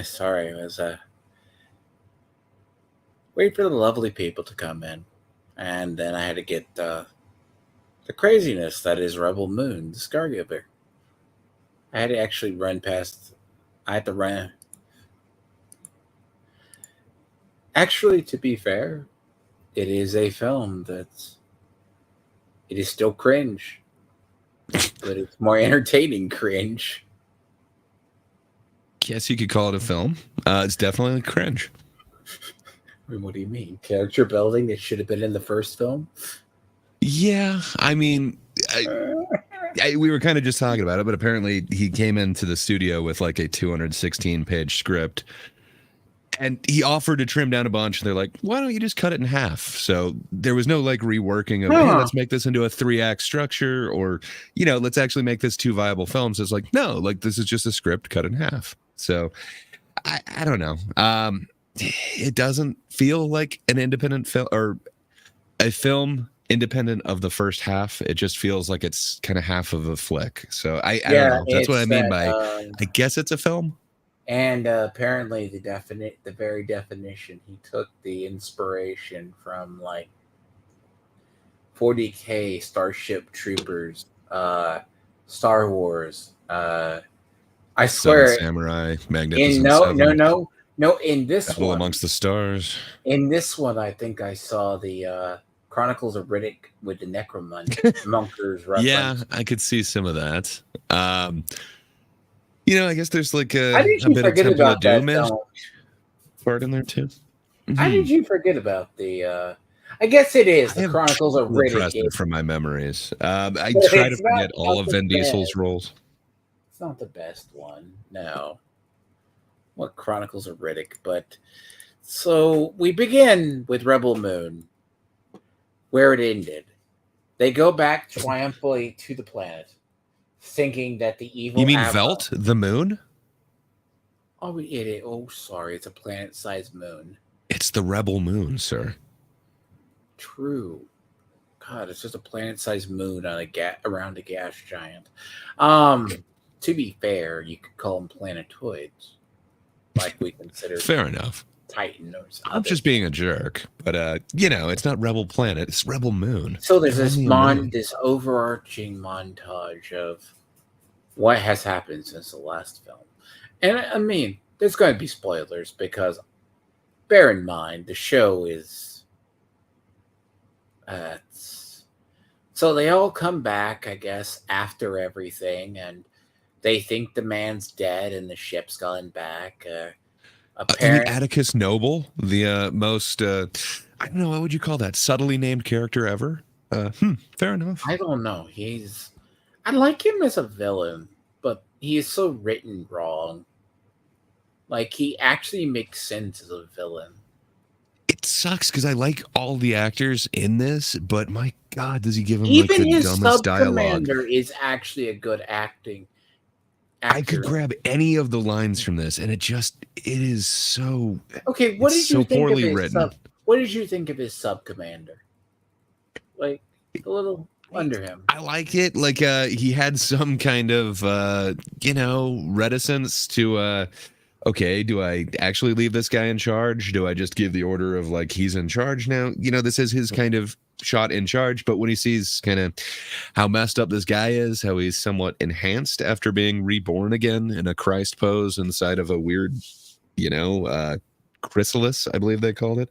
Sorry, I was waiting for the lovely people to come in, and then I had to get the craziness that is Rebel Moon, the scargiver. I had to actually run past. I had to run. Actually, to be fair, it is a film that's it is still cringe, but it's more entertaining cringe. Guess you could call it a film. It's definitely cringe. I mean, what do you mean? Character building that should have been in the first film? Yeah, I mean, we were kind of just talking about it, but apparently he came into the studio with like a 216-page script. And he offered to trim down a bunch. And they're like, why don't you just cut it in half? So there was no like reworking of, hey, let's make this into a 3-act structure, or, let's actually make this 2 viable films. It's like, no, like this is just a script cut in half. So I don't know. It doesn't feel like an independent film or a film independent of the first half. It just feels like it's kind of half of a flick. So I don't know. That's what I mean by, I guess it's a film. And apparently, the very definition, he took the inspiration from like 40K, Starship Troopers, Star Wars. I swear, Samurai, Magnificent no. In this Battle one, Amongst the Stars. In this one, I think I saw the Chronicles of Riddick with the Necromonkers reference. Yeah, I could see some of that. I guess there's like a bit of Temple of Doom part in there too. Mm-hmm. How did you forget about the? I guess it is the Chronicles of Riddick. From my memories, I try to forget all of Vin Diesel's roles. It's not the best one, no. What Chronicles of Riddick? But so we begin with Rebel Moon, where it ended. They go back triumphantly to the planet, thinking that the evil. You mean Velt, the moon? Oh, it. Oh, sorry, it's a planet-sized moon. It's the Rebel Moon, sir. True. God, it's just a planet-sized moon on around a gas giant. To be fair, you could call them planetoids, like we consider. Fair enough. Titan or something. I'm just being a jerk, but it's not Rebel Planet; it's Rebel Moon. So there's this overarching montage of what has happened since the last film, and I mean, there's going to be spoilers because, bear in mind, the show is. So they all come back, I guess, after everything, and they think the man's dead and the ship's gone back. The Atticus Noble, the most, I don't know, what would you call that? Subtly named character ever? Fair enough. I don't know. I like him as a villain, but he is so written wrong. Like, he actually makes sense as a villain. It sucks because I like all the actors in this, but my God, does he give him like the dumbest dialogue? Even his sub-commander is actually a good actor. I could grab any of the lines from this, and it is so okay. What did you think poorly written? What did you think of his sub-commander? Like a little under him. I like it. Like he had some kind of reticence to okay, do I actually leave this guy in charge? Do I just give the order of like he's in charge now? This is his kind of shot in charge, but when he sees kind of how messed up this guy is, how he's somewhat enhanced after being reborn again in a Christ pose inside of a weird, chrysalis, I believe they called it.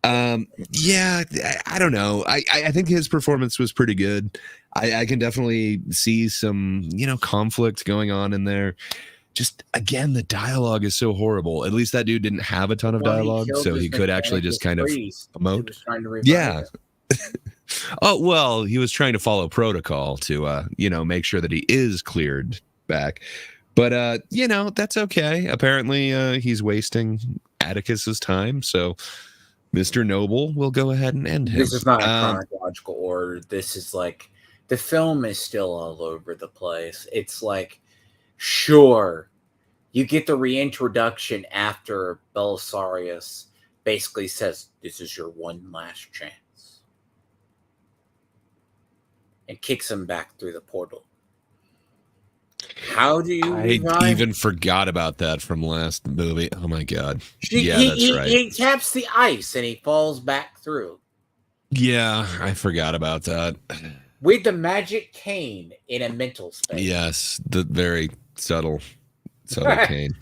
Yeah, I don't know. I think his performance was pretty good. I can definitely see some, conflict going on in there. Just, again, the dialogue is so horrible. At least that dude didn't have a ton of dialogue, so he could actually just kind of emote. Yeah. Oh, well, he was trying to follow protocol to, make sure that he is cleared back. But, that's okay. Apparently, he's wasting Atticus's time, so Mr. Noble will go ahead and end him. This is not a chronological order. This is like, the film is still all over the place. It's like, sure, you get the reintroduction after Belisarius basically says, this is your one last chance. And kicks him back through the portal. How do you I revive? even forgot about that from last movie. Oh my god. He, Yeah, he, that's he, right. he taps the ice and he falls back through Yeah, I forgot about that. with the magic cane in a mental space. Yes, the very subtle cane.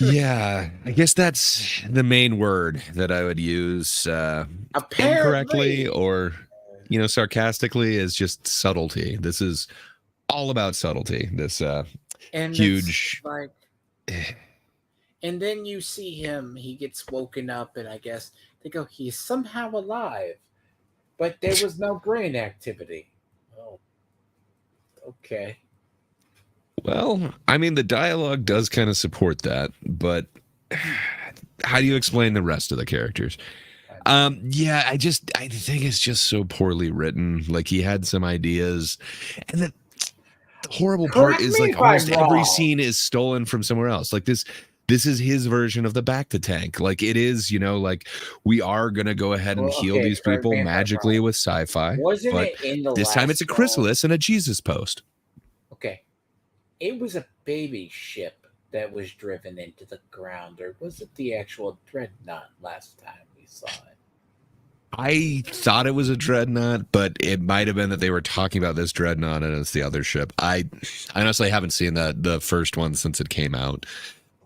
Yeah, I guess that's the main word that I would use incorrectly Apparently, or, sarcastically is just subtlety. This is all about subtlety. This and it's huge. like, and then you see him. He gets woken up, and I guess they go, he's somehow alive, but there was no brain activity. Oh, okay. Well, I mean, the dialogue does kind of support that, but how do you explain the rest of the characters? Yeah, I think it's just so poorly written. Like he had some ideas, and the horrible part Correct is me like if I'm almost every wrong. scene is stolen from somewhere else. Like this is his version of the back to tank. Like it is, like we are gonna go ahead and Well, heal okay, these correct people me if I'm magically wrong. with sci-fi, Wasn't but it in the this time it's last a film? chrysalis and a Jesus post. Okay, it was a baby ship that was driven into the ground, or was it the actual dreadnought last time we saw it? I thought it was a dreadnought, but it might have been that they were talking about this dreadnought and it's the other ship. I honestly haven't seen the first one since it came out.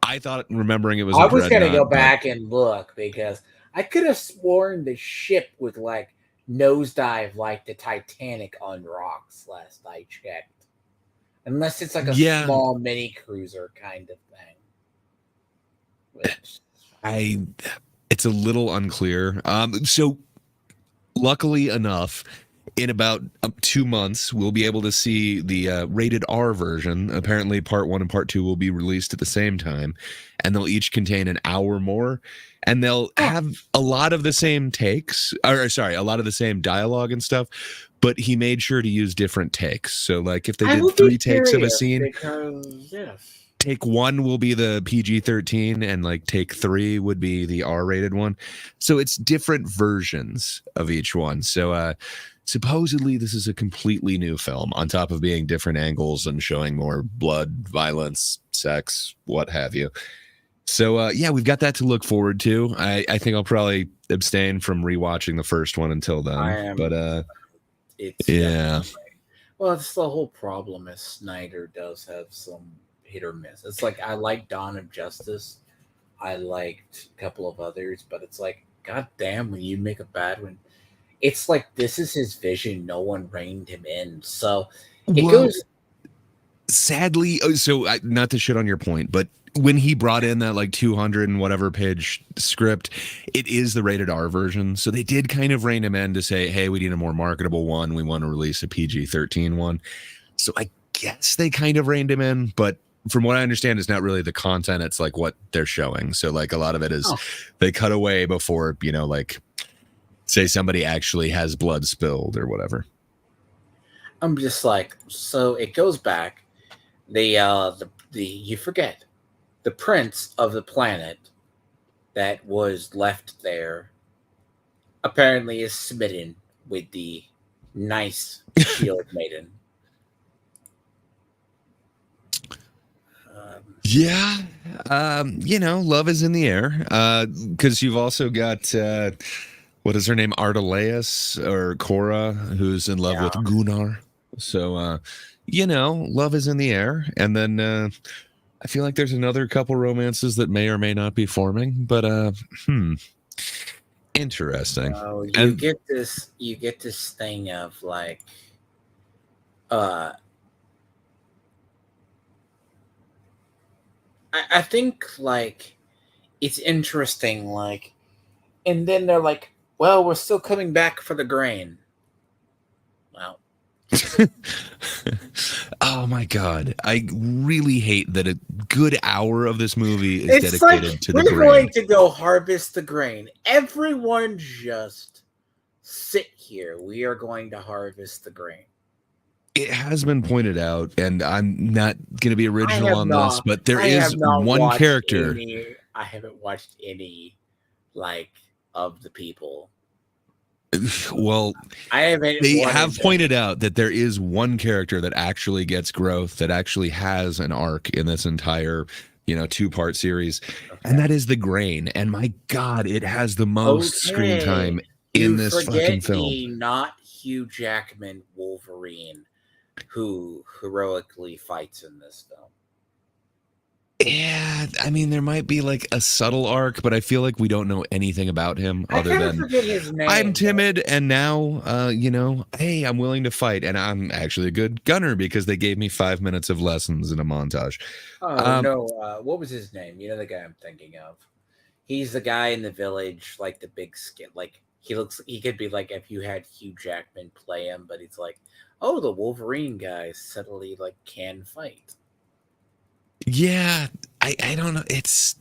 I thought remembering it was a I was gonna go dreadnought, but back and look because I could have sworn the ship would like nosedive like the Titanic on rocks last I checked. Unless it's like a yeah, small mini cruiser kind of thing. Which I it's a little unclear. So luckily enough, in about 2 months, we'll be able to see the rated R version. Apparently, part one and part two will be released at the same time, and they'll each contain an hour more. And they'll have a lot of the same takes, or sorry, a lot of the same dialogue and stuff. But he made sure to use different takes. So, like, if they I did would be 3 takes of a curious scene, because yes. take one will be the PG-13 and like take three would be the R-rated one. So it's different versions of each one. So supposedly this is a completely new film on top of being different angles and showing more blood, violence, sex, what have you. So yeah, we've got that to look forward to. I think I'll probably abstain from rewatching the first one until I then. am. But It's yeah. definitely. Well, it's the whole problem is Snyder does have some hit or miss. It's like I like Dawn of Justice. I liked a couple of others, but it's like, god damn, when you make a bad one, it's like this is his vision. No one reined him in. So it Well, goes. sadly, not to shit on your point, but when he brought in that like 200 and whatever page script, it is the rated R version. So they did kind of rein him in to say, hey, we need a more marketable one. We want to release a PG-13 one. So I guess they kind of reined him in, but from what I understand, it's not really the content. It's like what they're showing. So like a lot of it is Oh, they cut away before, like say somebody actually has blood spilled or whatever. I'm just like, so it goes back. The you forget the prince of the planet that was left there apparently is smitten with the nice shield maiden. Yeah. Love is in the air. Because you've also got what is her name? Artelaus or Cora, who's in love Yeah, with Gunnar. So love is in the air. And then I feel like there's another couple romances that may or may not be forming, but interesting. so And you get this thing of like, uh, I think like it's interesting, like, and then they're like, well, we're still coming back for the grain. Well, oh my god, I really hate that a good hour of this movie is it's like dedicated to the we're grain. going to go harvest the grain. Everyone just sit here. We are going to harvest the grain. It has been pointed out, and I'm not going to be original on this, but there I have is not one watched character. any. I haven't watched any like of the people. Well, I haven't. they wanted have to- pointed out that there is one character that actually gets growth, that actually has an arc in this entire, 2-part series, and that is the Grain. And my God, it has the most screen time in You this forget fucking film. the not Hugh Jackman Wolverine who heroically fights in this film. Yeah, I mean, there might be like a subtle arc, but I feel like we don't know anything about him I other kind of than forget his name. I'm timid, and now, hey, I'm willing to fight, and I'm actually a good gunner because they gave me 5 minutes of lessons in a montage. Oh no! What was his name? You know the guy I'm thinking of. He's the guy in the village, like the big skin. Like he could be like if you had Hugh Jackman play him, but he's like, oh, the Wolverine guy suddenly like can fight. Yeah, I don't know. It's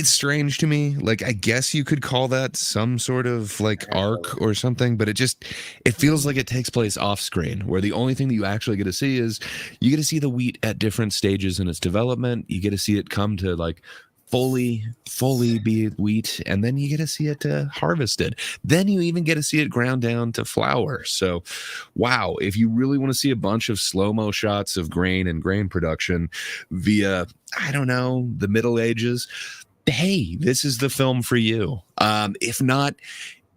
strange to me. Like, I guess you could call that some sort of like arc or something, but it feels like it takes place off screen, where the only thing that you actually get to see is you get to see the wheat at different stages in its development. You get to see it come to like fully be wheat, and then you get to see it harvested. Then you even get to see it ground down to flour. So, wow, if you really want to see a bunch of slow-mo shots of grain and grain production via, I don't know, the Middle Ages, hey, this is the film for you. If not,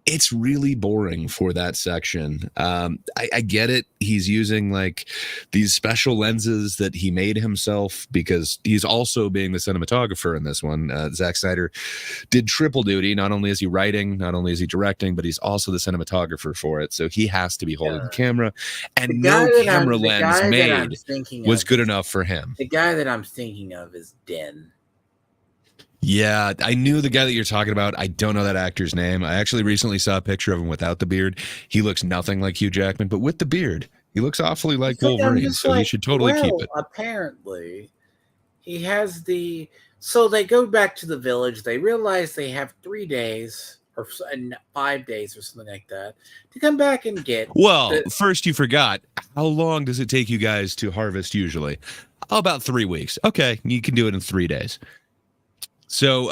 it's really boring for that section. I get it. He's using like these special lenses that he made himself because he's also being the cinematographer in this one. Zack Snyder did triple duty. Not only is he writing, not only is he directing, but he's also the cinematographer for it. So he has to be holding the camera, and no camera lens made was good enough for him. The guy that I'm thinking of is Den. Yeah, I knew the guy that you're talking about. I don't know that actor's name. I actually recently saw a picture of him without the beard. He looks nothing like Hugh Jackman, but with the beard, he looks awfully like Wolverine, so he should totally keep it. Apparently, he has the... So they go back to the village. They realize they have 3 days or 5 days or something like that to come back and get... Well, first you forgot. How long does it take you guys to harvest usually? Oh, about 3 weeks. Okay, you can do it in 3 days. So,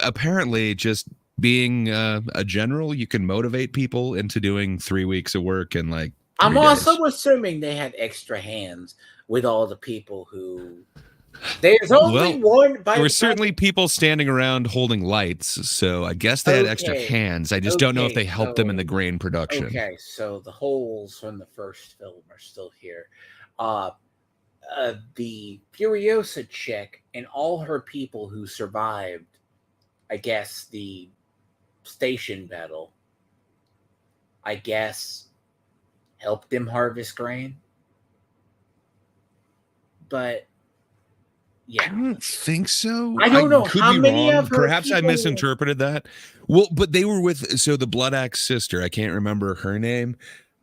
apparently just being a general, you can motivate people into doing 3 weeks of work in like 3 I'm days. also assuming they had extra hands with all the people who... There's only one... There were certainly people standing around holding lights, so I guess they had extra hands. I just don't know if they helped them in the grain production. Okay, so the holes from the first film are still here. The Furiosa chick and all her people who survived, I guess, the station battle, I guess, helped them harvest grain. But, yeah. I don't think so. I don't know how many of her Perhaps I people... misinterpreted that. Well, but they were with, so the Blood Axe sister, I can't remember her name,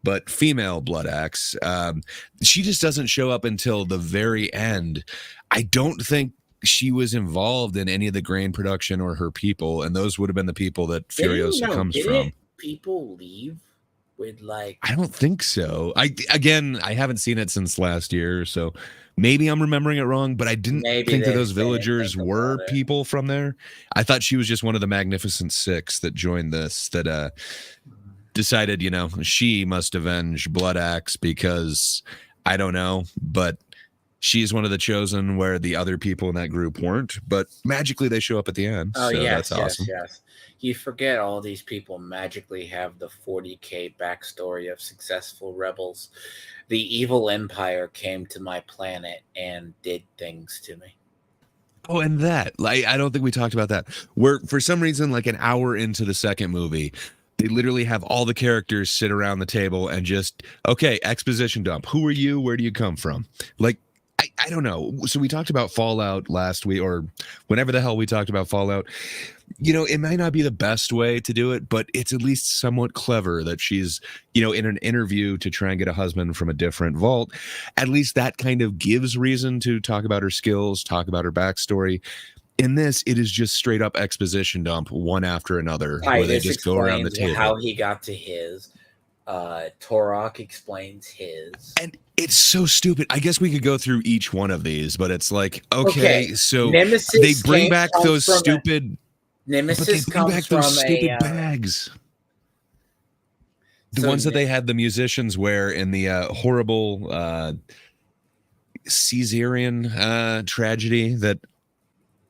but female Blood Axe, she just doesn't show up until the very end. I don't think she was involved in any of the grain production or her people, and those would have been the people that Furiosa comes from. People leave with like... I don't think so. I haven't seen it since last year, so maybe I'm remembering it wrong, but I didn't think that those villagers were people from there. I thought she was just one of the Magnificent Six that joined this, that decided, she must avenge Blood Axe because, I don't know, but she's one of the chosen where the other people in that group weren't, but magically they show up at the end. Oh, so yes, that's awesome. Yes. You forget all these people magically have the 40K backstory of successful rebels. The evil empire came to my planet and did things to me. Oh, and that, like, I don't think we talked about that. Where for some reason, like an hour into the second movie, they literally have all the characters sit around the table and just, okay, exposition dump. Who are you? Where do you come from? Like, I don't know. So we talked about Fallout last week, or whenever the hell we talked about Fallout. It might not be the best way to do it, but it's at least somewhat clever that she's, in an interview to try and get a husband from a different vault. At least that kind of gives reason to talk about her skills, talk about her backstory. In this, it is just straight up exposition dump, one after another, where they just go around the table. How he got to his. Torok explains his. And it's so stupid. I guess we could go through each one of these, but it's like, okay. So Nemesis they bring back those stupid... Nemesis comes from stupid bags. The ones that they had the musicians wear in the horrible Caesarean tragedy that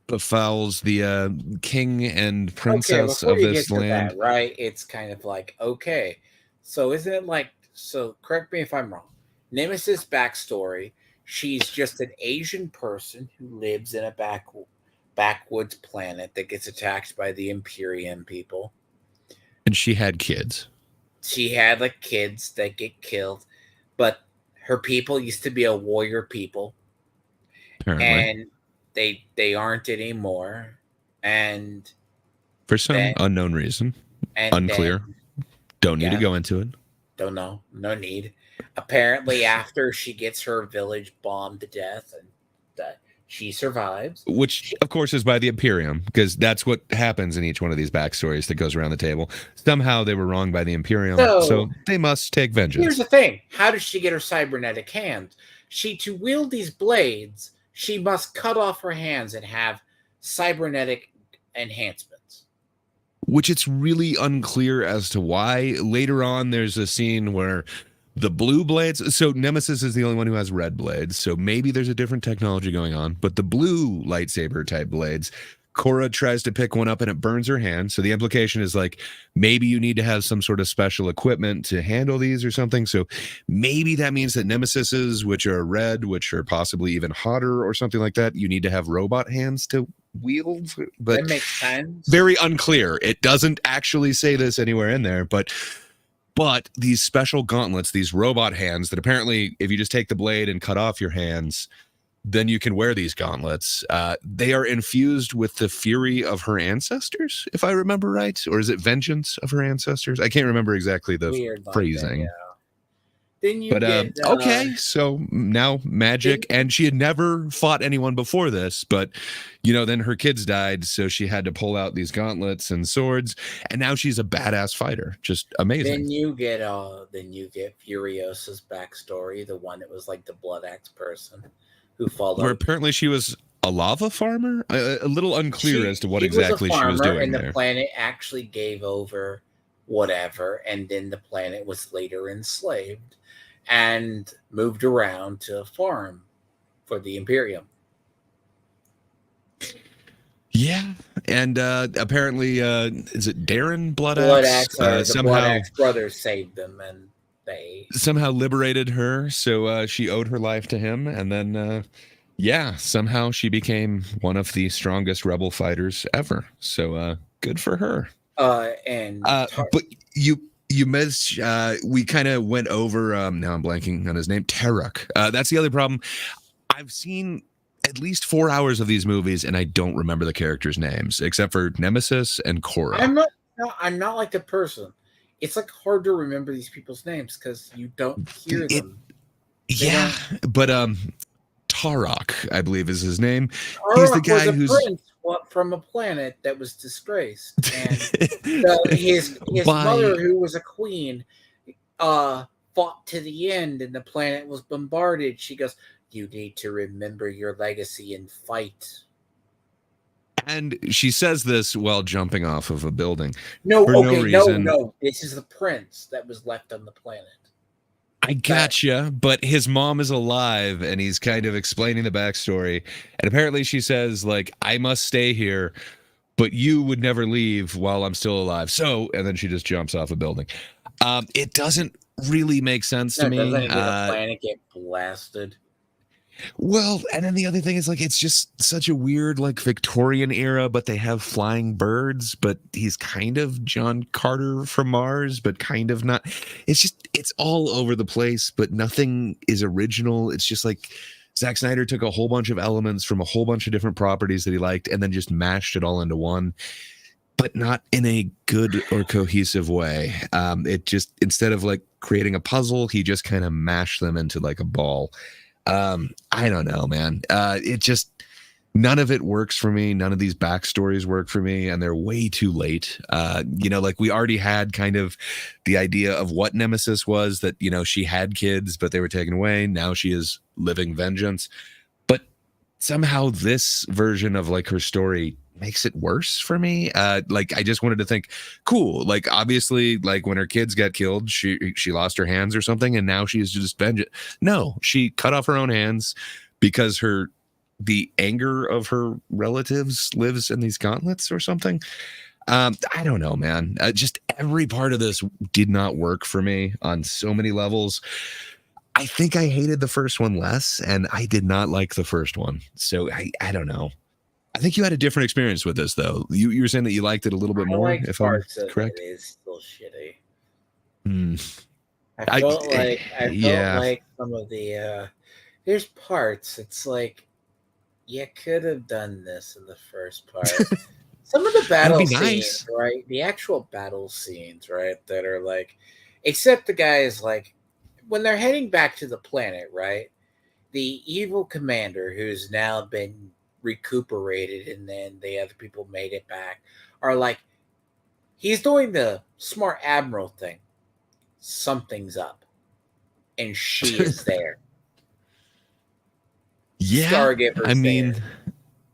befouls the king and princess before of you this get to land. that, right? It's kind of like, okay, so isn't it like, so correct me if I'm wrong. Nemesis backstory, she's just an Asian person who lives in a backwoods planet that gets attacked by the Imperium people. And she had kids. She had like kids that get killed, but her people used to be a warrior people, Apparently. and they aren't anymore. And For some then, unknown reason. and Unclear. then, Don't need to yeah, go into it. don't know, no need. Apparently, after she gets her village bombed to death, and she survives. Which, of course, is by the Imperium, because that's what happens in each one of these backstories that goes around the table. Somehow they were wronged by the Imperium, so they must take vengeance. Here's the thing. How does she get her cybernetic hands? To wield these blades, she must cut off her hands and have cybernetic enhancements. Which it's really unclear as to why. Later on, there's a scene where the blue blades, so Nemesis is the only one who has red blades, so maybe there's a different technology going on, but the blue lightsaber type blades, Korra tries to pick one up and it burns her hand, so the implication is like, maybe you need to have some sort of special equipment to handle these or something, so maybe that means that Nemesis's, which are red, which are possibly even hotter or something like that, you need to have robot hands to wield, but that makes sense. Very unclear. It doesn't actually say this anywhere in there, but these special gauntlets, these robot hands that apparently if you just take the blade and cut off your hands, then you can wear these gauntlets. They are infused with the fury of her ancestors, if I remember right. Or is it vengeance of her ancestors? I can't remember exactly the phrasing. Like that, yeah. Then you okay, so now magic, and she had never fought anyone before this, but then her kids died, so she had to pull out these gauntlets and swords, and now she's a badass fighter, just amazing. Then you get Furiosa's backstory, the one that was like the blood axe person who followed. Where apparently she was a lava farmer, a little unclear as to what exactly she was doing and there. The planet actually gave over whatever, and then the planet was later enslaved and moved around to farm for the Imperium. Yeah, and apparently, is it Darren Bloodaxe? The somehow Bloodaxe brothers saved them, and they somehow liberated her. So she owed her life to him, and then somehow she became one of the strongest rebel fighters ever. So good for her. But you missed, we kind of went over, now I'm blanking on his name, Tarek. That's the other problem. I've seen at least 4 hours of these movies, and I don't remember the characters' names, except for Nemesis and Korra. I'm not like the person. It's like hard to remember these people's names because you don't hear them. But Tarok, I believe is his name. Tarok He's the guy who's prince from a planet that was disgraced, and his mother, who was a queen, fought to the end, and the planet was bombarded. She goes, "You need to remember your legacy and fight." And she says this while jumping off of a building. No. This is the prince that was left on the planet. I gotcha, but his mom is alive, and he's kind of explaining the backstory. And apparently she says, like, I must stay here, but you would never leave while I'm still alive. So, and then she just jumps off a building. It doesn't really make sense to me. Doesn't the planet get blasted? Well, and then the other thing is, like, it's just such a weird, like, Victorian era, but they have flying birds, but he's kind of John Carter from Mars, but kind of not. It's all over the place, but nothing is original. It's just like Zack Snyder took a whole bunch of elements from a whole bunch of different properties that he liked and then just mashed it all into one, but not in a good or cohesive way. It just, instead of like creating a puzzle, he just kind of mashed them into like a ball. I don't know, man. It just, none of it works for me. None of these backstories work for me, and they're way too late. Like we already had kind of the idea of what Nemesis was, that, she had kids, but they were taken away. Now she is living vengeance. But somehow this version of like her story makes it worse for me. Like I just wanted to think, cool. Like obviously, like when her kids got killed, she lost her hands or something, and now she's just vengeance. No, she cut off her own hands because the anger of her relatives lives in these gauntlets or something. I don't know, man. Just every part of this did not work for me on so many levels. I think I hated the first one less, and I did not like the first one. So I don't know. I think you had a different experience with this, though. You were saying that you liked it a little bit I more, like if I'm parts of it. correct. Is still shitty. Hmm. I felt Yeah, like some of the there's parts. It's like you could have done this in the first part. Some of the that'd be battle scenes, nice. right? The actual battle scenes, right? That are like, except the guys like when they're heading back to the planet, right? The evil commander who's now been recuperated and then the other people made it back are like, he's doing the smart admiral thing. Something's up. And she is there. Yeah, I Scargiver's mean, there.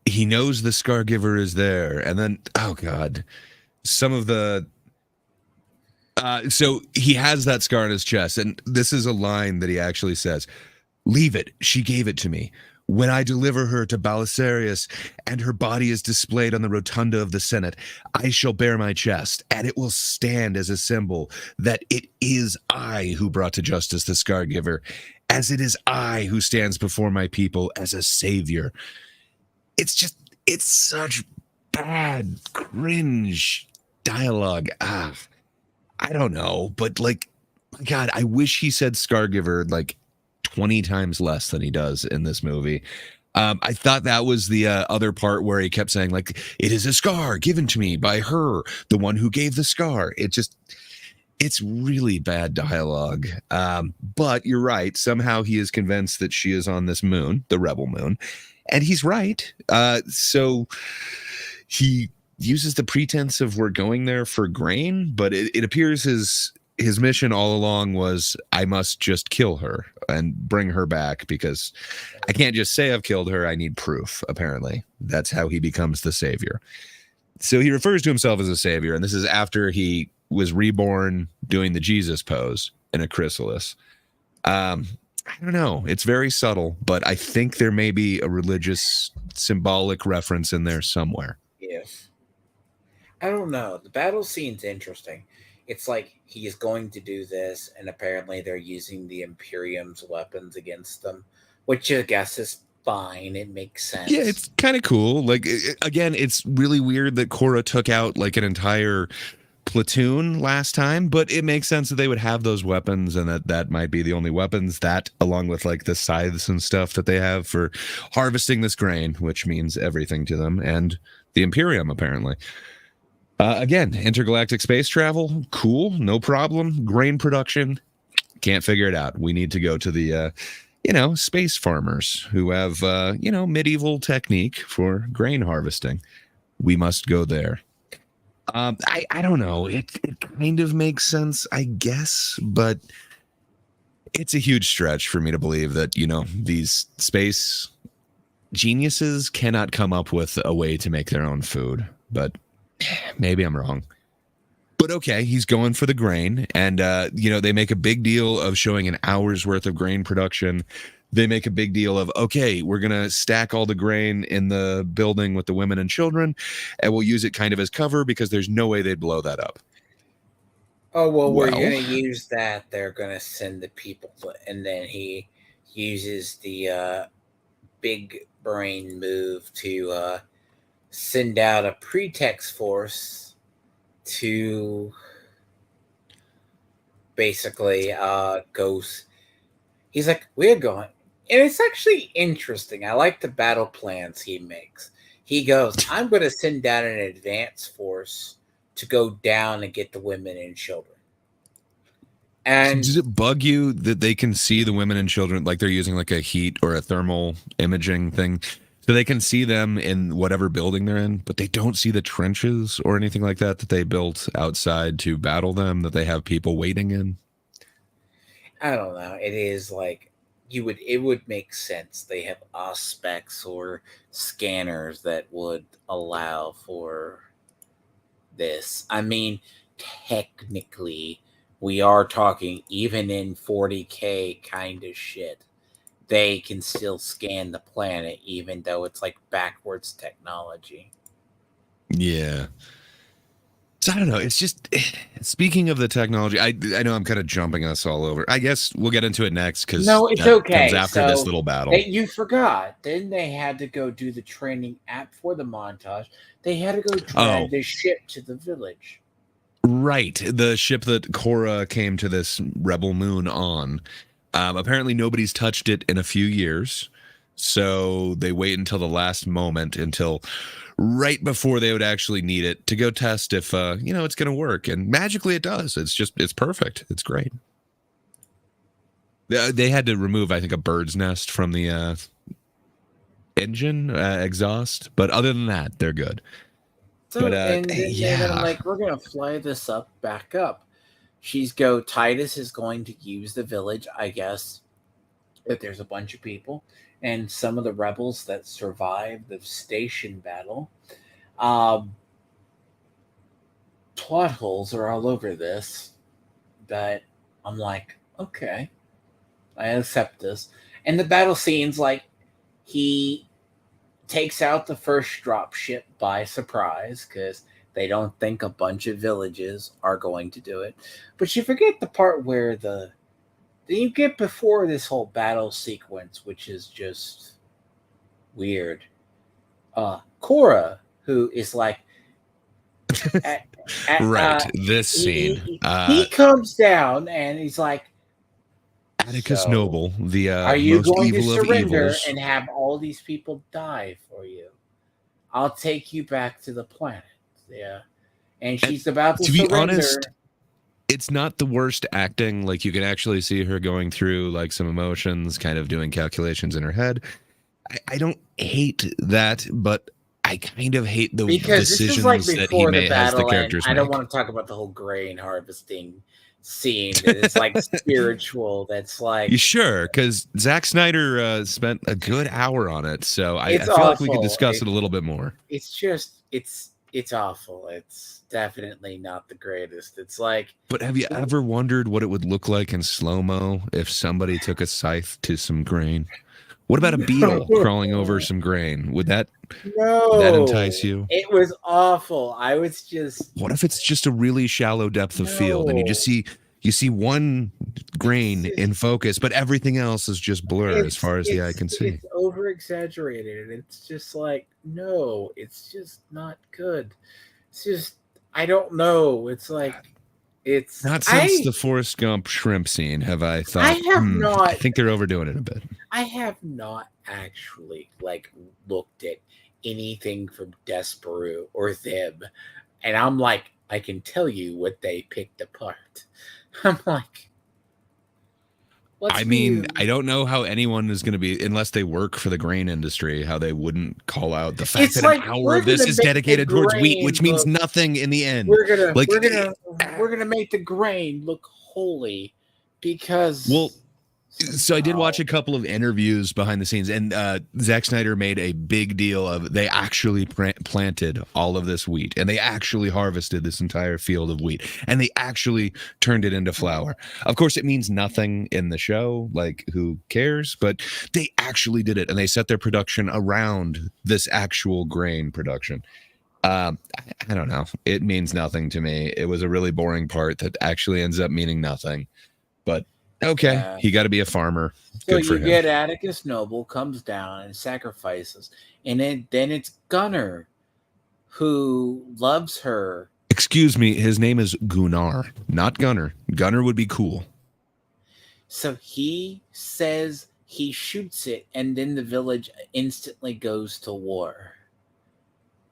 he knows the Scargiver is there, and then oh god, some of the so he has that scar on his chest, and this is a line that he actually says: "Leave it. She gave it to me. When I deliver her to Belisarius, and her body is displayed on the rotunda of the Senate, I shall bare my chest, and it will stand as a symbol that it is I who brought to justice the Scargiver, as it is I who stands before my people as a savior." It's such bad, cringe dialogue. I don't know, but like, my God, I wish he said Scargiver like 20 times less than he does in this movie. I thought that was the other part where he kept saying, like, it is a scar given to me by her, the one who gave the scar. It's really bad dialogue. But you're right. Somehow he is convinced that she is on this moon, the rebel moon. And he's right. So he uses the pretense of we're going there for grain, but it appears his mission all along was I must just kill her and bring her back because I can't just say I've killed her. I need proof, apparently. That's how he becomes the savior. So he refers to himself as a savior, and this is after he was reborn doing the Jesus pose in a chrysalis. I don't know. It's very subtle, but I think there may be a religious symbolic reference in there somewhere. Yes. I don't know. The battle scene's interesting. It's like he's going to do this, and apparently they're using the Imperium's weapons against them, which I guess is fine. It makes Yeah, sense. it's kind of cool. Like again, it's really weird that Korra took out like an entire platoon last time, but it makes sense that they would have those weapons and that might be the only weapons, that along with like the scythes and stuff that they have for harvesting this grain, which means everything to them, and the Imperium apparently. Again, intergalactic space travel, cool, no problem. Grain production, can't figure it out. We need to go to the space farmers who have medieval technique for grain harvesting. We must go there. I don't know. It kind of makes sense, I guess, but it's a huge stretch for me to believe that, these space geniuses cannot come up with a way to make their own food. But maybe I'm wrong. But okay, he's going for the grain. And, they make a big deal of showing an hour's worth of grain production. They make a big deal of, okay, we're going to stack all the grain in the building with the women and children, and we'll use it kind of as cover because there's no way they'd blow that up. Oh, well, we're Well, going to use that. They're going to send the people. And then he uses the big brain move to send out a pretext force to basically go. He's like, we're going. And it's actually interesting. I like the battle plans he makes. He goes, I'm going to send down an advance force to go down and get the women and children. And does it bug you that they can see the women and children, like they're using like a heat or a thermal imaging thing, so they can see them in whatever building they're in, but they don't see the trenches or anything like that they built outside to battle them, that they have people waiting in? I don't know. It is like it would make sense. They have specs or scanners that would allow for this. I mean, technically, we are talking even in 40K kind of shit. They can still scan the planet, even though it's like backwards technology. Yeah. So I don't know. It's just speaking of the technology. I know I'm kind of jumping us all over. I guess we'll get into it next because No, it's that okay. comes after this little battle. You forgot. Then they had to go do the training app for the montage. They had to go drag the ship to the village. Right. The ship that Korra came to this rebel moon on. Apparently nobody's touched it in a few years. So they wait until the last moment, until right before they would actually need it to go test if, it's going to work. And magically it does. It's perfect. It's great. They had to remove, I think, a bird's nest from the engine exhaust. But other than that, they're good. So, and then I'm like, we're going to fly this back up. Titus is going to use the village, I guess, if there's a bunch of people. And some of the rebels that survived the station battle. Plot holes are all over this. But I'm like, okay, I accept this. And the battle scenes, like, he takes out the first drop ship by surprise because they don't think a bunch of villages are going to do it. But you forget the part where you get before this whole battle sequence, which is just weird. Korra, who is like, right, this scene. He comes down and he's like, Atticus Noble, the are you most going evil to of surrender evils, and have all these people die for you? I'll take you back to the planet. Yeah. And she's about to surrender. Be honest, it's not the worst acting. Like, you can actually see her going through like some emotions, kind of doing calculations in her head. I don't hate that, but I kind of hate the decisions that he has the characters make. I don't want to talk about the whole grain harvesting scene. It's like spiritual. That's like, you sure? Because Zack Snyder spent a good hour on it, so I feel awful. Like we could discuss it a little bit more. It's just it's awful. It's definitely not the greatest. It's like, but have you ever wondered what it would look like in slow-mo if somebody took a scythe to some grain? What about a beetle crawling over some grain? Would that entice you? It was awful. I was just... What if it's just a really shallow depth of field and you see one grain in focus, but everything else is just blur as far as the eye can see? It's over-exaggerated. It's just like, no, it's just not good. It's just, I don't know. It's like, it's... Not since the Forrest Gump shrimp scene have I thought, I think they're overdoing it a bit. I have not actually, like, looked at anything from Desperate or them, and I'm like, I can tell you what they picked apart. I'm like, I mean, I don't know how anyone is going to be, unless they work for the grain industry, how they wouldn't call out the fact that an hour of this is dedicated towards wheat, which means nothing in the end. We're gonna make the grain look holy because. Well, so I did watch a couple of interviews behind the scenes, and Zack Snyder made a big deal of they actually planted all of this wheat, and they actually harvested this entire field of wheat, and they actually turned it into flour. Of course, it means nothing in the show, like, who cares? But they actually did it, and they set their production around this actual grain production. I don't know. It means nothing to me. It was a really boring part that actually ends up meaning nothing, but okay, he got to be a farmer. So you get Atticus Noble comes down and sacrifices, and then it's Gunnar, who loves her. Excuse me, his name is Gunnar, not Gunnar. Gunnar would be cool. So he says he shoots it, and then the village instantly goes to war.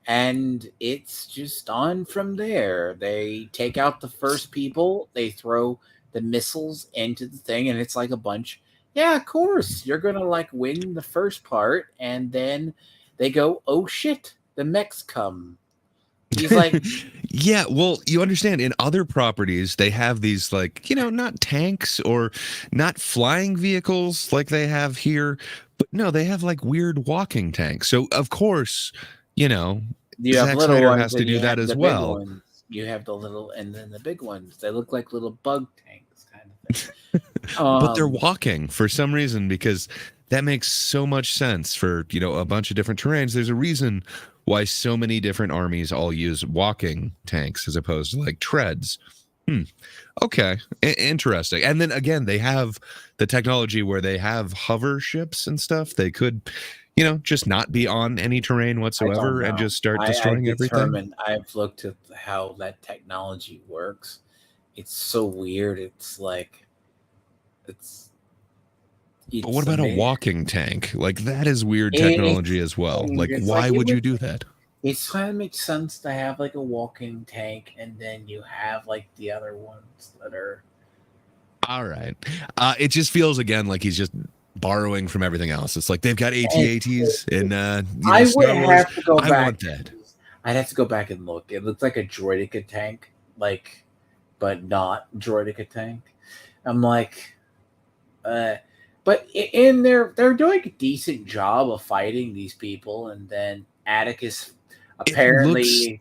And it's just on from there. They take out the first people. They throw the missiles into the thing, and it's like a bunch. Yeah, of course, you're gonna like win the first part, and then they go, oh shit, the mechs come. He's like, Yeah, well, you understand in other properties they have these like, not tanks or not flying vehicles like they have here, but no, they have like weird walking tanks. So of course, you know, you have Zack little Snyder ones has to and do you that have as the big well. ones. You have the little and then the big ones. They look like little bug tanks kind of thing. But they're Um, walking for some reason because that makes so much sense for, a bunch of different terrains. There's a reason why so many different armies all use walking tanks as opposed to like treads. Hmm. Okay. Interesting. And then again, they have the technology where they have hover ships and stuff. They could, just not be on any terrain I don't whatsoever and know. just start I've destroying everything. determined. I've looked at how that technology works. It's so weird. It's But what it's about a amazing. walking tank? Like that is weird technology It's as well. strange. Like, It's like why it would you would. do that? It kind of makes sense to have like a walking tank, and then you have like the other ones that are. All right. It just feels again like he's just borrowing from everything else. It's like they've got And AT-ATs in I would Star Wars. have to go I back. want that. I'd have to go back and look. It looks like a droidica tank, like, but not droidica tank. I'm like, uh, but in they're doing a decent job of fighting these people, and then Atticus It looks apparently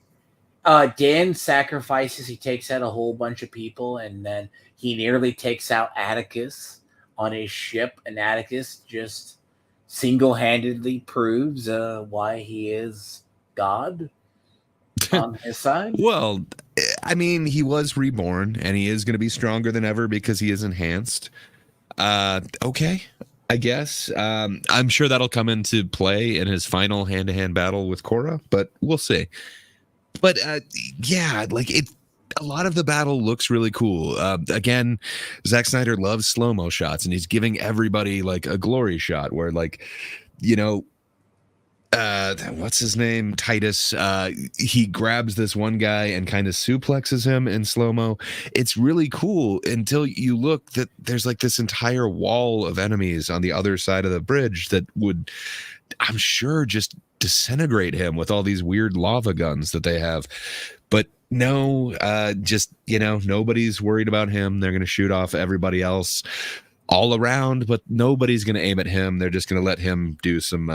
Dan sacrifices. He takes out a whole bunch of people, and then he nearly takes out Atticus on his ship. And Atticus just single-handedly proves why he is God on his side. well, I mean, he was reborn and he is going to be stronger than ever because he is enhanced. Okay. I guess. I'm sure that'll come into play in his final hand-to-hand battle with Korra, but we'll see. But yeah, like it. A lot of the battle looks really cool. Again, Zack Snyder loves slow mo shots, and he's giving everybody like a glory shot where, like, you know, what's his name? Titus. He grabs this one guy and kind of suplexes him in slow mo. It's really cool until you look that there's like this entire wall of enemies on the other side of the bridge that would, I'm sure, just disintegrate him with all these weird lava guns that they have. But no, just, nobody's worried about him. They're going to shoot off everybody else all around, but nobody's going to aim at him. They're just going to let him do some,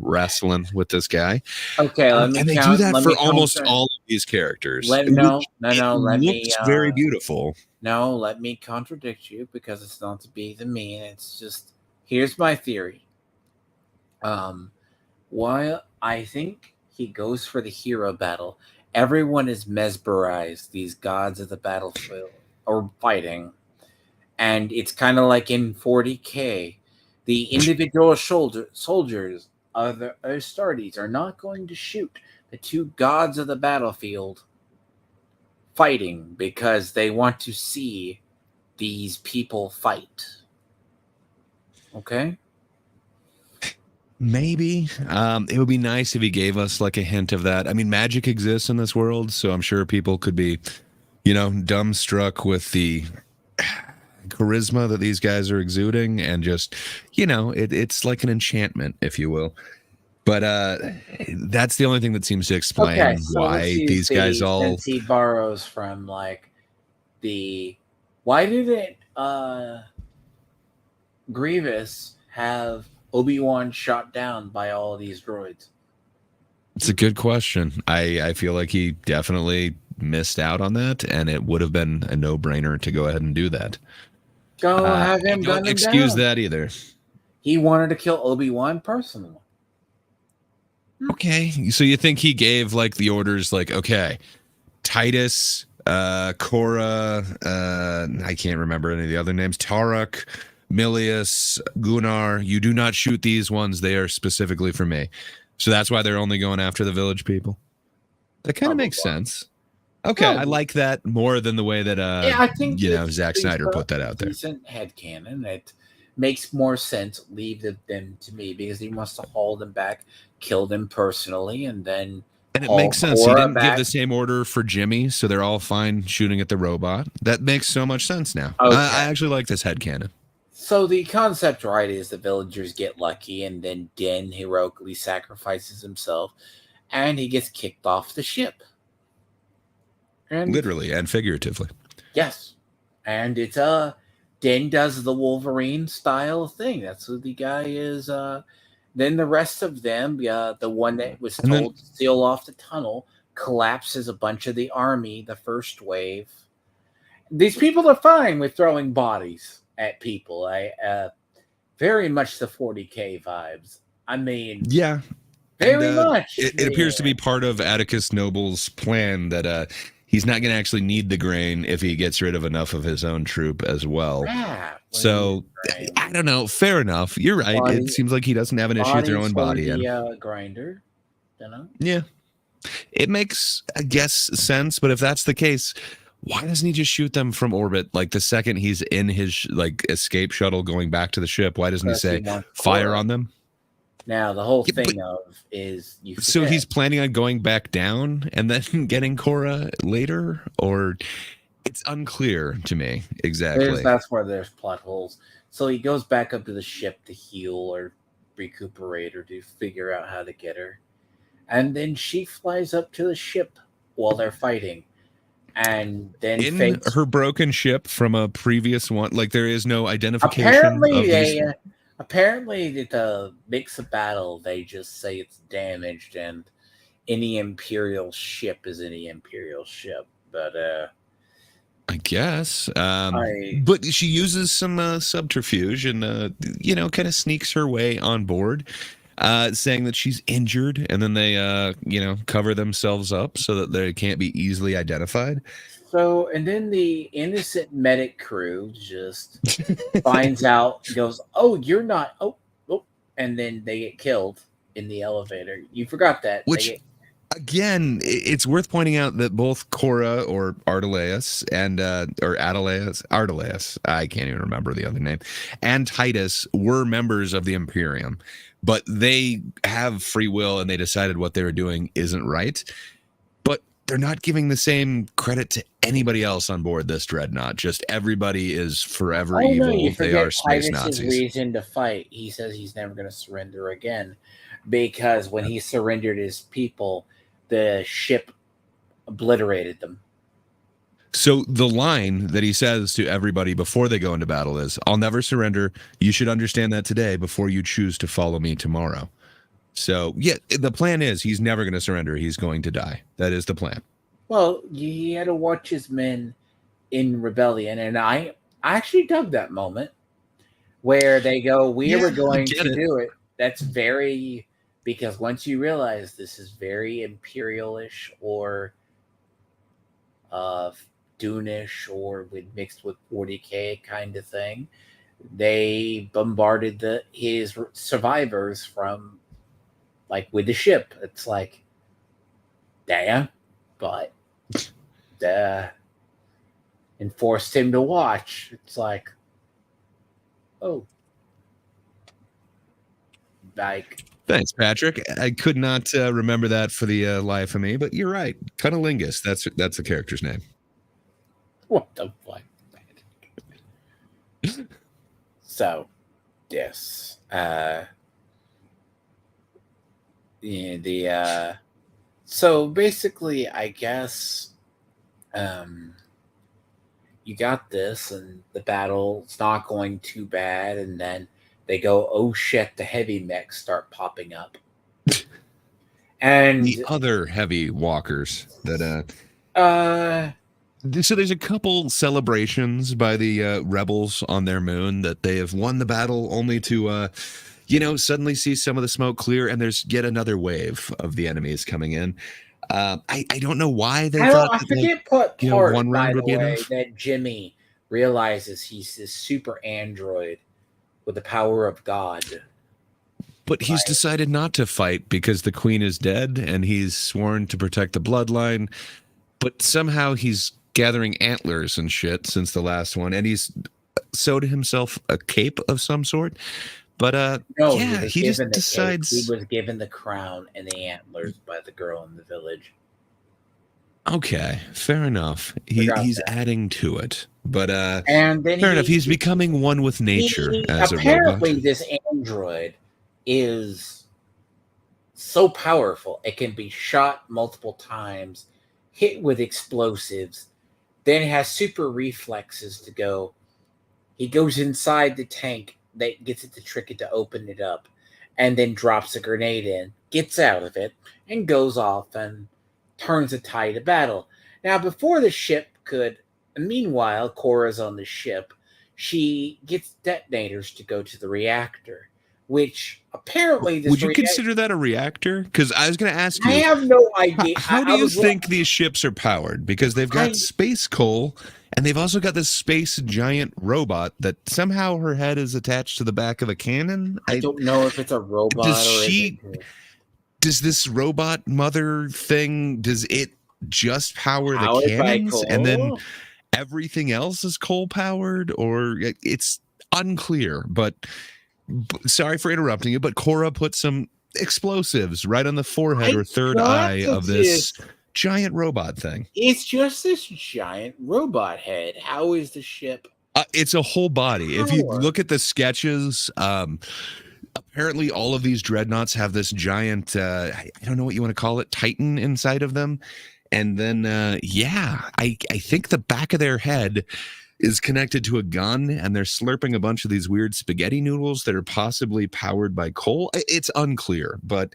wrestling with this guy. Okay, let me And they do count. that Let for me almost counter. all of these characters, Let which no, no, it no. Let me. looks very beautiful. No, let me contradict you because it's not to be the mean. It's just here's my theory. Um, while I think he goes for the hero battle, everyone is mesmerized. These gods of the battlefield or fighting, and it's kind of like in 40K, the individual soldiers of the Astartes are not going to shoot the two gods of the battlefield fighting because they want to see these people fight. Okay? Maybe. It would be nice if he gave us like a hint of that. I mean, magic exists in this world, so I'm sure people could be, dumbstruck with the charisma that these guys are exuding and just, it's like an enchantment, if you will. But that's the only thing that seems to Okay, explain so let's why use these guys the all. since he borrows from like the why didn't Grievous have Obi-Wan shot down by all these droids? It's a good question. I feel like he definitely missed out on that, and it would have been a no-brainer to go ahead and do that. Go have I him gun don't him excuse down. that either. He wanted to kill Obi-Wan personally. Okay, so you think he gave like the orders, like, okay, Titus, Cora, I can't remember any of the other names, Tarek, Milius, Gunnar, you do not shoot these ones. They are specifically for me. So that's why they're only going after the village people. That kind of Probably. makes sense. Okay, I Probably. like that more than the way that Yeah, I think Zack Snyder put that out there. Decent headcanon. It makes more sense. Leave them to me because he wants to haul them back, kill them personally, and then And it haul makes sense. He Cora didn't give back. the same order for Jimmy, so they're all fine shooting at the robot. That makes so much sense now. Okay. I actually like this headcanon. So the concept, right, is the villagers get lucky, and then Den heroically sacrifices himself, and he gets kicked off the ship. And literally and figuratively. yes, and it's Din does the Wolverine style thing. That's who the guy is. Then the rest of them, the one that was And then told to seal off the tunnel, collapses a bunch of the army. The first wave. These people are fine with throwing bodies at people. Very much the 40K vibes. I mean, yeah. And very much. it appears to be part of Atticus Noble's plan that he's not going to actually need the grain if he gets rid of enough of his own troop as well. Yeah, So I don't know. Fair enough. You're right. It seems like he doesn't have an issue throwing body in. Grinder, you know? Yeah. It makes, I guess, sense. But if that's the case, why doesn't he just shoot them from orbit? Like the second he's in his escape shuttle going back to the ship, why doesn't he say fire on them? Now the whole thing is you. So he's planning on going back down and then getting Cora later, or it's unclear to me exactly. That's where there's plot holes. So he goes back up to the ship to heal or recuperate or to figure out how to get her, and then she flies up to the ship while they're fighting, and then in her broken ship from a previous one. Like there is no identification. Apparently, at the mix of battle, they just say it's damaged, and any Imperial ship is any Imperial ship. But I guess. But she uses some subterfuge and kind of sneaks her way on board, saying that she's injured, and then they cover themselves up so that they can't be easily identified. So, and then the innocent medic crew just finds out, goes, "Oh, you're not." Oh, and then they get killed in the elevator. You forgot that. Again, it's worth pointing out that both Cora or Artelaus and Artelaus, I can't even remember the other name, and Titus were members of the Imperium, but they have free will and they decided what they were doing isn't right. But they're not giving the same credit to anybody else on board this dreadnought. Just everybody is forever evil. No, they are space Nazis. Reason to fight. He says he's never going to surrender again because when he surrendered his people, the ship obliterated them. So the line that he says to everybody before they go into battle is, "I'll never surrender. You should understand that today before you choose to follow me tomorrow." So, yeah, the plan is he's never going to surrender. He's going to die. That is the plan. Well, he had to watch his men in rebellion, and I actually dug that moment where they go, we were going to do it. That's very, because once you realize this is very Imperial-ish or Dune-ish or mixed with 40K kind of thing, they bombarded his survivors from with the ship. It's like, damn, but and forced him to watch. It's like, oh, thanks, Patrick. I could not remember that for the life of me, but you're right. Cunnilingus, that's the character's name. What the fuck? So, yes. So basically, I guess you got this, and the battle's not going too bad, and then they go, oh shit, the heavy mechs start popping up. And the other heavy walkers that so there's a couple celebrations by the rebels on their moon that they have won the battle, only to suddenly see some of the smoke clear, and there's yet another wave of the enemies coming in. I don't know why they thought I forget what part, one round would be enough. That Jimmy realizes he's this super android with the power of God. But he's decided not to fight because the queen is dead, and he's sworn to protect the bloodline. But somehow he's gathering antlers and shit since the last one, and he's sewed himself a cape of some sort. But no, he just decides he was given the crown and the antlers by the girl in the village. Okay, fair enough. He's adding to it, but and then fair enough. He's becoming one with nature as a robot. Apparently, this android is so powerful; it can be shot multiple times, hit with explosives, then has super reflexes to go. He goes inside the tank that gets it to trick it to open it up, and then drops a grenade in, gets out of it, and goes off and turns the tide of battle. Now, before the ship could, meanwhile, Korra's on the ship. She gets detonators to go to the reactor, which apparently this Would you consider that a reactor? Because I was going to ask you. I have no idea. How do you think these ships are powered? Because they've got space coal, and they've also got this space giant robot that somehow her head is attached to the back of a cannon. I don't know if it's a robot Does this robot mother thing, does it just power the cannons? And then everything else is coal powered? Or it's unclear, but sorry for interrupting you, but Korra put some explosives right on the forehead or third eye of this giant robot thing. It's just this giant robot head. How is the ship? It's a whole body. If you look at the sketches, apparently all of these dreadnoughts have this giant, I don't know what you want to call it, Titan inside of them. And then, I think the back of their head is connected to a gun, and they're slurping a bunch of these weird spaghetti noodles that are possibly powered by coal. It's unclear, but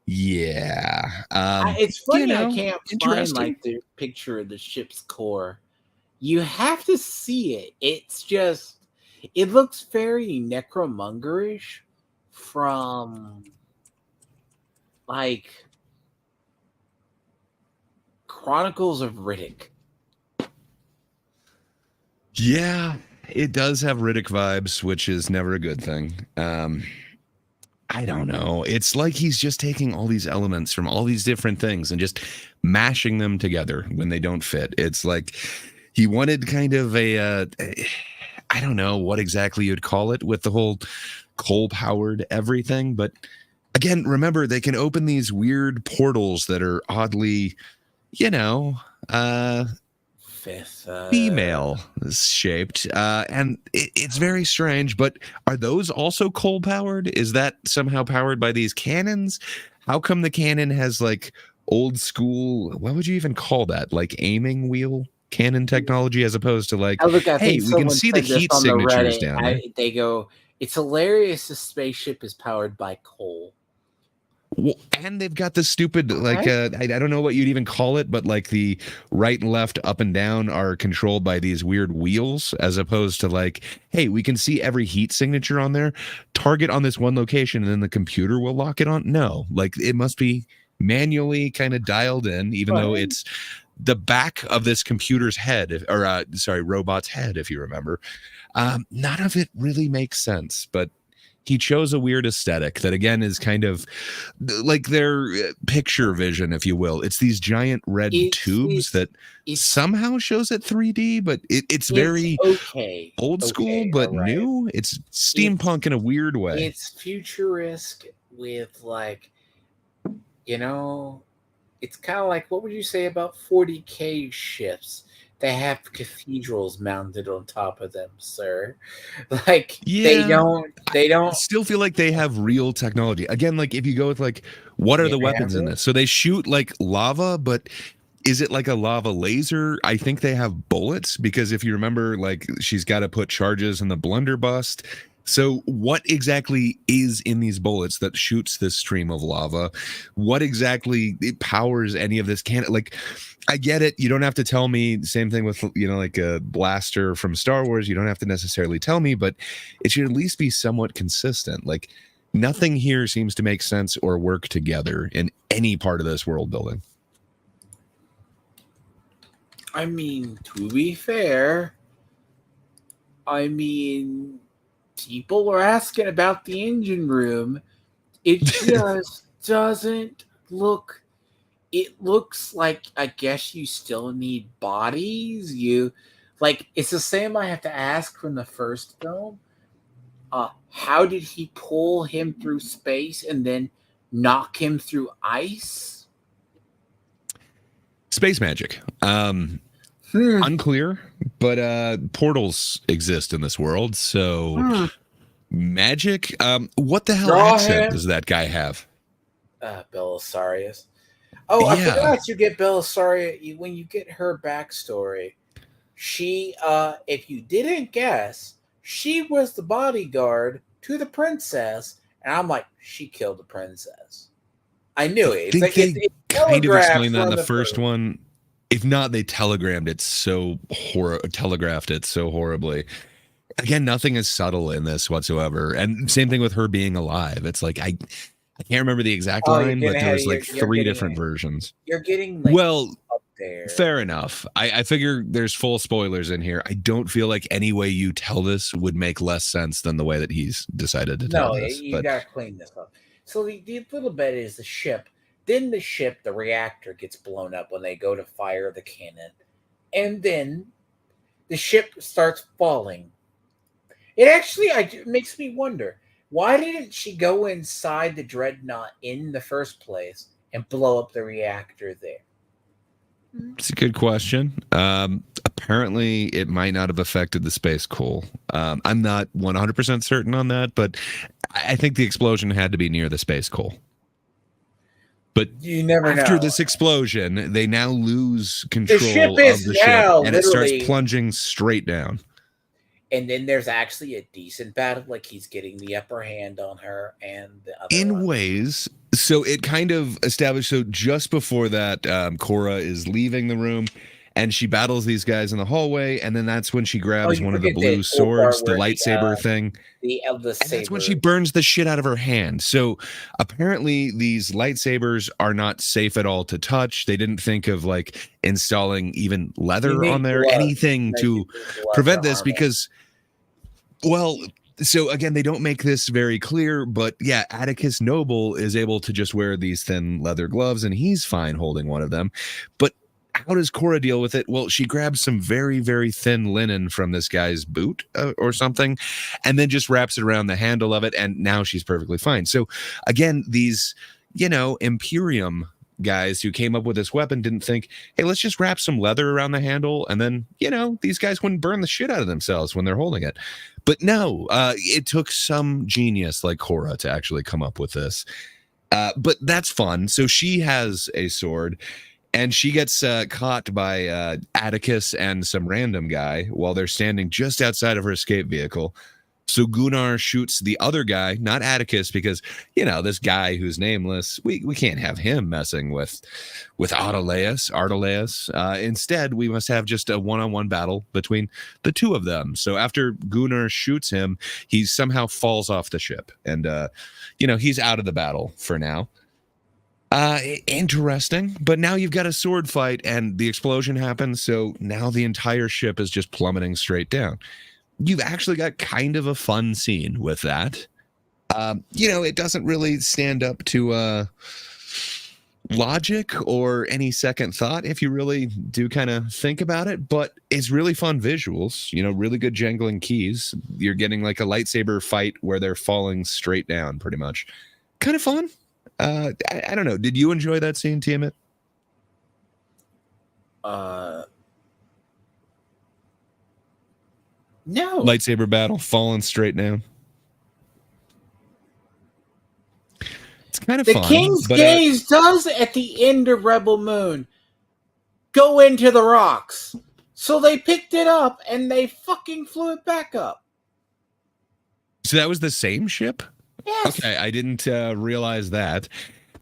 yeah. It's funny, I can't find like the picture of the ship's core. You have to see it. It's just, it looks very necromongerish from like Chronicles of Riddick. Yeah, it does have Riddick vibes, which is never a good thing. I don't know. It's like he's just taking all these elements from all these different things and just mashing them together when they don't fit. It's like he wanted kind of a, I don't know what exactly you'd call it with the whole coal-powered everything. But again, remember, they can open these weird portals that are oddly, female shaped, and it's very strange. But are those also coal powered? Is that somehow powered by these cannons? How come the cannon has like old school, what would you even call that, like aiming wheel cannon technology, as opposed to like, hey, we can see the heat signatures down there. They go, it's hilarious the spaceship is powered by coal. Well, and they've got this stupid, like, I don't know what you'd even call it, but like the right and left, up and down are controlled by these weird wheels, as opposed to like, hey, we can see every heat signature on there, target on this one location, and then the computer will lock it on. No, like it must be manually kind of dialed in, even though it's the back of this computer's head, or robot's head, if you remember. None of it really makes sense, but he chose a weird aesthetic that, again, is kind of like their picture vision, if you will. It's these giant red tubes that somehow shows it 3D, but it's very old school, but new. It's steampunk in a weird way. It's futuristic with, like, it's kind of like, what would you say about 40K ships? They have cathedrals mounted on top of them, sir. Like, they don't. I still feel like they have real technology. Again, like if you go with like, what are the weapons in this? So they shoot like lava, but is it like a lava laser? I think they have bullets, because if you remember, like she's got to put charges in the blunderbuss. So what exactly is in these bullets that shoots this stream of lava? What exactly powers any of this cannon? Like, I get it. You don't have to tell me. Same thing with, like a blaster from Star Wars. You don't have to necessarily tell me, but it should at least be somewhat consistent. Like, nothing here seems to make sense or work together in any part of this world building. I mean, to be fair, people are asking about the engine room. It just doesn't look. It looks like, I guess you still need bodies. It's the same I have to ask from the first film. How did he pull him through space and then knock him through ice? Space magic. Unclear, but portals exist in this world, so magic. What the hell accent does that guy have? Belisarius. Oh, I Yeah, forgot you get Belisarius when you get her backstory. She, if you didn't guess, she was the bodyguard to the princess, and I'm like, she killed the princess. I I knew it. It's think like they it's kind of telegraphed explained that in from the the first movie. one. If not, they telegraphed it so horribly. Again, nothing is subtle in this whatsoever. And same thing with her being alive. It's like I can't remember the exact Oh, you're line, getting but there ahead. was like You're three getting different versions. you're getting like Well, up there. fair enough. I figure there's full spoilers in here. I don't feel like any way you tell this would make less sense than the way that he's decided to tell No, this. you But got to clean this up. So the little bit is the ship. Then the ship, the reactor gets blown up when they go to fire the cannon, and then the ship starts falling. It actually it makes me wonder, why didn't she go inside the dreadnought in the first place and blow up the reactor there? it's a good question. Apparently, it might not have affected the space coal. I'm not 100% certain on that, but I think the explosion had to be near the space coal. But You never after know. this explosion, they now lose The ship control is of the ship, now and it starts literally, plunging straight down. and then there's actually a decent battle, like he's getting the upper hand on her and the other In one. ways, so it kind of established. So just before that, Cora is leaving the room, and she battles these guys in the hallway, and then that's when she Oh, grabs you one of the forget blue that whole part swords, the where lightsaber thing. the And that's when she saber. burns the shit out of her hand. So apparently, these lightsabers are not safe at all to touch. They didn't think of like installing even You leather on need there, gloves. anything No, to you need gloves prevent or this armor. because, well, so again, they don't make this very clear, but yeah, Atticus Noble is able to just wear these thin leather gloves and he's fine holding one of them. But how does Cora deal with it? Well, she grabs some very, very thin linen from this guy's boot or something, and then just wraps it around the handle of it, and now she's perfectly fine. So, again, these, Imperium guys who came up with this weapon didn't think, hey, let's just wrap some leather around the handle, and then, these guys wouldn't burn the shit out of themselves when they're holding it. But no, it took some genius like Cora to actually come up with this. But that's fun. So she has a sword. And she gets caught by Atticus and some random guy while they're standing just outside of her escape vehicle. So Gunnar shoots the other guy, not Atticus, because, this guy who's nameless, we can't have him messing with Artelaus. Instead, we must have just a one-on-one battle between the two of them. So after Gunnar shoots him, he somehow falls off the ship. And, he's out of the battle for now. Interesting, but now you've got a sword fight and the explosion happens, so now the entire ship is just plummeting straight down. You've actually got kind of a fun scene with that. It doesn't really stand up to logic or any second thought if you really do kind of think about it, but it's really fun visuals, really good jangling keys. You're getting like a lightsaber fight where they're falling straight down pretty much. Kind of fun. I don't know. Did you enjoy that scene, Tiamat? No. Lightsaber battle, falling straight down. It's kind of The fun. King's but, gaze does at the end of Rebel Moon go into the rocks. So they picked it up and they fucking flew it back up. So that was the same ship? Yes. Okay, I didn't realize that.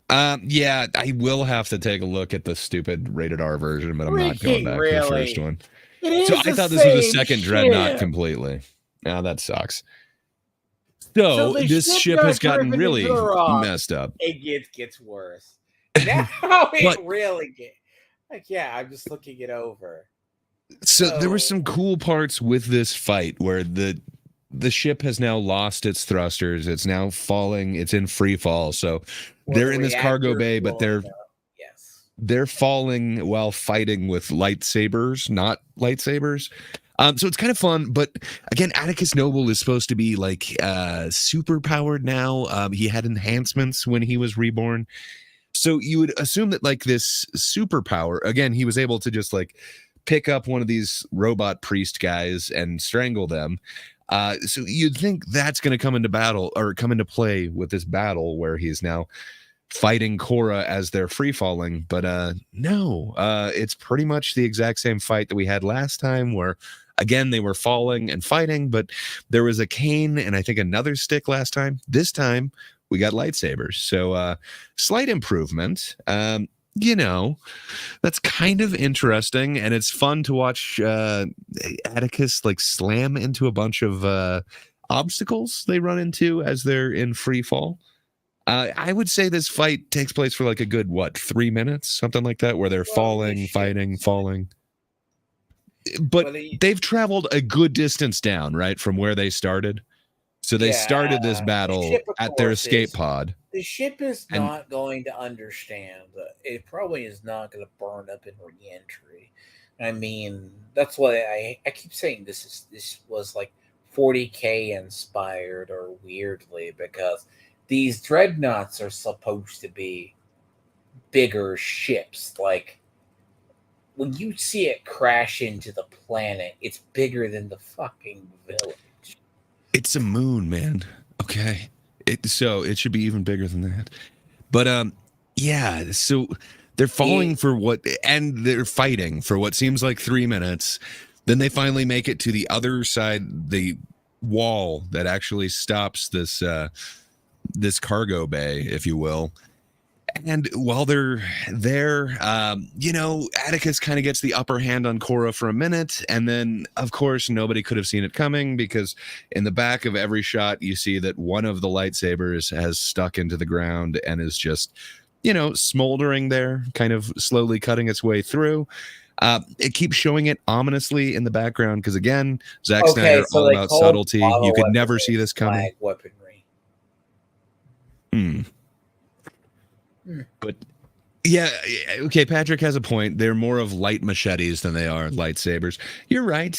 Yeah, I will have to take a look at the stupid rated R version, but I'm not going back to the first one. So I thought this was a second dreadnought completely. Now that sucks. So this ship has gotten really messed up. It gets worse. Now it really gets. I'm just looking it over. So there were some cool parts with this fight where the ship has now lost its thrusters. It's now falling. It's in free fall. So they're in this cargo bay, but they're falling while fighting with lightsabers, not lightsabers. So it's kind of fun. But again, Atticus Noble is supposed to be like super powered now. He had enhancements when he was reborn. So you would assume that like this superpower, again, he was able to just like pick up one of these robot priest guys and strangle them. So you'd think that's going to come into play with this battle where he's now fighting Korra as they're free falling. But no, it's pretty much the exact same fight that we had last time, where again they were falling and fighting, but there was a cane and I think another stick last time. This time we got lightsabers, so slight improvement. You know, that's kind of interesting, and it's fun to watch Atticus like slam into a bunch of obstacles they run into as they're in free fall. I would say this fight takes place for like a good 3 minutes, something like that, where they're falling, fighting, falling. But they've traveled a good distance down, right, from where they started. So they started this battle at their escape pod. The ship is not going to understand. It probably is not going to burn up in re-entry. I mean, that's why I keep saying this was like 40K inspired or weirdly, because these dreadnoughts are supposed to be bigger ships. Like when you see it crash into the planet, it's bigger than the fucking village. It's a moon, man. Okay. So it should be even bigger than that. But yeah, so they're falling for and they're fighting for what seems like 3 minutes. Then they finally make it to the other side, the wall that actually stops this this cargo bay, if you will. And while they're there, Atticus kind of gets the upper hand on Korra for a minute. And then, of course, nobody could have seen it coming, because in the back of every shot, you see that one of the lightsabers has stuck into the ground and is just, smoldering there, kind of slowly cutting its way through. It keeps showing it ominously in the background because, again, Zack Snyder, all about subtlety. You could never see this coming. Weaponry. But yeah, okay, Patrick has a point. They're more of light machetes than they are lightsabers. You're right.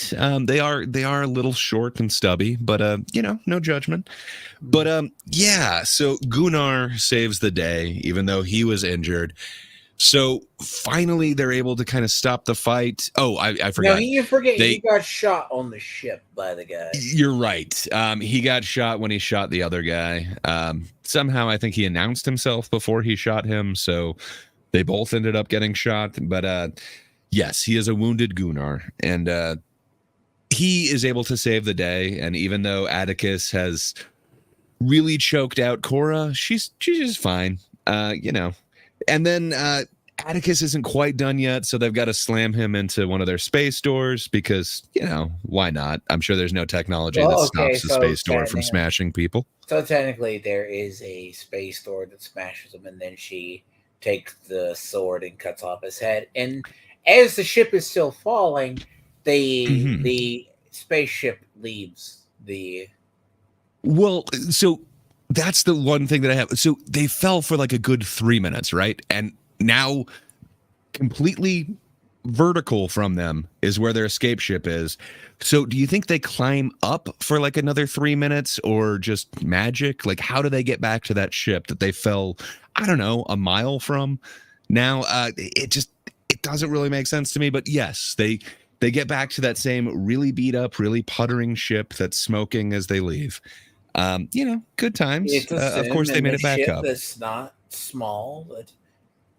They are a little short and stubby, but no judgment. But yeah, so Gunnar saves the day, even though he was injured. So finally, they're able to kind of stop the fight. Oh, I forgot. No, you forget he got shot on the ship by the guy. You're right. He got shot when he shot the other guy. Somehow, I think he announced himself before he shot him, so they both ended up getting shot. But yes, he is a wounded Gunnar, and he is able to save the day. And even though Atticus has really choked out Korra, she's just fine. And then Atticus isn't quite done yet, so they've got to slam him into one of their space doors because, why not? I'm sure there's no technology that stops the space door from smashing people. So technically there is a space door that smashes him, and then she takes the sword and cuts off his head. And as the ship is still falling, the spaceship leaves the... Well, so... That's the one thing that I have. So they fell for like a good 3 minutes, right? And now completely vertical from them is where their escape ship is. So do you think they climb up for like another 3 minutes or just magic? Like, how do they get back to that ship that they fell, I don't know, a mile from? Now, it doesn't really make sense to me. But yes, they get back to that same really beat up, really puttering ship that's smoking as they leave. Good times. Of course, they made it back up. That's not small, that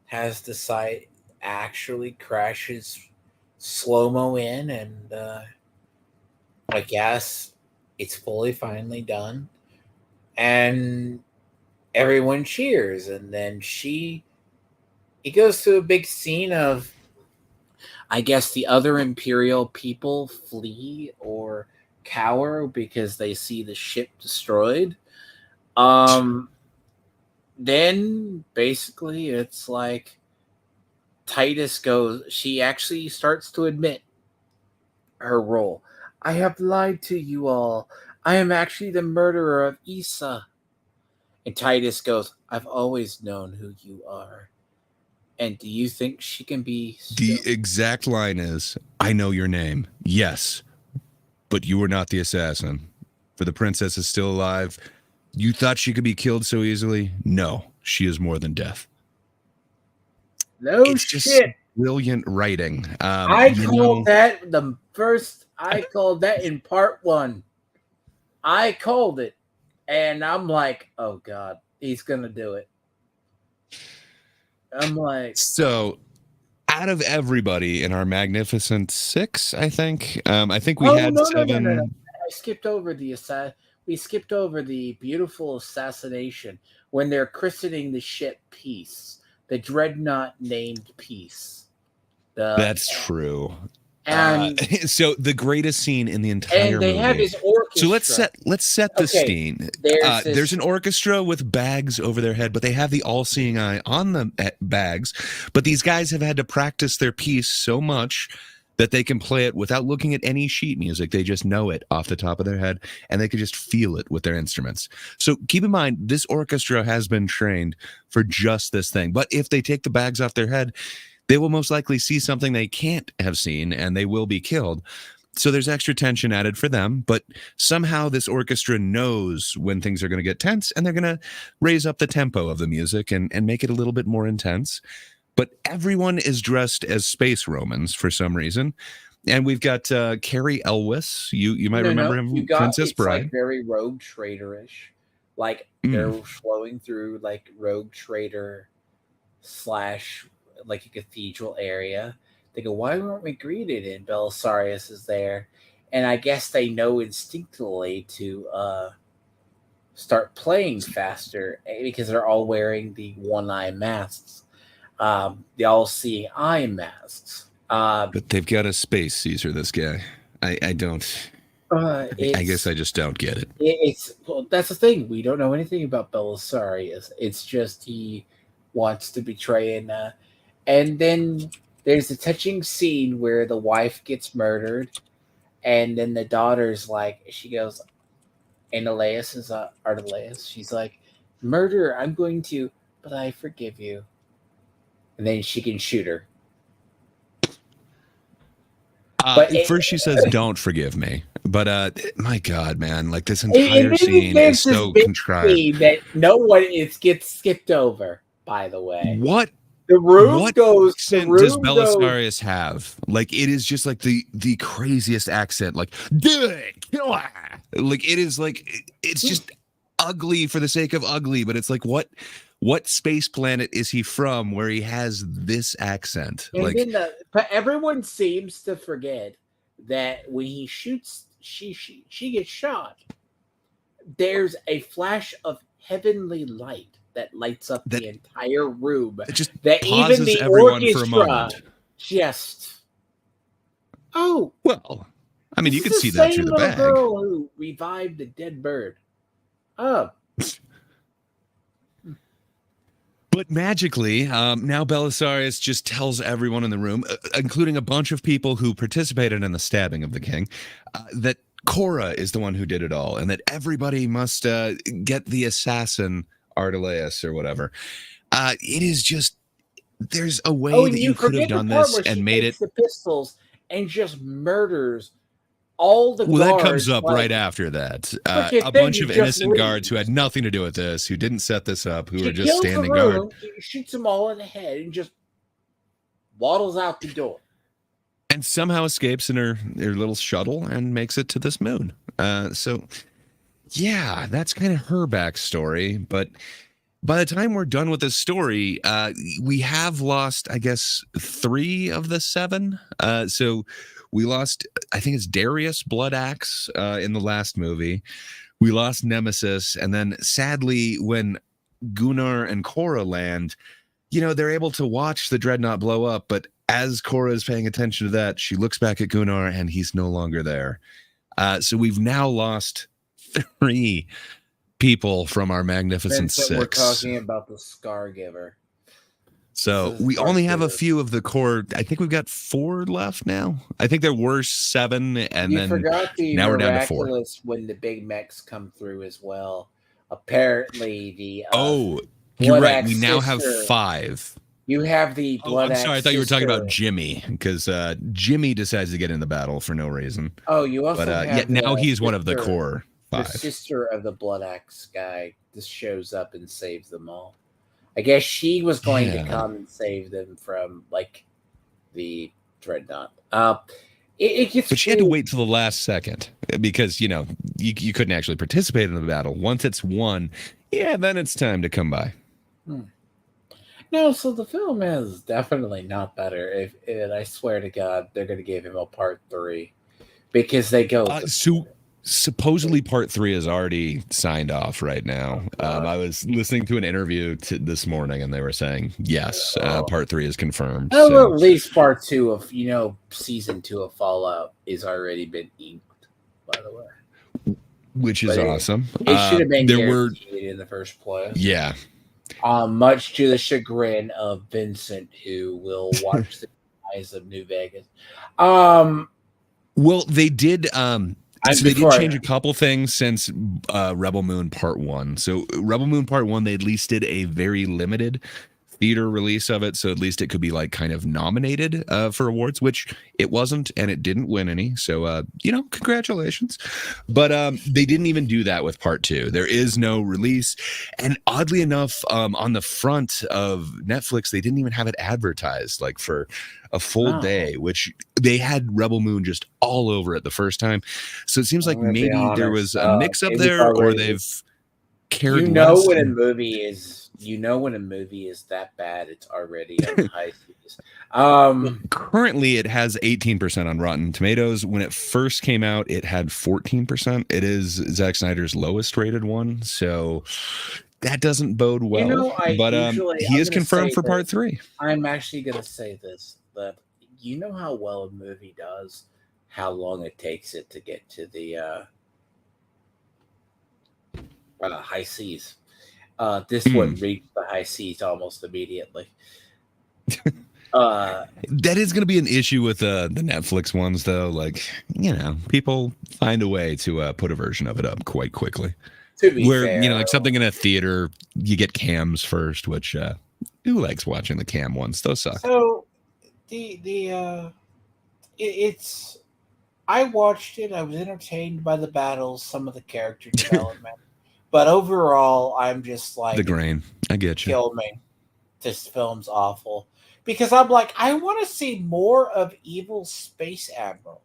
has the site actually crashes slow-mo in, and I guess it's finally done, and everyone cheers, and then it goes to a big scene of, I guess, the other Imperial people flee or cower because they see the ship destroyed. Then basically it's like Titus she actually starts to admit her role. I have lied to you all. I am actually the murderer of Issa. And Titus goes, I've always known who you are. And do you think she can be... The exact line is, I know your name. Yes. But you were not the assassin. For the princess is still alive. You thought she could be killed so easily? No, she is more than death. It's shit. Just brilliant writing. I called that in part 1. I called it. And I'm like, oh God, he's going to do it. I'm like, So out of everybody in our Magnificent Six, I think we oh had no no no no no! seven. I skipped over we skipped over the beautiful assassination when they're christening the ship Peace, the dreadnought named Peace. The That's true. and So the greatest scene in the and entire they have movie. his So orchestra. let's set the Okay, scene. there's There's this. an orchestra with bags over their head, but they have the all-seeing eye on the bags. But these guys have had to practice their piece so much that they can play it without looking at any sheet music. They just know it off the top of their head, and they can just feel it with their instruments. So keep in mind, this orchestra has been trained for just this thing. But if they take the bags off their head, they will most likely see something they can't have seen, and they will be killed. So there's extra tension added for them, but somehow this orchestra knows when things are going to get tense, and they're going to raise up the tempo of the music and make it a little bit more intense. But everyone is dressed as space Romans for some reason. And we've got Carrie Elwes. You might remember him You from got Princess it's Bride. like very Rogue Trader-ish. Like they're flowing through like Rogue Trader slash like a cathedral area. They go, why weren't we greeted? And Belisarius is there, and I guess they know instinctively to start playing faster because they're all wearing the one-eye masks, the all-seeing eye masks. But they've got a space Caesar, this guy. I don't. I guess I just don't get it. It's well, that's the thing. We don't know anything about Belisarius. It's just he wants to betray, and then there's a touching scene where the wife gets murdered, and then the daughter's like, she goes, Archelaus is Archelaus. She's like, murder. I'm going to, but I forgive you, and then she can shoot her. First she says, don't forgive me. But my God, man, like this entire scene is so contrived. That no one gets skipped over, by the way. What the room what goes accent the room does Belisarius have? Like it is just like the craziest accent. Like it is like it's just ugly for the sake of ugly, but it's like what space planet is he from where he has this accent? And like then but everyone seems to forget that when he shoots, she gets shot. There's a flash of heavenly light that lights up the entire room. It just that pauses even the everyone orchestra for a moment. Just well, I mean, you can see that through the bag. Girl who revived the dead bird. Oh. But magically, now Belisarius just tells everyone in the room, including a bunch of people who participated in the stabbing of the king, that Cora is the one who did it all, and that everybody must get the assassin Archelaus or whatever. It is just, there's a way that you could have done this and made it. The pistols and just murders all the guards. That comes up right after that. A bunch of innocent guards who had nothing to do with this, who didn't set this up, who were just standing guard. He shoots them all in the head and just waddles out the door. And somehow escapes in her little shuttle and makes it to this moon. So, yeah, that's kind of her backstory. But by the time we're done with this story, we have lost, I guess, 3 of the 7. So we lost, I think it's Darius Blood Axe in the last movie. We lost Nemesis. And then sadly, when Gunnar and Cora land, they're able to watch the dreadnought blow up. But as Cora is paying attention to that, she looks back at Gunnar and he's no longer there. So we've now lost 3 people from our Magnificent Six. We're talking about the Scargiver. So we only have a few of the core. I think we've got 4 left now. I think there were 7, and then now we're down to 4. When the big mechs come through as well. Apparently the you're right. We now have 5. You have the Blood I'm sorry. I thought you were talking about Jimmy, because Jimmy decides to get in the battle for no reason. Oh, you also have now he's one of the core 5. The sister of the Blood Axe guy just shows up and saves them all. I guess she was going to come and save them from the dreadnought. It gets but she had to wait till the last second because you couldn't actually participate in the battle. Once it's won, then it's time to come by. No, so the film is definitely not better. If and I swear to God, they're going to give him a part three because they go. So supposedly part 3 is already signed off right now. I was listening to an interview this morning, and they were saying yes, part 3 is confirmed. Oh, So at least part two of season two of Fallout is already been inked, by the way. which is awesome. It should have been there were guaranteed in the first place. yeah. Much to the chagrin of Vincent, who will watch the Eyes of New Vegas. Well, they did. So they did change a couple things since Rebel Moon Part 1. So Rebel Moon Part 1, they at least did a very limited theater release of it, so at least it could be like kind of nominated for awards, which it wasn't, and it didn't win any. So congratulations. But they didn't even do that with part 2. There is no release, and oddly enough, on the front of Netflix, they didn't even have it advertised like for a full day, which they had Rebel Moon just all over it the first time. So it seems like maybe there was a mix up there, or they've cared less. When a movie is that bad, it's already on the high seas. Currently, it has 18% on Rotten Tomatoes. When it first came out, it had 14%. It is Zack Snyder's lowest rated one, so that doesn't bode well. But he is confirmed for part 3. I'm actually going to say this: that you know how well a movie does, how long it takes it to get to the high seas. This one reached the high seas almost immediately. That is going to be an issue with the Netflix ones, though. Like, people find a way to put a version of it up quite quickly. To be fair, like something in a theater, you get cams first, which who likes watching the cam ones? Those suck. So it's. I watched it. I was entertained by the battles, some of the character development. But overall, I'm just like the grain. I get you. Kill me. This film's awful because I'm like, I want to see more of Evil Space Admiral.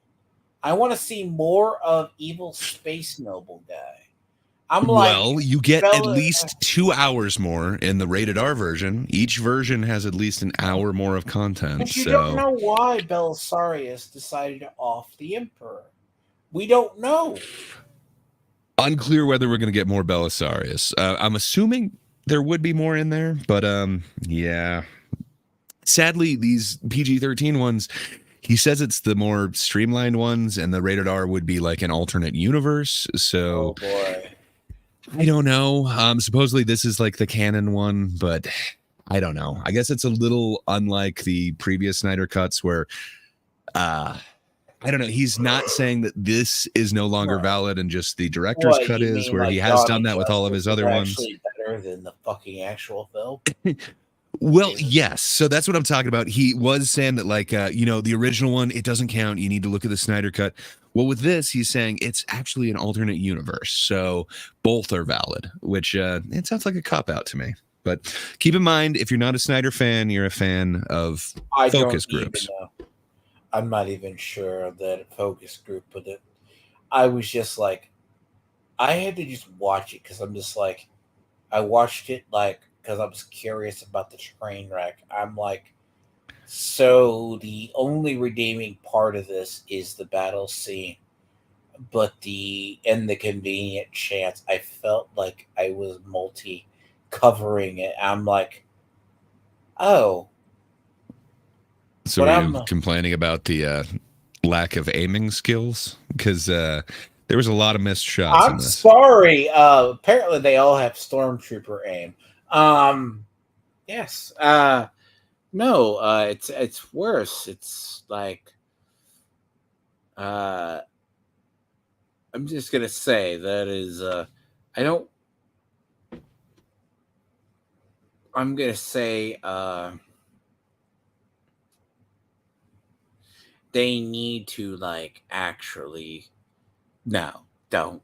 I want to see more of Evil Space Noble guy. Well, you get at least 2 hours more in the rated R version. Each version has at least an hour more of content. But you don't know why Belisarius decided to off the Emperor. We don't know. Unclear whether we're going to get more Belisarius. I'm assuming there would be more in there, but yeah. Sadly, these PG-13 ones, he says it's the more streamlined ones, and the rated R would be like an alternate universe. So, oh boy, I don't know. Supposedly this is like the canon one, but I don't know. I guess it's a little unlike the previous Snyder cuts where, I don't know. He's not saying that this is no longer valid and just the director's cut is, where he has done that with all of his other ones. Actually better than the fucking actual film. Well, yes. So that's what I'm talking about. He was saying that, like, the original one, it doesn't count. You need to look at the Snyder cut. Well, with this, he's saying it's actually an alternate universe. So both are valid, which it sounds like a cop-out to me. But keep in mind, if you're not a Snyder fan, you're a fan of focus groups. I'm not even sure that focus group put it. I was just like, I had to just watch it because I'm just like, I watched it like because I was curious about the train wreck. I'm like, so the only redeeming part of this is the battle scene, but the convenient chance I felt like I was covering it. I'm like, oh. So are you complaining about the lack of aiming skills? Because there was a lot of missed shots. I'm sorry. Apparently they all have stormtrooper aim. Yes. No, it's worse. It's like I'm just gonna say that is I'm gonna say they need to like actually don't.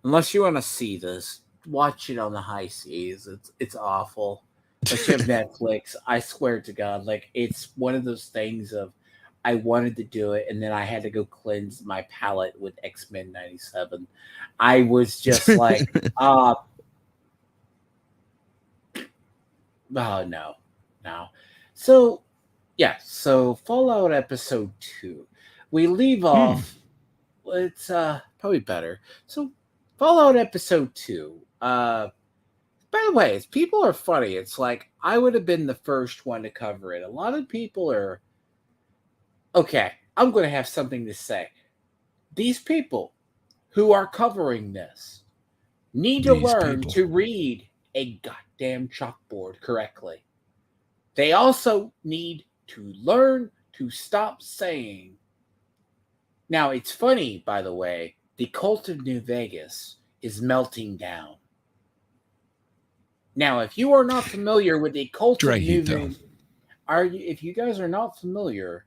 Unless you want to see this, watch it on the high seas. It's awful. But you have Netflix. I swear to God, like it's one of those things of I wanted to do it, and then I had to go cleanse my palate with X-Men '97. I was just like, Oh no. So yeah, so Fallout episode 2. We leave off it's probably better. So Fallout episode 2. By the way, people are funny. It's like I would have been the first one to cover it. A lot of people are okay. I'm going to have something to say. These people who are covering this need to These learn people. to read a goddamn chalkboard correctly. They also need to learn to stop saying. Now, it's funny, by the way, the cult of New Vegas is melting down. Now, if you are not familiar with the cult Dry of New heat, though. Vegas, if you guys are not familiar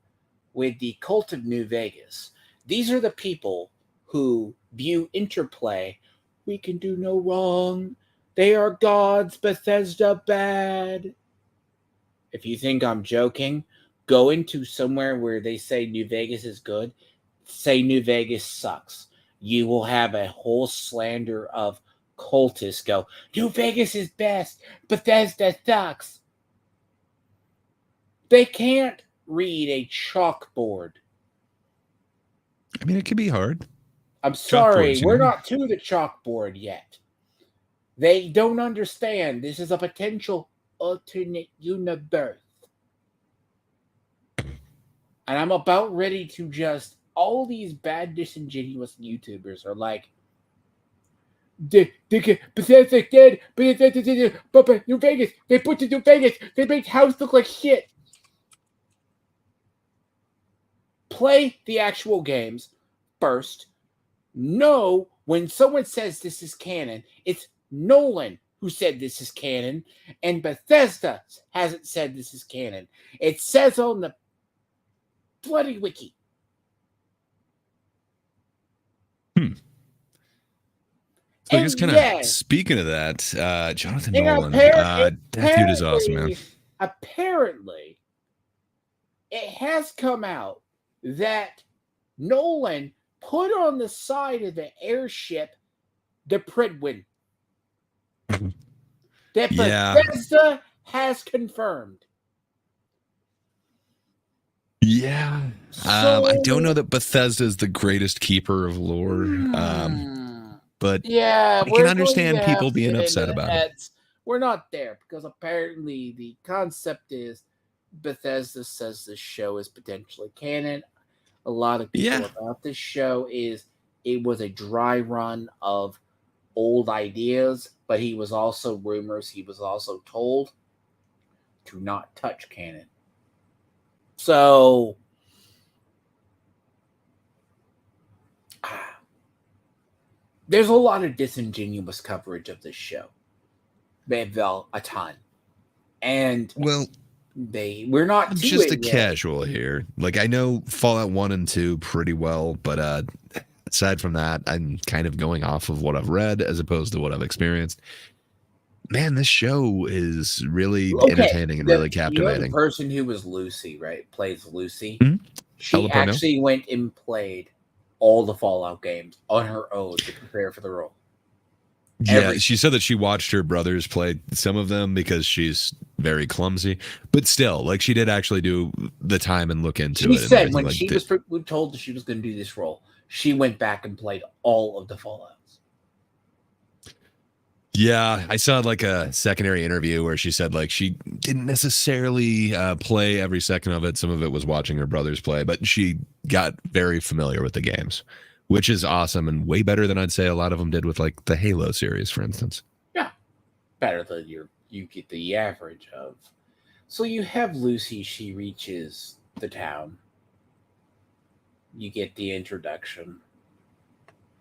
with the cult of New Vegas, these are the people who view Interplay. We can do no wrong. They are gods, Bethesda bad. If you think I'm joking, go into somewhere where they say New Vegas is good, say New Vegas sucks. You will have a whole slander of cultists go, New Vegas is best, Bethesda sucks. They can't read a chalkboard. I mean, it can be hard. I'm sorry, Chalkboards, we're not to the chalkboard yet. They don't understand this is a potential alternate universe. And I'm about ready to just, all these bad, disingenuous YouTubers are like, Bethesda dead, but New Vegas, they put to New Vegas, they make house look like shit. Play the actual games first. Know when someone says this is canon, it's Nolan who said this is canon, and Bethesda hasn't said this is canon. It says on the bloody wiki. So I guess kind of speaking of that, Jonathan Nolan, that dude is awesome, man. Apparently, it has come out that Nolan put on the side of the airship the Pridwin. That Bethesda has confirmed. Yeah. I don't know that Bethesda is the greatest keeper of lore. But yeah, I can understand people being upset about it. We're not there because apparently the concept is Bethesda says this show is potentially canon. A lot of people about this show is it was a dry run of old ideas, but he was also told to not touch canon. So there's a lot of disingenuous coverage of this show. Well, a ton. And we're not I'm just a casual here. Like, I know Fallout 1 and 2 pretty well, but aside from that, I'm kind of going off of what I've read as opposed to what I've experienced. Man, this show is really entertaining and really captivating. You know the person who was Lucy, right? Plays Lucy. She actually went and played all the Fallout games on her own to prepare for the role. Yeah, she said that she watched her brothers play some of them because she's very clumsy. But still, like, she did actually do the time and look into it. She said when she was told that she was going to do this role, she went back and played all of the Fallouts. Yeah, I saw like a secondary interview where she said like she didn't necessarily play every second of it. Some of it was watching her brothers play, but she got very familiar with the games, which is awesome and way better than I'd say a lot of them did with like the Halo series, for instance. Yeah, better than you get the average of. So you have Lucy. She reaches the town. You get the introduction.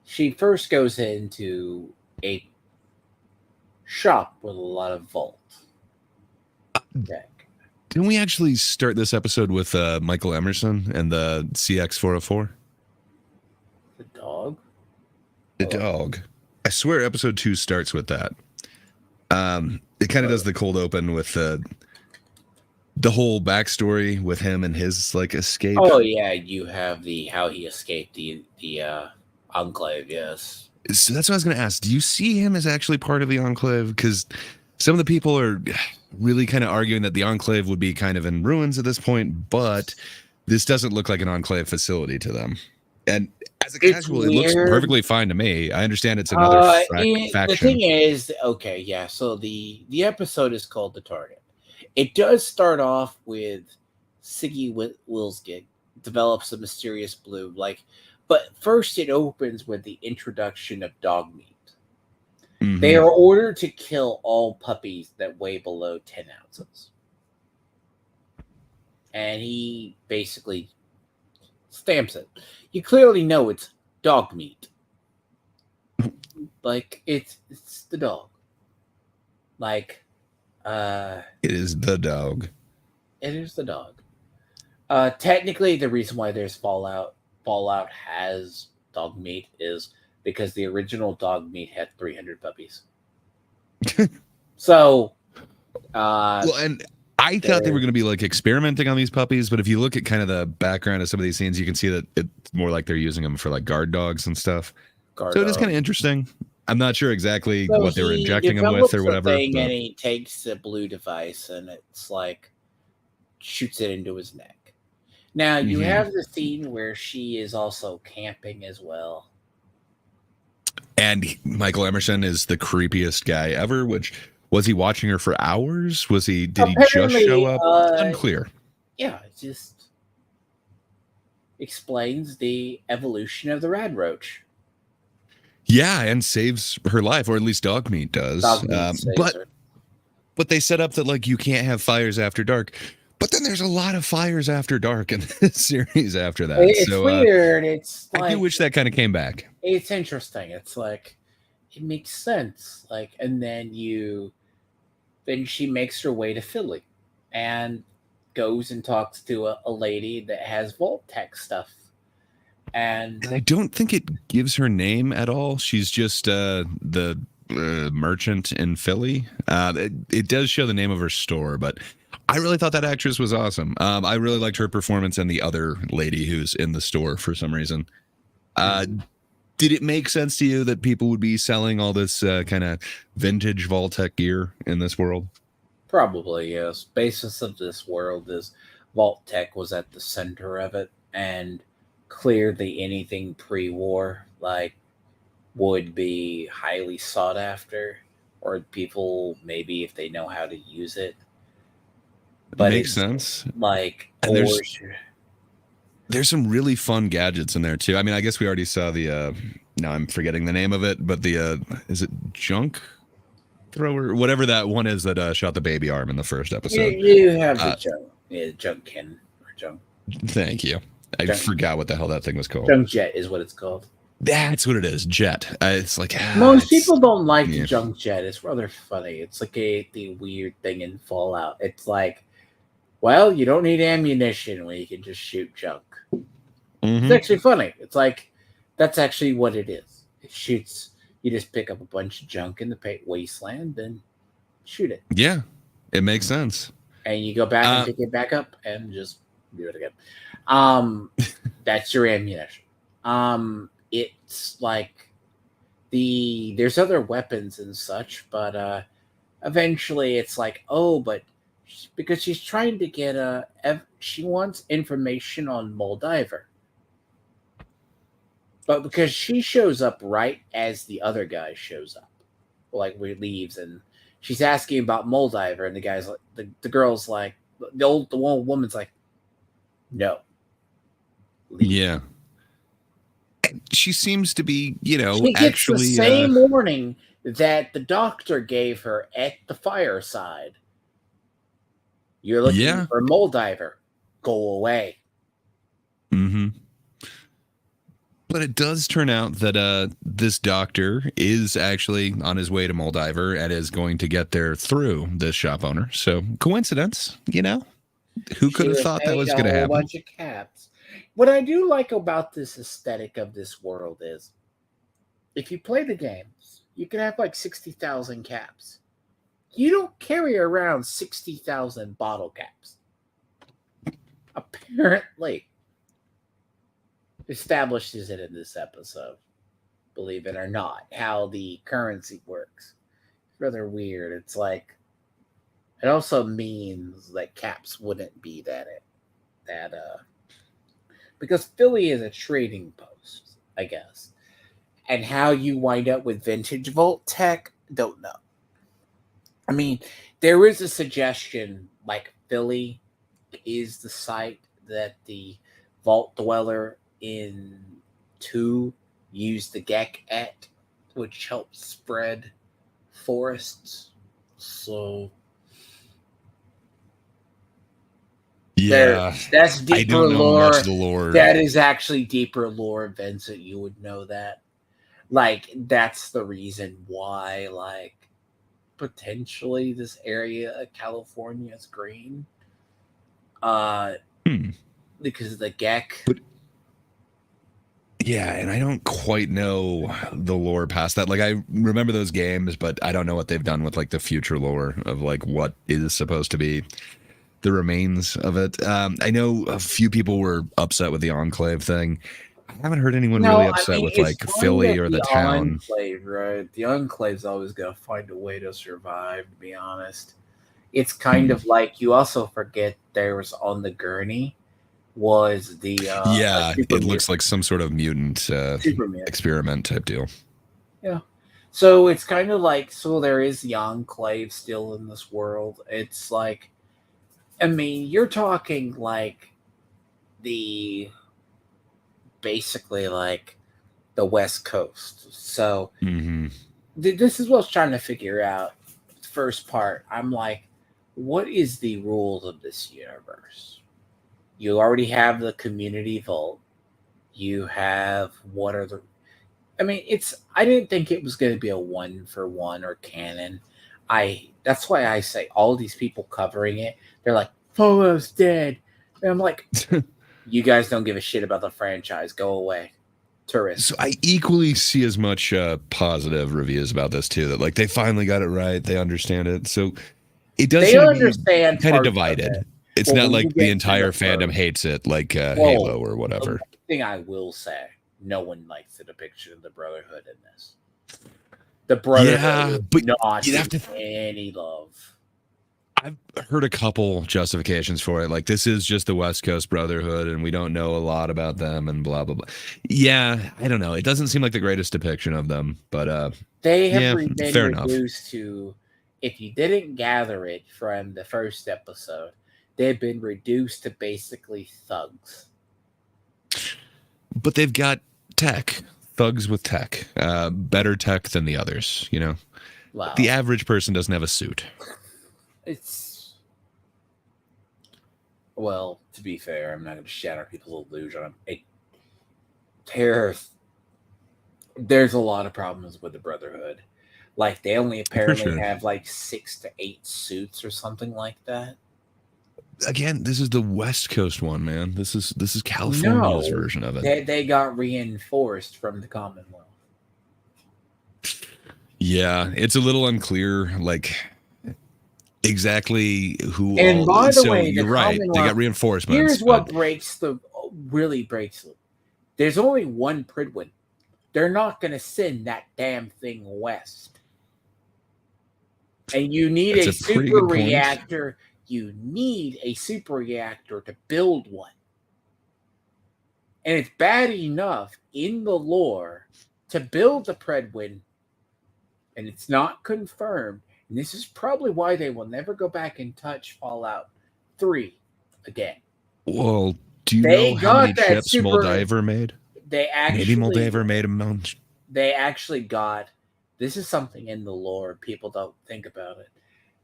She first goes into a shop with a lot of vault. Didn't we actually start this episode with Michael Emerson and the CX-404? The dog? The dog. I swear episode 2 starts with that. It kind of does the cold open with the whole backstory with him and his like escape. Oh yeah, you have how he escaped the Enclave, yes. So that's what I was going to ask. Do you see him as actually part of the Enclave? Because some of the people are really kind of arguing that the Enclave would be kind of in ruins at this point, but this doesn't look like an Enclave facility to them. And as a It's casual, it looks weird. perfectly fine to me. I understand it's another The faction. thing is, okay, yeah. So the episode is called The Target. It does start off with Siggy Wilsgig develops a mysterious blue, but first it opens with the introduction of dog meat. Mhm. They are ordered to kill all puppies that weigh below 10 ounces. And he basically stamps it. You clearly know it's dog meat. It's the dog. It is the dog. It is the dog. Technically, the reason why there's Fallout has dog meat is because the original dog meat had 300 puppies. So, well, and I thought they were going to be like experimenting on these puppies, but if you look at kind of the background of some of these scenes, you can see that it's more like they're using them for like guard dogs and stuff. So it is kind of interesting. I'm not sure exactly what they were injecting them with or whatever. And he takes the blue device and it's like shoots it into his neck. Now you have the scene where she is also camping as well. And Michael Emerson is the creepiest guy ever. Which was he watching her for hours? Did he just show up? Unclear. Yeah, it just explains the evolution of the rad roach. Yeah, and saves her life, or at least dog meat does. But they set up that like you can't have fires after dark. But then there's a lot of fires after dark in this series after that. It's weird. I do wish that kind of came back. It's interesting. It's like it makes sense. And then she makes her way to Philly and goes and talks to a lady that has Vault Tech stuff. And I don't think it gives her name at all. She's just the merchant in Philly. It does show the name of her store, but I really thought that actress was awesome. I really liked her performance and the other lady who's in the store for some reason. Did it make sense to you that people would be selling all this kind of vintage Vault-Tec gear in this world? Probably, yes. Basis of this world is Vault-Tec was at the center of it, and clearly anything pre-war would be highly sought after, or people maybe if they know how to use it. But makes sense. And there's some really fun gadgets in there too. I mean, I guess we already saw the now I'm forgetting the name of it, but the is it junk thrower, whatever that one is that shot the baby arm in the first episode. You have the Junkkin or junk. Thank you. I forgot what the hell that thing was called. Junk jet is what it's called. That's what it is. Jet. It's like most people don't like the junk jet. It's rather funny. It's like the weird thing in Fallout. It's like, well, you don't need ammunition when you can just shoot junk. It's actually funny. It's like that's actually what it is. It shoots. You just pick up a bunch of junk in the wasteland and shoot it. Yeah, it makes sense. And you go back and pick it back up and just do it again. That's your ammunition. It's like there's other weapons and such, but eventually it's like, but because she's trying to get she wants information on Moldiver. But because she shows up right as the other guy shows up, we leaves, and she's asking about Moldiver, and the guy's like, the girl's like, the old woman's like, no. Leave. Yeah. She seems to be, she gets the same warning that the doctor gave her at the fireside. You're looking for Moldiver. Go away. But it does turn out that this doctor is actually on his way to Moldiver and is going to get there through this shop owner. So coincidence, who could have thought that was going to happen? A bunch of caps. What I do like about this aesthetic of this world is, if you play the games, you can have 60,000 caps. You don't carry around 60,000 bottle caps. Apparently. Establishes it in this episode, believe it or not, how the currency works. It's rather weird. It's like, It also means that Caps wouldn't be that because Philly is a trading post, I guess. And how you wind up with vintage vault tech, don't know. I mean, there is a suggestion like Philly is the site that the vault dweller in 2 used the Gek at, which helps spread forests. So Yeah, that's I deeper don't know much lore. of the lore. That is actually deeper lore, Vincent. You would know that. Like, that's the reason why, like, potentially this area of California is green. Hmm. Because of the Gek. But yeah, and I don't quite know the lore past that. Like, I remember those games, but I don't know what they've done with like the future lore of like what is supposed to be the remains of it. I know a few people were upset with the Enclave thing. I haven't heard anyone really No, I upset mean, with it's like fine Philly that or the the town. Enclave, right? The Enclave's always going to find a way to survive, to be honest. It's kind Hmm. of like you also forget there was on the gurney was the a Yeah, super it looks mutant. like some sort of mutant Super mutant. experiment type deal. Yeah. So it's kind of like, so there is the Enclave still in this world. It's like, I mean, you're talking like the basically like the West Coast. So Hmm. this is what I was trying to figure out. First part, I'm like, what is the rules of this universe? You already have the community vault. You have what are the I mean, it's I didn't think it was going to be a 1-for-1 or canon. That's why I say all these people covering it, they're like, Polo's dead. And I'm like, you guys don't give a shit about the franchise. Go away. So Tourists. I equally see as much positive reviews about this too. That like they finally got it right, they understand it. So it does They seem to be understand kind of parts of divided. it. It's Well, not when you like the get to the entire fandom first, hates it, like well, Halo or the one whatever. thing I will say, no one likes the depiction of the Brotherhood in this. The Brotherhood Yeah, is but not you'd have getting to. any love. I've heard a couple justifications for it. Like this is just the West Coast Brotherhood, and we don't know a lot about them, and blah blah blah. Yeah, I don't know. It doesn't seem like the greatest depiction of them, but They have yeah, been fair enough. reduced to, if you didn't gather it from the first episode, they've been reduced to basically thugs. But they've got tech, thugs with tech, better tech than the others. You know, the Wow. average person doesn't have a suit. It's, well, to be fair, I'm not going to shatter people's illusion. There's, there's a lot of problems with the Brotherhood. Like, they only For apparently sure. have like 6 to 8 suits or something like that. Again, this is the West Coast one, man. This is California's No, version of it. they got reinforced from the Commonwealth. Yeah, it's a little unclear, like exactly who And all. by the So way, the you're right. They got Commonwealth, reinforcements, here's what but really breaks it. There's only one Pridwin. They're not going to send that damn thing west. And you need that's a a pretty super good point. reactor. You need a super reactor to build one. And it's bad enough in the lore to build the Predwin, and it's not confirmed. And this is probably why they will never go back and touch Fallout 3 again. Well, do you know They how many got that chips super. Moldiver made? They Maybe actually, Moldiver made a bunch. they actually got. This is something in the lore people don't think about it.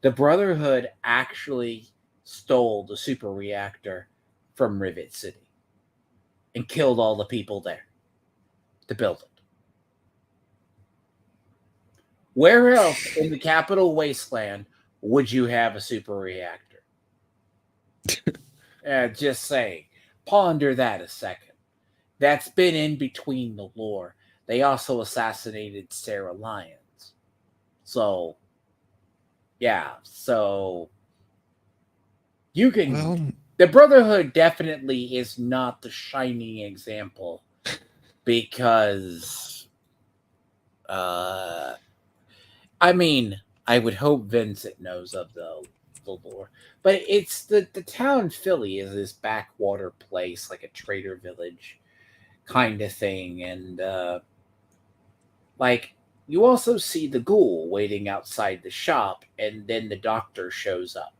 The Brotherhood actually stole the super reactor from Rivet City and killed all the people there to build it. Where else in the capital wasteland would you have a super reactor? Just saying. Ponder that a second. That's been in between the lore. They also assassinated Sarah Lyons. So, yeah. So, you can. Well, The Brotherhood definitely is not the shining example because, I mean, I would hope Vincent knows of the the lore. But it's the town Philly is this backwater place, like a trader village kind of thing, and like you also see the ghoul waiting outside the shop, and then the doctor shows up.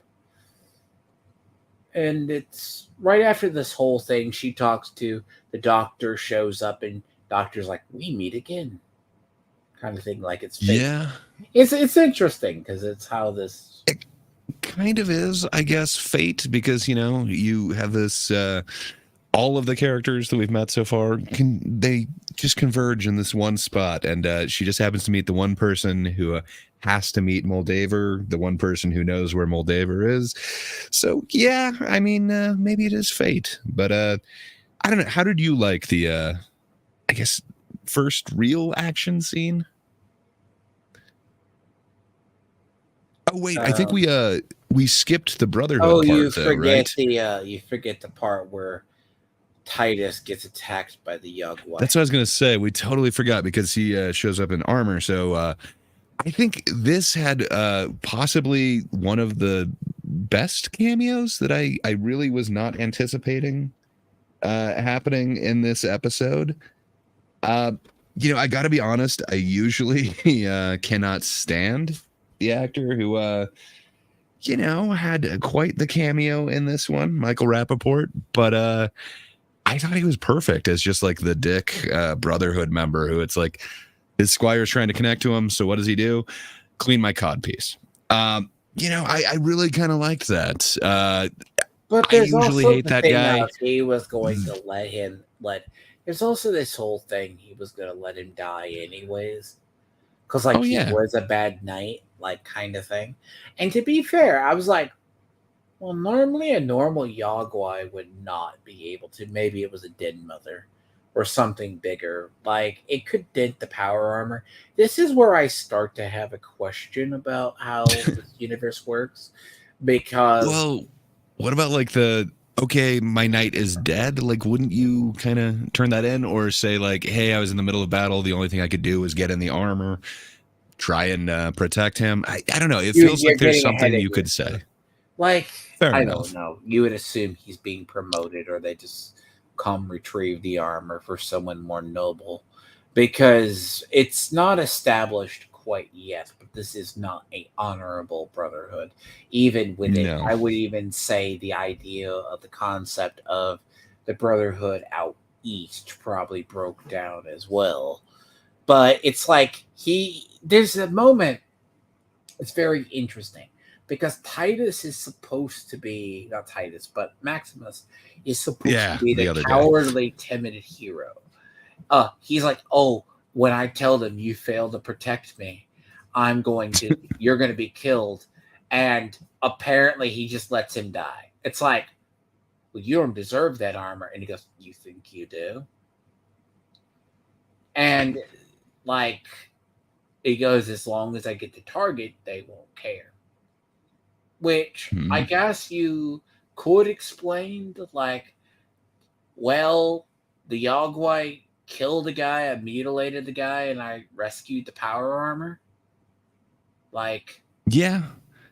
And it's right after this whole thing, she talks to the doctor, shows up, and doctor's like, "We meet again," kind of thing, like it's fate. Yeah. It's interesting because it's how this. It kind of is, I guess, fate, because, you have this, all of the characters that we've met so far, they just converge in this one spot, and she just happens to meet the one person who has to meet Moldaver, the one person who knows where Moldaver is. So yeah, I mean, maybe it is fate, but I don't know. How did you like the, I guess, first real action scene? Oh wait, I think we skipped the Brotherhood part, though, right? You forget the part where Titus gets attacked by the Yogwai. That's what I was gonna say. We totally forgot because he shows up in armor. So I think this had possibly one of the best cameos that I really was not anticipating happening in this episode. I got to be honest. I usually cannot stand the actor who, had quite the cameo in this one, Michael Rappaport. But I thought he was perfect as just like the dick Brotherhood member who it's like his squire's trying to connect to him. So what does he do? Clean my codpiece. I really kind of liked that. But I usually hate that guy. He was going to There's also this whole thing. He was going to let him die anyways. Because, he was a bad knight, kind of thing. And to be fair, I was like, well, normally a normal Yogwai would not be able to. Maybe it was a Den Mother or something bigger. It could dent the power armor. This is where I start to have a question about how this universe works. Because... Well, what about, okay, my knight is dead? Wouldn't you kind of turn that in? Or say, hey, I was in the middle of battle. The only thing I could do was get in the armor, try and protect him. I don't know. It feels like there's something you could say. Fair enough. Don't know. You would assume he's being promoted, or they just come retrieve the armor for someone more noble. Because it's not established quite yet, but this is not an honorable brotherhood. Even with it, I would even say the idea of the concept of the brotherhood out east probably broke down as well. But it's there's a moment, it's very interesting, because Titus is supposed to be, not Titus, but Maximus is supposed to be the cowardly, timid hero. He's like, oh, when I tell them you failed to protect me, you're going to be killed. And apparently he just lets him die. It's like, well, you don't deserve that armor. And he goes, you think you do? And he goes, as long as I get the target, they won't care. Which I guess you could explain that, well, the Yogwai killed the guy, I mutilated the guy, and I rescued the power armor. Yeah.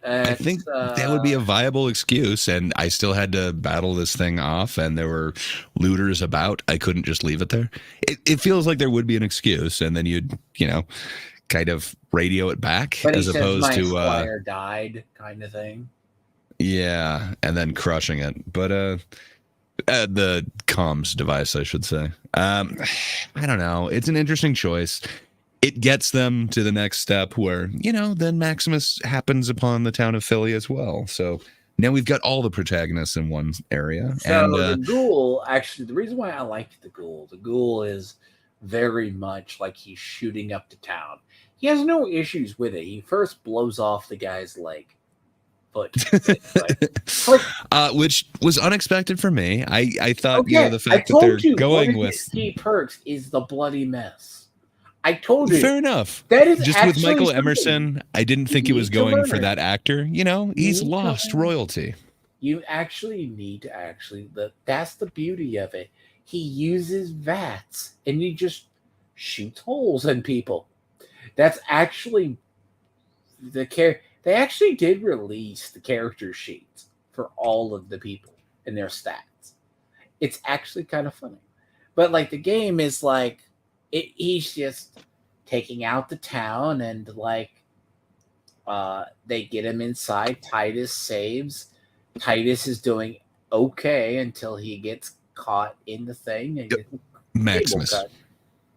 I think that would be a viable excuse, and I still had to battle this thing off, and there were looters about. I couldn't just leave it there. It feels like there would be an excuse, and then you'd, kind of radio it back, but as opposed to squire died kind of thing. Yeah, and then crushing it. But the comms device, I should say. I don't know. It's an interesting choice. It gets them to the next step where, then Maximus happens upon the town of Philly as well. So now we've got all the protagonists in one area. So the ghoul, actually, the reason why I liked the ghoul is very much like he's shooting up to town. He has no issues with it. He first blows off the guy's leg. Which was unexpected for me. I thought, the fact that they're going with key perks is the bloody mess. I told you. Fair enough. That is just with Michael Emerson. I didn't think he was going for that actor. He's lost royalty. You actually need to that's the beauty of it. He uses VATS and he just shoots holes in people. That's actually they actually did release the character sheets for all of the people and their stats. It's actually kind of funny. But like the game is like he's just taking out the town and like they get him inside. Titus saves. Titus is doing okay until he gets caught in the thing and gets Maximus. cable cut.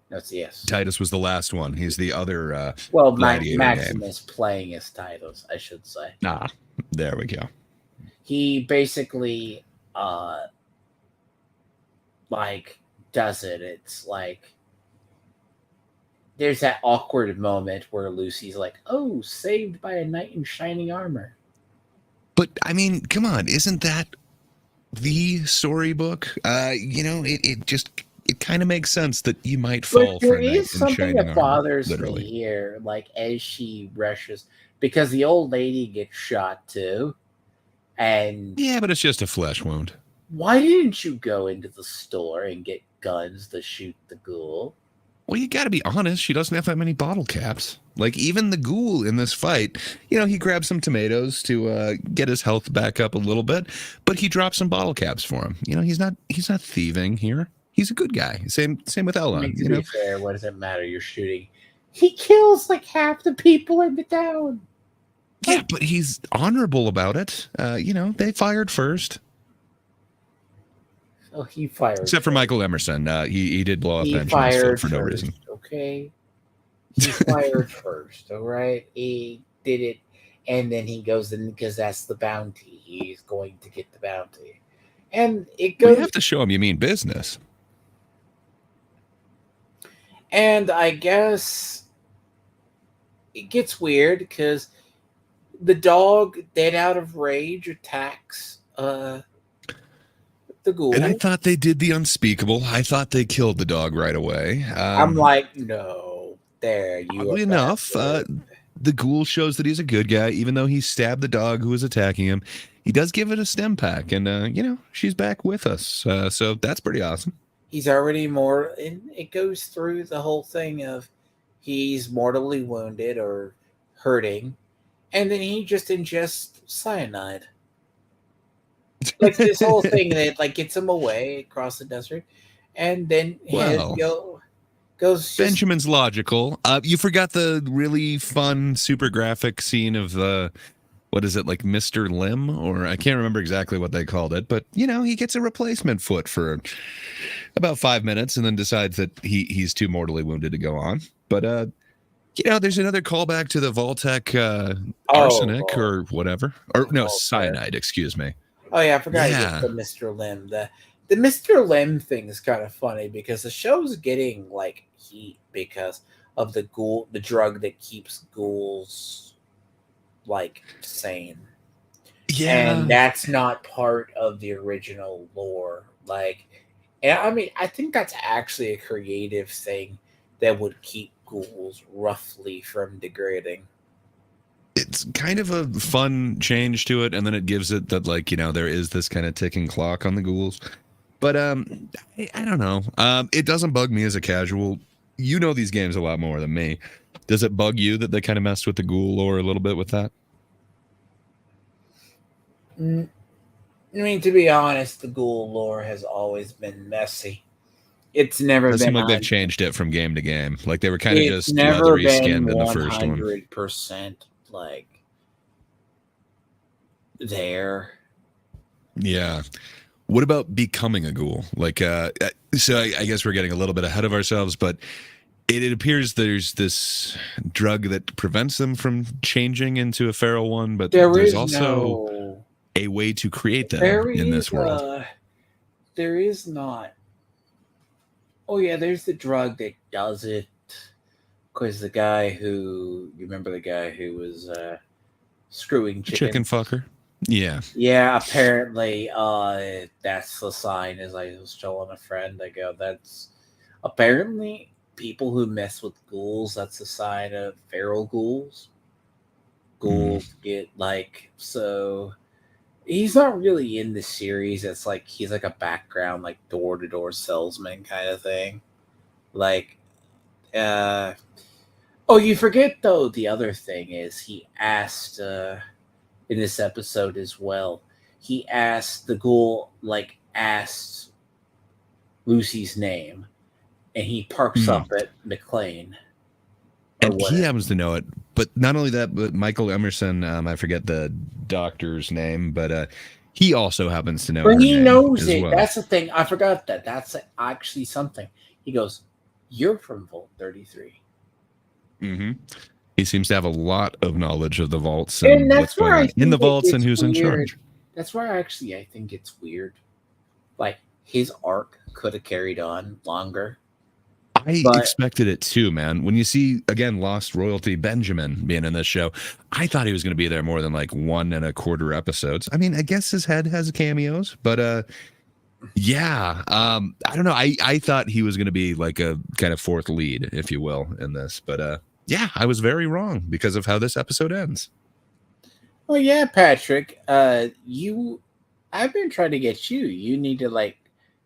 That's yes. Titus was the last one. He's the other gladiator Maximus game. playing as Titus, I should say. Ah, there we go. He basically like does it. It's like there's that awkward moment where Lucy's like, "Oh, saved by a knight in shining armor." But I mean, come on, isn't that the storybook? It kind of makes sense that you might fall But for there a knight is in something shining that armor, bothers literally. me here, like as she rushes, because the old lady gets shot too, and Yeah, but it's just a flesh wound. why didn't you go into the store and get guns to shoot the ghoul? Well, you got to be honest. She doesn't have that many bottle caps. Like even the ghoul in this fight, he grabs some tomatoes to get his health back up a little bit, but he drops some bottle caps for him. He's not thieving here. He's a good guy. Same with Ella. I mean, to be fair, what does it matter? You're shooting. He kills like half the people in the town. Yeah, but he's honorable about it. They fired first. Oh, he fired. Except for Michael Emerson. He did blow up He Benjamin's fired foot for no first, reason. okay? He fired first, all right? He did it, and then he goes in because that's the bounty. He's going to get the bounty. And it goes... You have to show him you mean business. And I guess it gets weird because the dog, dead out of rage, attacks the ghoul. And I thought they did the unspeakable. I thought they killed the dog right away. I'm like, no, there you oddly are. Enough, the ghoul shows that he's a good guy, even though he stabbed the dog who was attacking him. He does give it a stem pack, and she's back with us. So that's pretty awesome. He's already more, and it goes through the whole thing of he's mortally wounded or hurting, and then he just ingests cyanide. Like this whole thing that like gets him away across the desert, and then goes. Benjamin's logical. You forgot the really fun, super graphic scene of the. What is it, like Mr. Limb? Or I can't remember exactly what they called it, but he gets a replacement foot for about 5 minutes and then decides that he's too mortally wounded to go on. But there's another callback to the Voltec arsenic or whatever. Or no, cyanide, excuse me. Oh yeah, I forgot the Mr. Limb. The Mr. Limb thing is kind of funny because the show's getting like heat because of the drug that keeps ghouls like sane. Yeah, and that's not part of the original lore. Like, and I mean, I think that's actually a creative thing that would keep ghouls roughly from degrading. It's kind of a fun change to it, and then it gives it that, like, there is this kind of ticking clock on the ghouls. But I don't know. It doesn't bug me as a casual. You know these games a lot more than me. Does it bug you that they kind of messed with the ghoul lore a little bit with that? I mean, to be honest, the ghoul lore has always been messy. It's never been. It seems like they've changed it from game to game. Like they were kind of just leathery skinned in the first one. 100% like there. Yeah. What about becoming a ghoul? Like, so I guess we're getting a little bit ahead of ourselves, but it appears there's this drug that prevents them from changing into a feral one, but there's also a way to create them in this world. There is not. Oh yeah, there's the drug that does it. Because the guy who was screwing chicken fucker. Yeah. Yeah, apparently that's the sign. As I was telling a friend, I go, that's apparently people who mess with ghouls, that's a sign of feral ghouls. Ghouls get like, so he's not really in the series. It's like he's like a background, like door-to-door salesman kind of thing. Like Oh, you forget though. The other thing is he asked in this episode as well. He asked the ghoul, like asked Lucy's name, and he parks Hmm. up at McLean or And he what? happens to know it. But not only that, but Michael Emerson, I forget the doctor's name, but he also happens to know But her he name knows as it. well. That's the thing. I forgot that. That's actually something. He goes, "You're from Vault 33," Hmm. He seems to have a lot of knowledge of the vaults and and what's that's going where I on in the think it vaults and gets who's in weird. charge. That's where actually I think it's weird. Like his arc could have carried on longer, I but expected it too, man. When you see again Lost Royalty Benjamin being in this show, I thought he was going to be there more than like 1.25 episodes. I mean, I guess his head has cameos, but yeah, I don't know. I thought he was going to be like a kind of fourth lead, if you will, in this, but yeah, I was very wrong because of how this episode ends. well, yeah, Patrick. You, I've been trying to get you. You need to like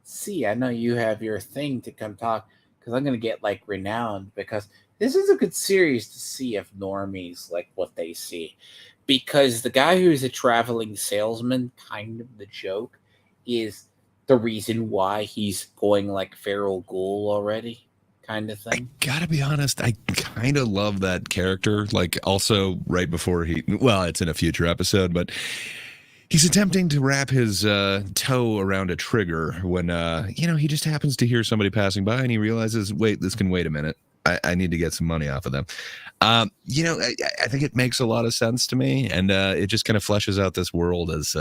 see. I know you have your thing to come talk because I'm gonna get like renowned because this is a good series to see if normies like what they see. Because the guy who's a traveling salesman, kind of the joke, is the reason why he's going like feral ghoul already, kind of I thing. gotta be honest, I kind of love that character. Like, also right before well, it's in a future episode, but he's attempting to wrap his toe around a trigger when he just happens to hear somebody passing by and he realizes, wait, this can wait a minute. I need to get some money off of them. I think it makes a lot of sense to me, and it just kind of fleshes out this world as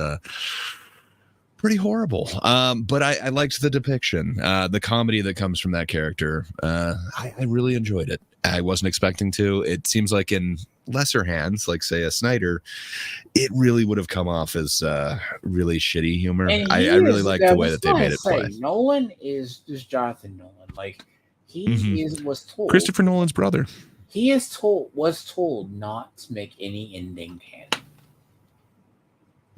pretty horrible. But I liked the depiction, the comedy that comes from that character. I really enjoyed it. I wasn't expecting to. It seems like in lesser hands, like say a Snyder, it really would have come off as really shitty humor. And I he really is like the way that's that they why I made it play. say Nolan is just Jonathan Nolan. Like Hmm. he is was told Christopher Nolan's brother. he is told was told not to make any ending canon.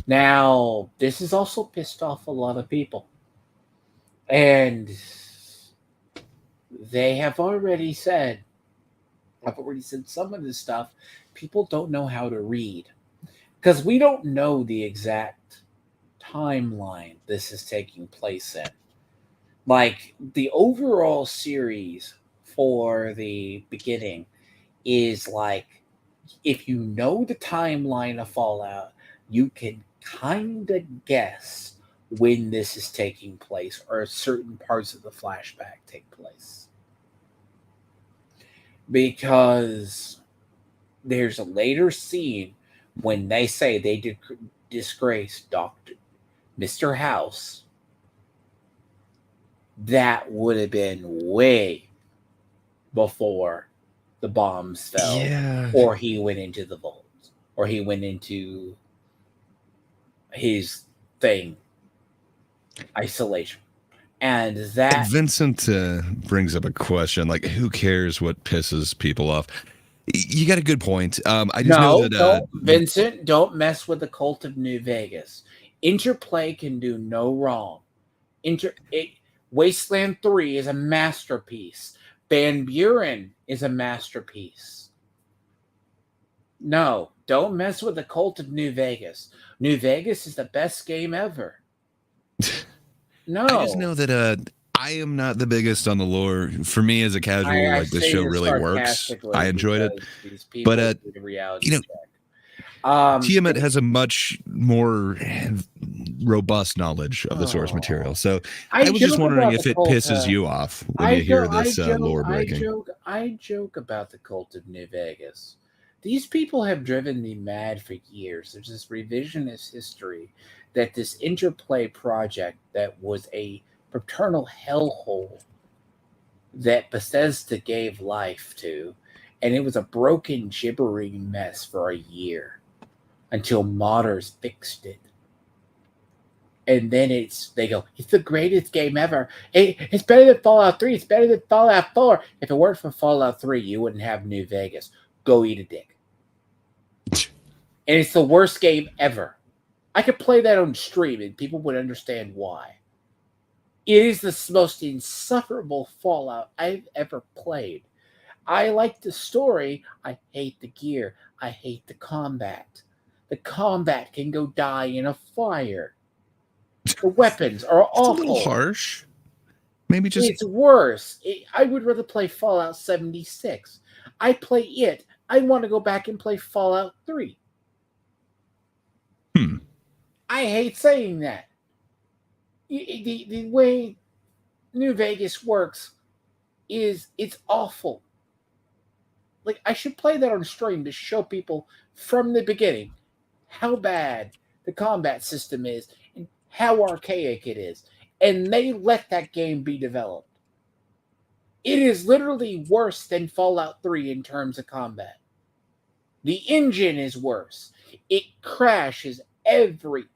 Now this has also pissed off a lot of people, and they have already said I've already said some of this stuff. People don't know how to read because we don't know the exact timeline this is taking place in. Like the overall series for the beginning is like if you know the timeline of Fallout, you can kind of guess when this is taking place or certain parts of the flashback take place. Because there's a later scene when they say they disgraced Dr. Mr. House. That would have been way before the bombs fell, Yeah. or he went into the vault, or he went into his thing, isolation. And that, Vincent brings up a question like, who cares what pisses people off? You got a good point. I just know no, that don't, Vincent, don't mess with the cult of New Vegas. Interplay can do no wrong. Wasteland 3 is a masterpiece. Van Buren is a masterpiece. No, don't mess with the cult of New Vegas. New Vegas is the best game ever. No. I just know that I am not the biggest on the lore. For me, as a casual, I like this say show this really works. sarcastically I enjoyed it, because these people but do the reality you know, check. Tiamat has a much more robust knowledge of the source material. So I was just joke wondering about if the it cult. pisses you off when you hear this lore breaking. I joke about the cult of New Vegas. These people have driven me mad for years. There's this revisionist history that this interplay project that was a paternal hellhole that Bethesda gave life to, and it was a broken, gibbering mess for a year until modders fixed it. And then they go, it's the greatest game ever. It's better than Fallout 3. It's better than Fallout 4. If it weren't for Fallout 3, you wouldn't have New Vegas. Go eat a dick. And it's the worst game ever. I could play that on stream and people would understand why. It is the most insufferable Fallout I've ever played. I like the story. I hate the gear. I hate the combat. The combat can go die in a fire. The weapons are It's a little awful. harsh. Maybe just It's worse. I would rather play Fallout 76. I play it. I want to go back and play Fallout 3. I hate saying that. The way New Vegas works is it's awful. Like, I should play that on stream to show people from the beginning how bad the combat system is and how archaic it is. And they let that game be developed. It is literally worse than Fallout 3 in terms of combat. The engine is worse. It crashes every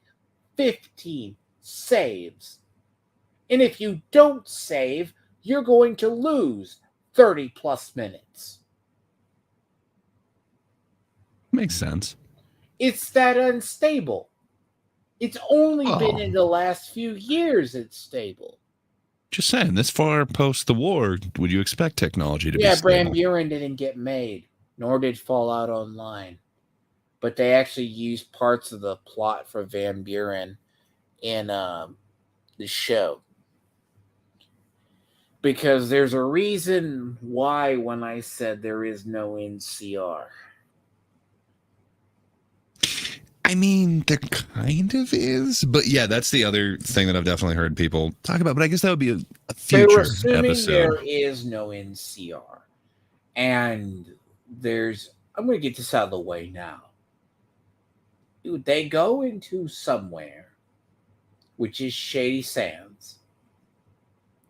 15 saves. And if you don't save, you're going to lose 30 plus minutes. makes sense. It's that unstable. It's only been in the last few years it's stable. Just saying, this far post the war, would you expect technology to be stable? Van Buren didn't get made, nor did Fallout Online. But they actually used parts of the plot for Van Buren in the show. Because there's a reason why when I said there is no NCR. I mean, there kind of is, but yeah, that's the other thing that I've definitely heard people talk about. But I guess that would be a future episode. There is no NCR, and I'm going to get this out of the way now. They go into somewhere, which is Shady Sands,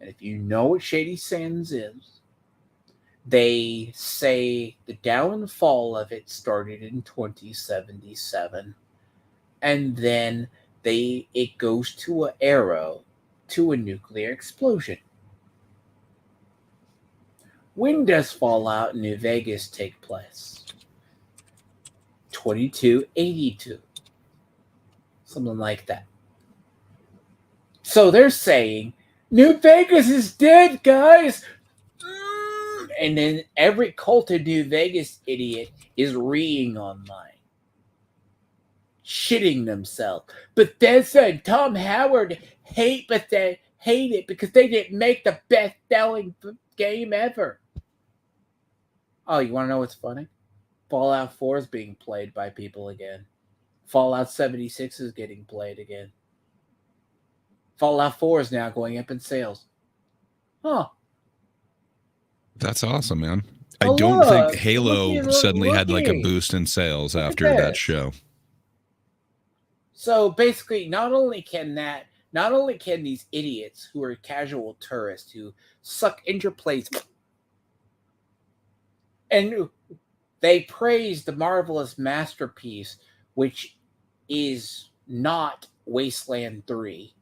and if you know what Shady Sands is, they say the downfall of it started in 2077. And then it goes to an arrow to a nuclear explosion. When does Fallout New Vegas take place? 2282. Something like that. So they're saying, New Vegas is dead, guys! And then every cult of New Vegas idiot is reading online. Shitting themselves. Bethesda and Tom Howard hate it because they didn't make the best-selling game ever. Oh, you want to know what's funny? Fallout 4 is being played by people again. Fallout 76 is getting played again. Fallout 4 is now going up in sales. Huh. That's awesome, man. I don't think Halo suddenly had like a boost in sales after that show. So basically, not only can these idiots who are casual tourists who suck interplays, and they praise the marvelous masterpiece, which is not Wasteland 3.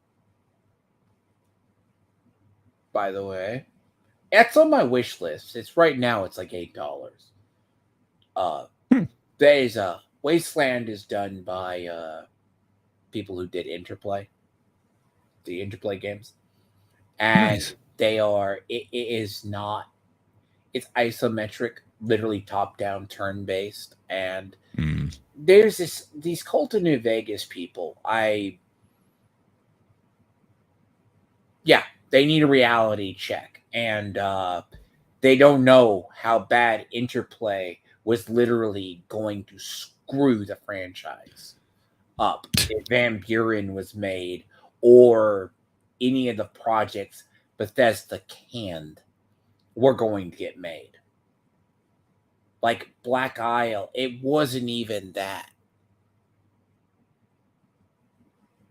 By the way, it's on my wish list. It's right now. It's like $8. There's Wasteland is done by people who did Interplay, the Interplay games, and it is not. It's isometric, literally top-down, turn-based, and there's these Cult of New Vegas people. They need a reality check, and they don't know how bad Interplay was literally going to screw the franchise up if Van Buren was made or any of the projects Bethesda canned were going to get made. Like Black Isle, it wasn't even that.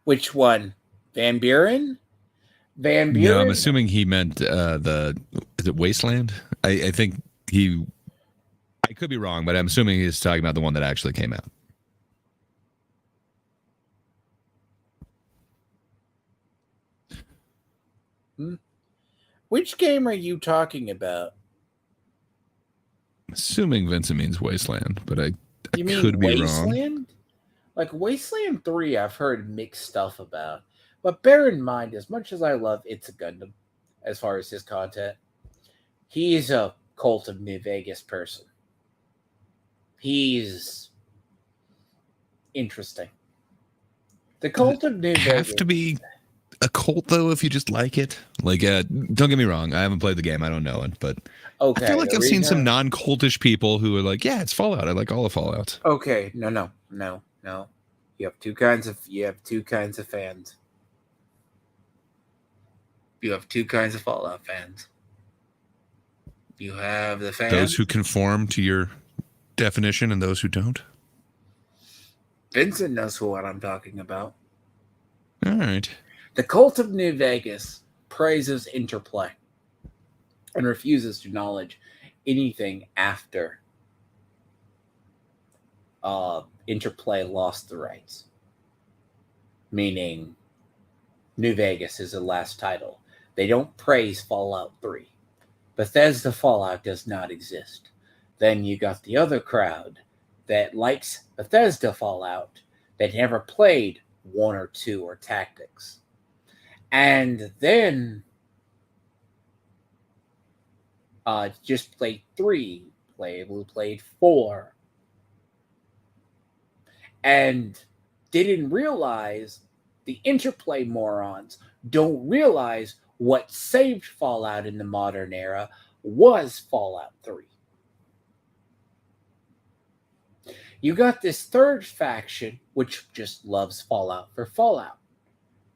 Which one? Van Buren? Van Buren? No, I'm assuming he meant is it Wasteland? I think I could be wrong, but I'm assuming he's talking about the one that actually came out. Which game are you talking about? I'm assuming Vincent means Wasteland, but I mean could be Wasteland? wrong. Like Wasteland 3, I've heard mixed stuff about. But bear in mind, as much as I love It's a Gundam, as far as his content, he is a Cult of New Vegas person. He's interesting. The Cult of New Have Vegas. to be a cult though if you just like it. Like, don't get me wrong, I haven't played the game, I don't know it, but I feel Okay, like the I've seen some reason. non-cultish people who are like, yeah, it's Fallout. I like all the Fallouts. Okay, no. You have two kinds of fans. You have two kinds of Fallout fans. You have the Those fans. who conform to your definition and those who don't. Vincent knows what I'm talking about. All right. The Cult of New Vegas praises interplay and refuses to acknowledge anything after interplay lost the rights. Meaning, New Vegas is the last title. They don't praise Fallout 3. Bethesda Fallout does not exist. Then you got the other crowd that likes Bethesda Fallout that never played 1 or 2 or Tactics. And then just played 3, played 4, and didn't realize the interplay morons don't realize what saved Fallout in the modern era was Fallout 3. You got this third faction, which just loves Fallout for Fallout.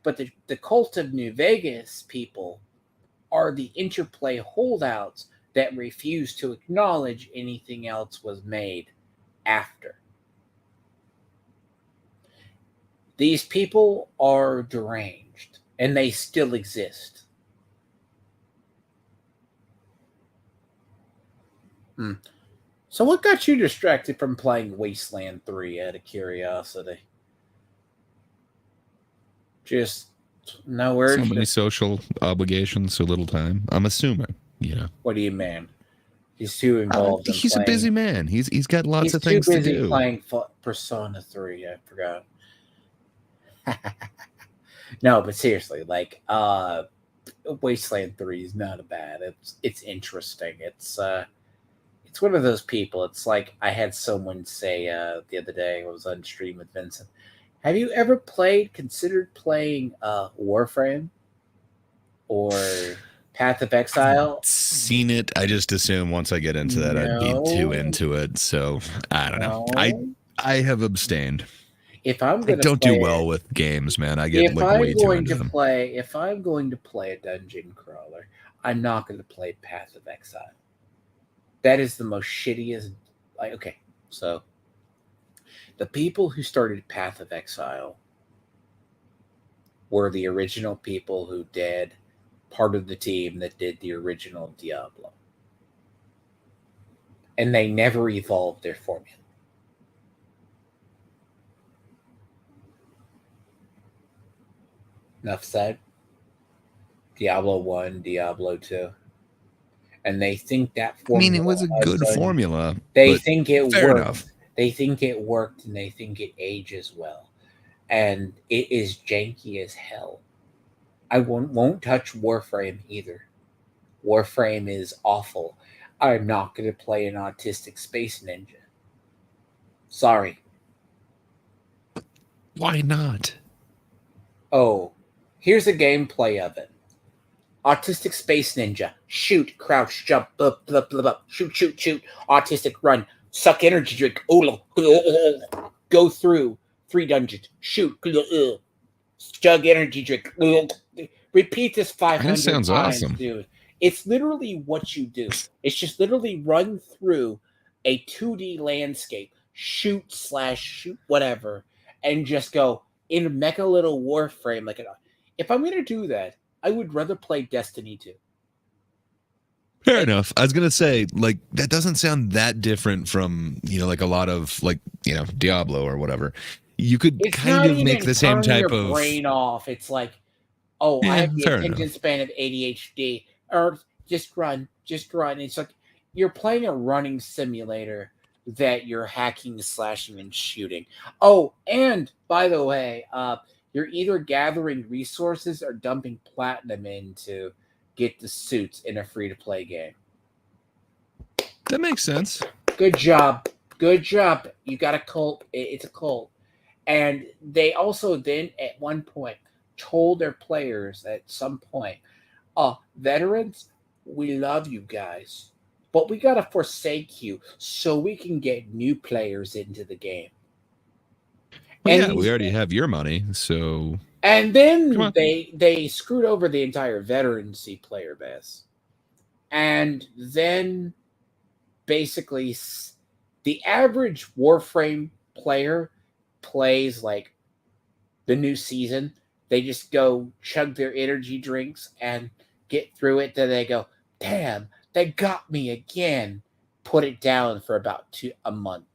But the Cult of New Vegas people are the interplay holdouts that refuse to acknowledge anything else was made after. These people are deranged, and they still exist. So what got you distracted from playing Wasteland 3 out of curiosity? Just no words? So many social obligations, so little time. I'm assuming, What do you mean? He's too involved in he's playing. a busy man. He's got lots He's of too things to busy do. playing Persona 3. I forgot. No, but seriously, like Wasteland 3 is not a bad. It's interesting. It's one of those people. It's like I had someone say the other day, I was on stream with Vincent. Have you ever considered playing Warframe or Path of Exile? Seen it. I just assume once I get into that, I'd be too into it. So I don't know. I have abstained. If I'm I going to don't do well with games, man. I get if like I'm way too going into to them. play, if I'm going to play a dungeon crawler, I'm not going to play Path of Exile. That is the most shittiest. Like, okay, so the people who started Path of Exile were the original people who did part of the team that did the original Diablo, and they never evolved their formula. Enough said. Diablo 1, Diablo 2. And they think that formula. I mean, it was a good formula. They think it fair worked. enough. They think it worked, and they think it ages well. And it is janky as hell. I won't touch Warframe either. Warframe is awful. I'm not going to play an autistic space ninja. Sorry. Why not? Oh, here's a gameplay of it. Autistic space ninja. Shoot, crouch, jump, blah, blah, blah, blah. Shoot. Autistic run. Suck energy drink. Go through 3 dungeons. Shoot. Chug energy drink. Repeat this 500 That sounds times, awesome. dude. It's literally what you do. It's just literally run through a 2D landscape, shoot whatever, and just go in a mecha little Warframe. If I'm going to do that, I would rather play Destiny 2. Fair enough. I was gonna say, like, that doesn't sound that different from, like a lot of Diablo or whatever. You could kind of make the same type your of brain off. It's like, I have the attention span of ADHD, or just run. It's like you're playing a running simulator that you're hacking, slashing, and shooting. Oh, and by the way, you're either gathering resources or dumping platinum in to get the suits in a free-to-play game. That makes sense. Good job. Good job. You got a cult. It's a cult. And they also then at one point told their players at some point, veterans, we love you guys, but we gotta forsake you so we can get new players into the game. Well, And yeah, we these already have your money, so and come then on. they screwed over the entire veterancy player base. And then basically the average Warframe player plays like the new season. They just go chug their energy drinks and get through it. Then they go, damn, they got me again. Put it down for about a month.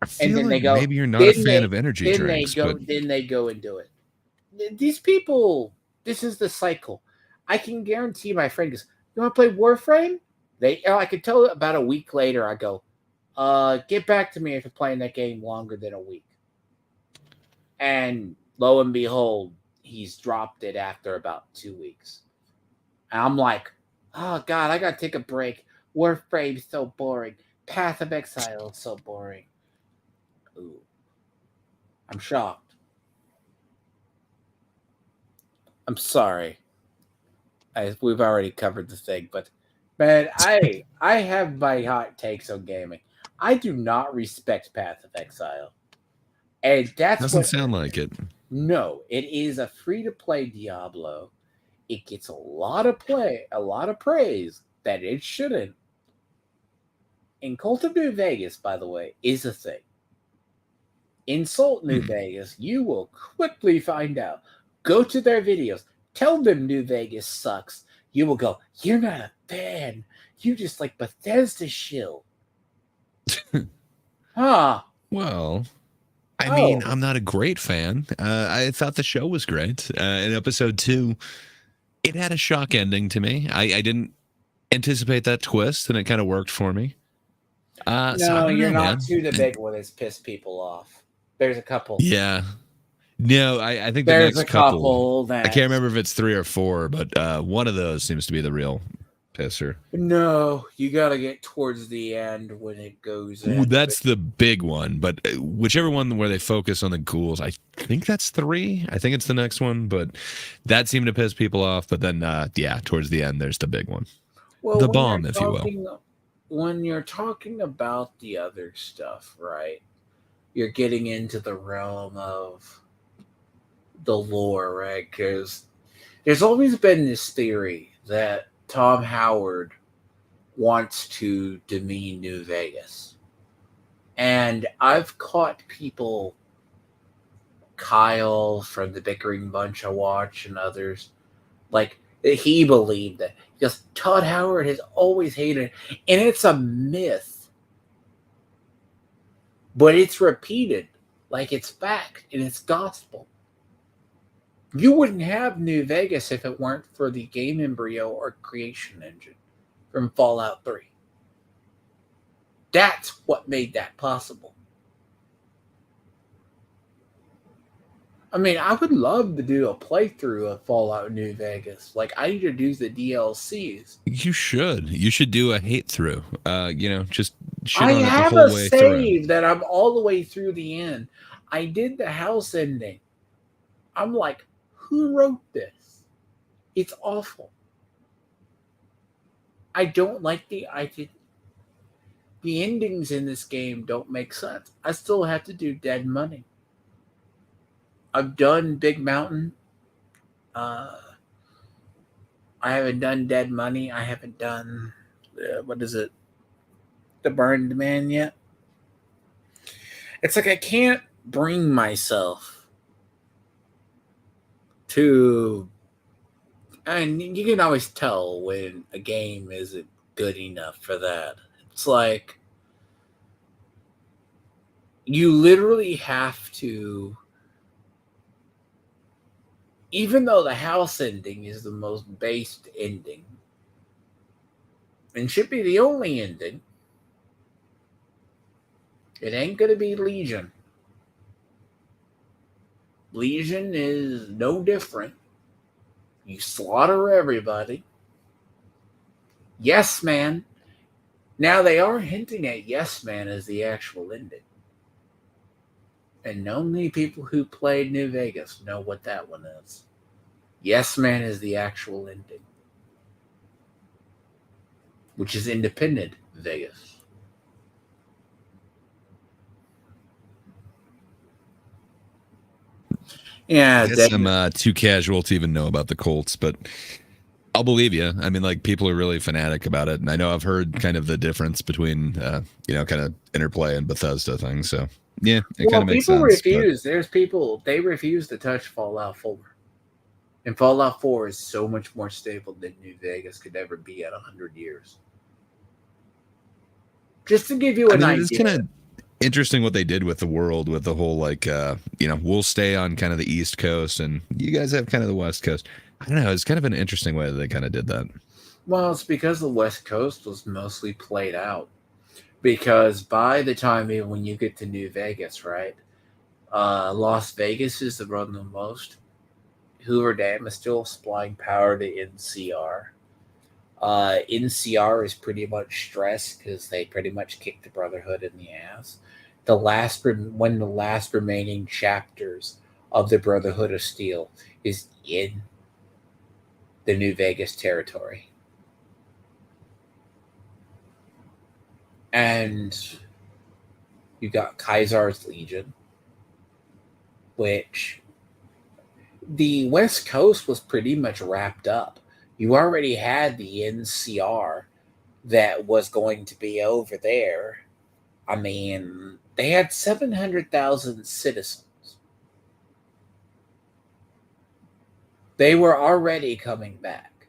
I And feel then like they go, maybe you're not a then fan they of energy then they drinks, but go, then they go and do it. These people, this is the cycle. I can guarantee my friend goes, you want to play Warframe? I could tell about a week later, I go, get back to me if you're playing that game longer than a week. And lo and behold, he's dropped it after about 2 weeks. And I'm like, oh God, I gotta take a break. Warframe's so boring. Path of Exile is so boring. Ooh. I'm shocked. I'm sorry. We've already covered the thing, but man, I have my hot takes on gaming. I do not respect Path of Exile. And that's doesn't what sound like it. no, it is a free to play Diablo. It gets a lot of praise that it shouldn't. In Cult of New Vegas, by the way, is a thing. Insult New Vegas, you will quickly find out. Go to their videos. Tell them New Vegas sucks. You will go, you're not a fan. You just like Bethesda shill. Huh. Well, I mean, Oh. I'm not a great fan. I thought the show was great. In episode 2, it had a shock ending to me. I didn't anticipate that twist, and it kind of worked for me. So I No, don't you're know, not man. too the big one that's pissed people off. There's a couple. Yeah. No, I think the There's next a couple, couple I can't that remember if it's 3 or 4, but one of those seems to be the real pisser. no, you gotta get towards the end when it goes Ooh, in. that's the big one, but whichever one where they focus on the ghouls, I think that's 3. I think it's the next one, but that seemed to piss people off. But then, yeah, towards the end, there's the big one, Well, the bomb, if you will. when you're talking about the other stuff, right? You're getting into the realm of the lore, right? Because there's always been this theory that Tom Howard wants to demean New Vegas. And I've caught people, Kyle from the Bickering Bunch I watch and others, like he believed that. Because Todd Howard has always hated it. And it's a myth. But it's repeated like it's fact and it's gospel. You wouldn't have New Vegas if it weren't for the game embryo or creation engine from Fallout 3. That's what made that possible. I mean, I would love to do a playthrough of Fallout New Vegas. Like, I need to do the DLCs. You should. You should do a hate through. Just shit I on it the have whole a way through. save that I'm all the way through the end. I did the house ending. I'm like, who wrote this? It's awful. I don't like the endings in this game don't make sense. I still have to do Dead Money. I've done Big Mountain. I haven't done Dead Money. I haven't done what is it? The Burned Man yet. It's like I can't bring myself to, and you can always tell when a game isn't good enough for that. It's like you literally have to, even though the house ending is the most based ending and should be the only ending, it ain't going to be Legion. Legion is no different. You slaughter everybody. Yes, man. Now they are hinting at Yes Man as the actual ending. And only people who played New Vegas know what that one is. Yes Man is the actual ending, which is independent Vegas. I Yeah, guess David. I'm too casual to even know about the Colts, but I'll believe you. I mean, like people are really fanatic about it, and I know I've heard kind of the difference between, kind of interplay and Bethesda things. So yeah, it kind Well, of makes people sense. But refuse. There's people, they refuse to touch Fallout 4. And Fallout 4 is so much more stable than New Vegas could ever be at 100 years. Just to give you I an mean, it is idea. kind of interesting what they did with the world, with the whole like, we'll stay on kind of the East Coast, and you guys have kind of the West Coast. I don't know. It's kind of an interesting way that they kind of did that. Well, it's because the West Coast was mostly played out. Because by the time even when you get to New Vegas, right? Las Vegas is the run the most. Hoover Dam is still supplying power to NCR. NCR is pretty much stressed because they pretty much kicked the Brotherhood in the ass. One of the last remaining chapters of the Brotherhood of Steel is in the New Vegas territory, and you got Kaiser's Legion, which the West Coast was pretty much wrapped up. You already had the NCR that was going to be over there. I mean, they had 700,000 citizens. They were already coming back.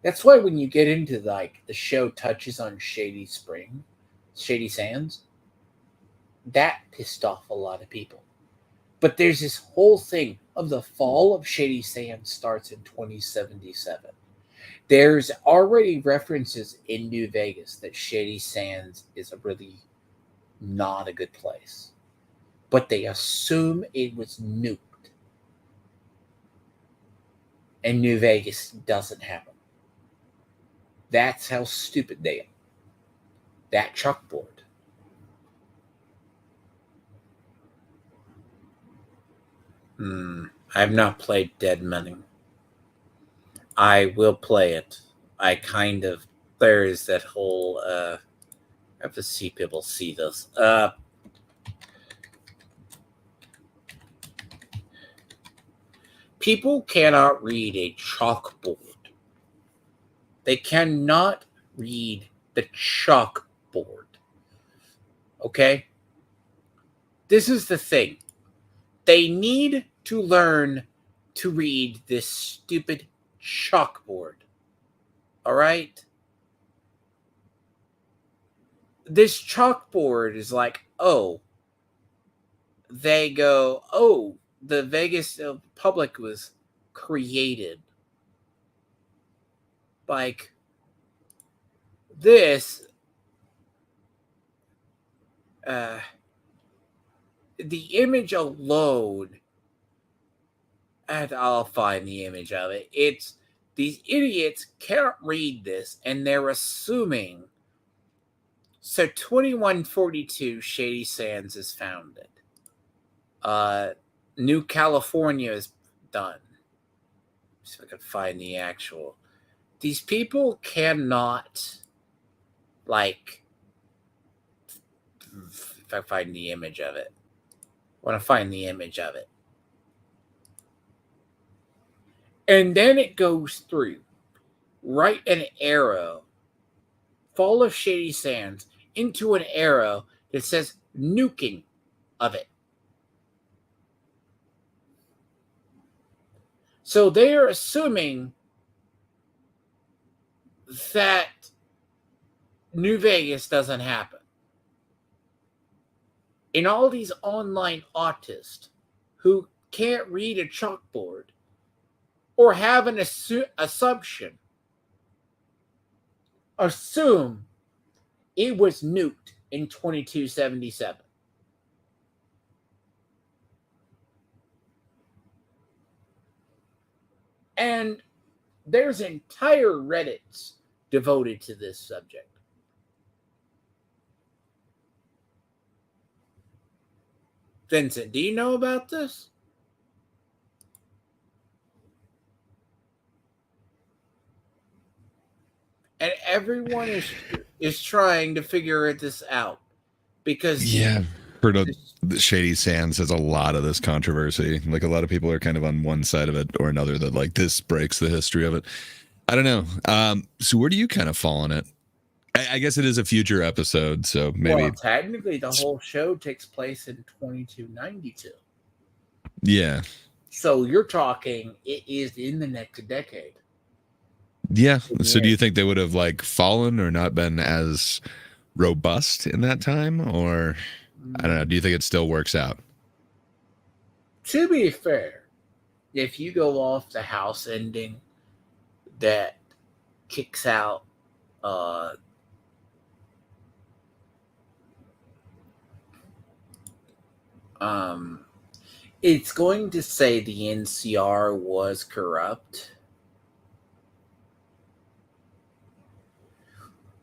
That's why when you get into like the show touches on Shady Sands, that pissed off a lot of people. But there's this whole thing of the fall of Shady Sands starts in 2077. There's already references in New Vegas that Shady Sands is a really not a good place. But they assume it was nuked. And New Vegas doesn't have them. That's how stupid they are. That chalkboard. I've not played Dead Money. I will play it. I kind of there is that whole I have to see people see this. People cannot read a chalkboard. They cannot read the chalkboard. Okay? This is the thing. They need to learn to read this stupid chalkboard. All right? This chalkboard is like, oh, they go, oh, the Vegas public was created. Like, this, uh, the image alone, and I'll find the image of it. It's these idiots can't read this, and they're assuming. So 2142 Shady Sands is founded. New California is done. See if I can find the actual. These people cannot, like, if I find the image of it. I want to find the image of it. And then it goes through. Right an arrow. Fall of Shady Sands into an arrow that says nuking of it. So they are assuming that New Vegas doesn't happen. And all these online autists who can't read a chalkboard or have an assumption assume it was nuked in 2277. And there's entire Reddits devoted to this subject. Vincent, do you know about this? And everyone is trying to figure this out because Yeah. Heard of this, the Shady Sands has a lot of this controversy. Like a lot of people are kind of on one side of it or another that like this breaks the history of it. I don't know. So where do you kind of fall on it? I guess it is a future episode, so well, maybe. technically, the whole show takes place in 2292. Yeah. So you're talking it is in the next decade. Yeah. So do Yeah. you think they would have like fallen or not been as robust in that time? Or I don't know. Do you think it still works out? To be fair, if you go off the house ending that kicks out uh um it's going to say the NCR was corrupt.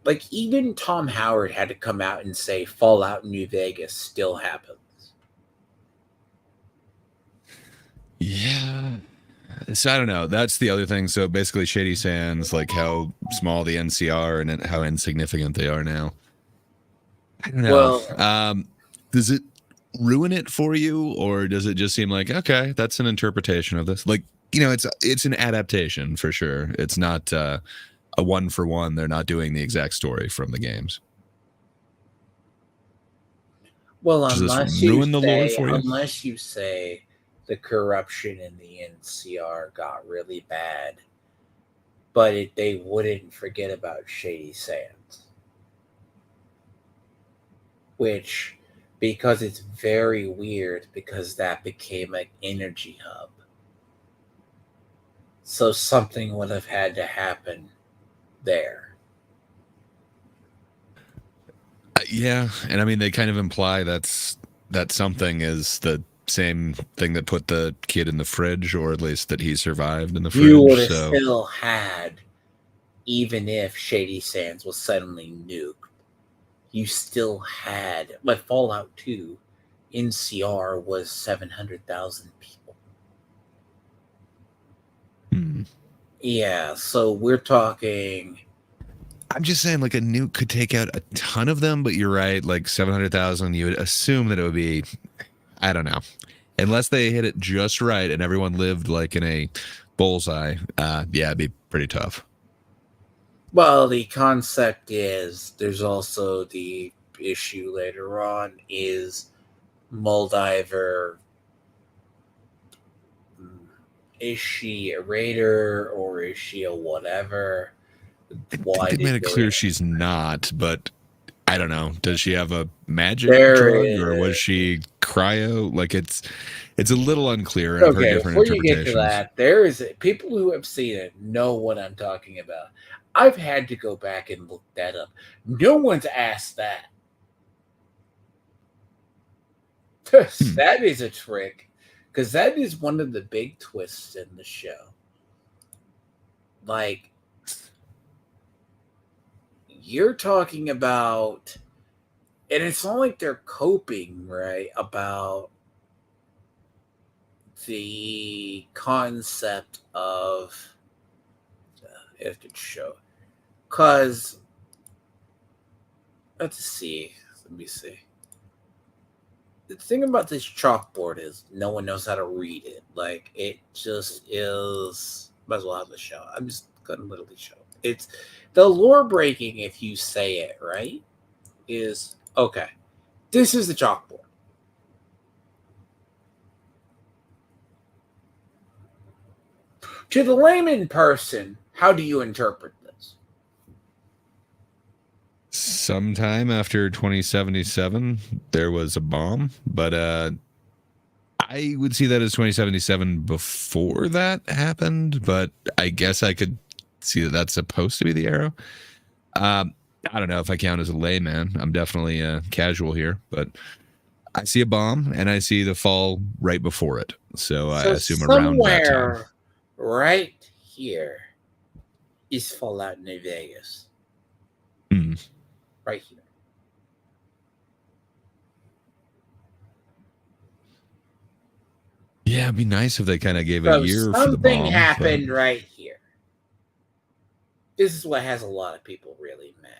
Like even Tom Howard had to come out and say Fallout New Vegas still happens. Yeah. So I don't know. That's the other thing. So basically, Shady Sands, like how small the NCR and how insignificant they are now. I don't know. Well, Does it ruin it for you, or does it just seem like okay, that's an interpretation of this? Like it's an adaptation for sure. It's not a one for one. They're not doing the exact story from the games. well, Does this ruin the lore for you? unless you say the corruption in the NCR got really bad, but they wouldn't forget about Shady Sands, which because it's very weird because that became an energy hub. So something would have had to happen there. Yeah, and I mean they kind of imply that something is the same thing that put the kid in the fridge, or at least that he survived in the You would fridge. have So still had, even if Shady Sands was suddenly nuked, you still had, like Fallout 2, NCR was 700,000 people. hmm. Yeah, so we're talking. I'm just saying, like a nuke could take out a ton of them, but you're right. Like 700,000, you would assume that it would be, I don't know, unless they hit it just right and everyone lived like in a bullseye. Yeah, it'd be pretty tough. Well, the concept is there's also the issue later on is Moldiver. Is she a raider or is she a whatever? I think Why they did made it they? clear she's not, but I don't know. Does she have a magic There drug or was is. she cryo? Like it's a little unclear, and I've heard Okay, different before you get to interpretations. that, there is people who have seen it know what I'm talking about. I've had to go back and look that up. No one's asked that. Hmm. That is a trick because that is one of the big twists in the show. Like, you're talking about, and it's not like they're coping, right? About the concept of it could show. Because, let's see. Let me see. The thing about this chalkboard is no one knows how to read it. Like, it just is. Might as well have the show. I'm just going to literally show. It's the lore breaking, if you say it, right? Is okay. This is the chalkboard. To the layman person, how do you interpret this? Sometime after 2077, there was a bomb, but I would see that as 2077 before that happened, but I guess I could see that that's supposed to be the arrow. Um, I don't know if I count as a layman. I'm definitely casual here, but I see a bomb and I see the fall right before it. So I So assume around that time. somewhere right here is Fallout New Vegas. Hmm. Right here. Yeah, it'd be nice if they kind of gave a So year for the something bomb. happened right here. This is what has a lot of people really mad.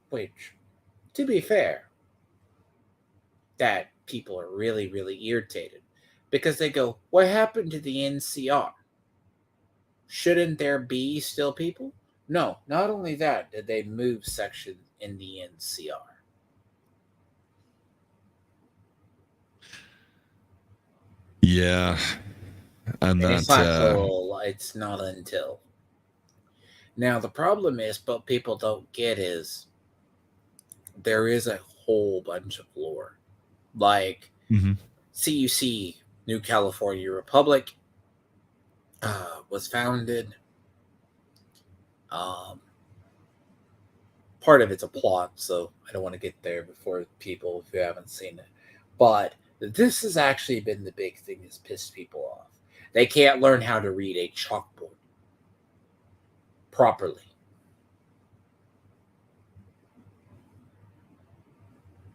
Which, to be fair, that people are really, really irritated because they go, what happened to the NCR? Shouldn't there be still people? No, not only that, did they move sections in the NCR. Yeah, I'm And it's not. not till, it's not until. Now, the problem is, but people don't get is there is a whole bunch of lore. Like, Mhm. CUC, New California Republic, was founded. Um, Part of it's a plot, so I don't want to get there before people if you haven't seen it. But this has actually been the big thing that's pissed people off. They can't learn how to read a chalkboard properly.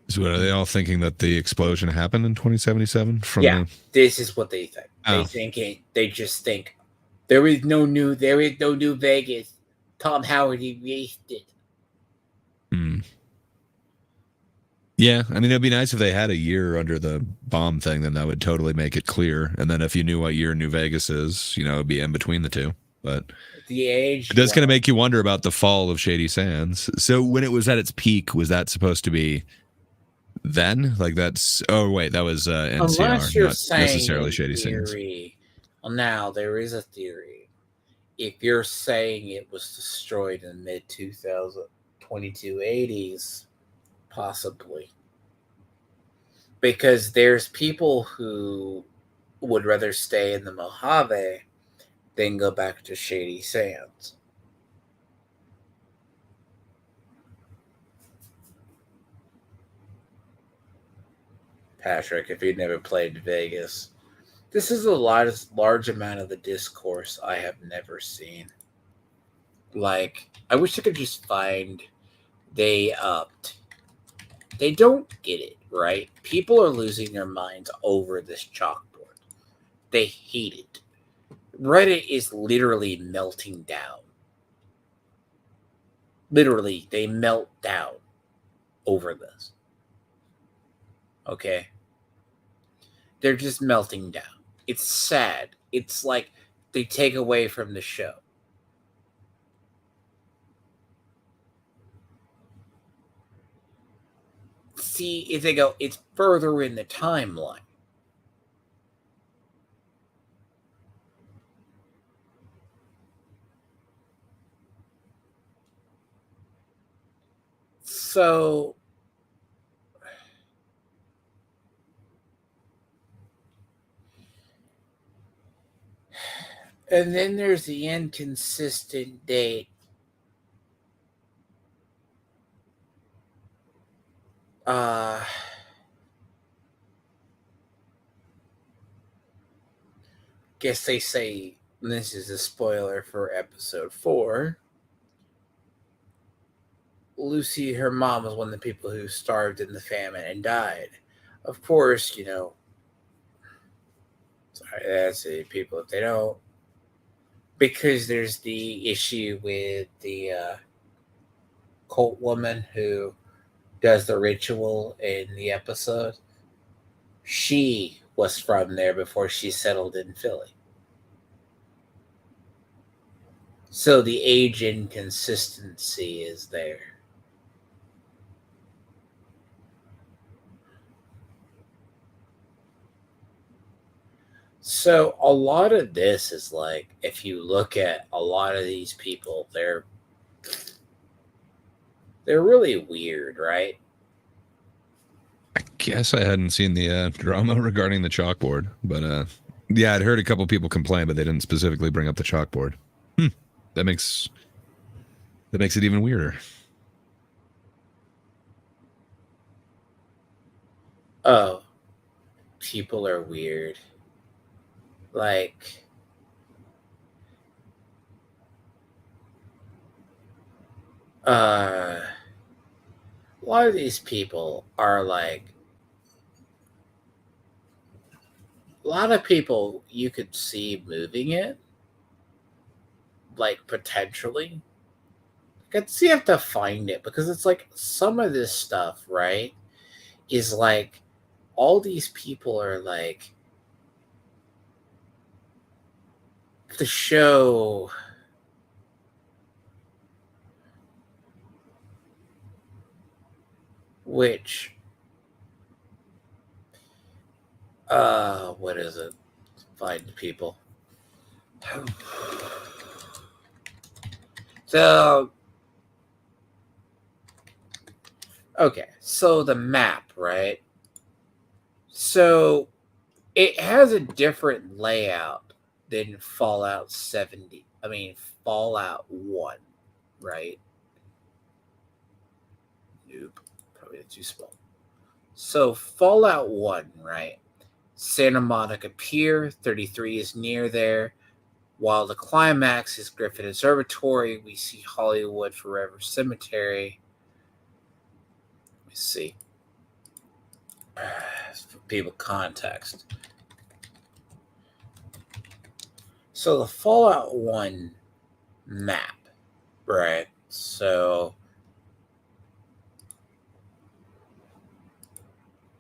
So what, are they all thinking that the explosion happened in 2077 from Yeah, the? this is what they think. Oh. They just think there is no new Vegas. Tom Howard erased it. Hmm. Yeah, I mean, it'd be nice if they had a year under the bomb thing. Then that would totally make it clear. And then if you knew what year New Vegas is, it'd be in between the two. But The age it does kind of one. make you wonder about the fall of Shady Sands. So when it was at its peak, was that supposed to be then? Like that's? Oh wait, that was NCR, Unless you're not saying necessarily in Shady Sands. theory, well, now there is a theory. If you're saying it was destroyed in mid 2022 80s, possibly. Because there's people who would rather stay in the Mojave than go back to Shady Sands. Patrick, if you've never played Vegas, this is the large amount of the discourse I have never seen. Like, I wish I could just find they they don't get it, right? People are losing their minds over this chalkboard. They hate it. Reddit is literally melting down. Literally, they melt down over this. Okay? They're just melting down. It's sad. It's like they take away from the show. See, if they go, it's further in the timeline. So, and then there's the inconsistent date. Guess they say, and this is a spoiler for episode 4. Lucy, her mom, was one of the people who starved in the famine and died. Of course, sorry, that's the people if they don't. Because there's the issue with the cult woman who does the ritual in the episode. She was from there before she settled in Philly. So the age inconsistency is there. So a lot of this is like, if you look at a lot of these people, they're really weird, right? I guess I hadn't seen the drama regarding the chalkboard, but yeah, I'd heard a couple people complain, but they didn't specifically bring up the chalkboard. That makes it even weirder. Oh, people are weird. Like, uh, a lot of these people are like, a lot of people you could see moving it, like potentially. I guess you have to find it because it's like some of this stuff, right? Is like all these people are like the show. Which, what is it? Find people. So, okay, so the map, right? So it has a different layout than Fallout 70. I mean, Fallout 1, right? Nope, probably too small. So Fallout 1, right? Santa Monica Pier, 33 is near there. While the climax is Griffin Observatory, we see Hollywood Forever Cemetery. Let me see. For people context. So the Fallout 1 map, right? So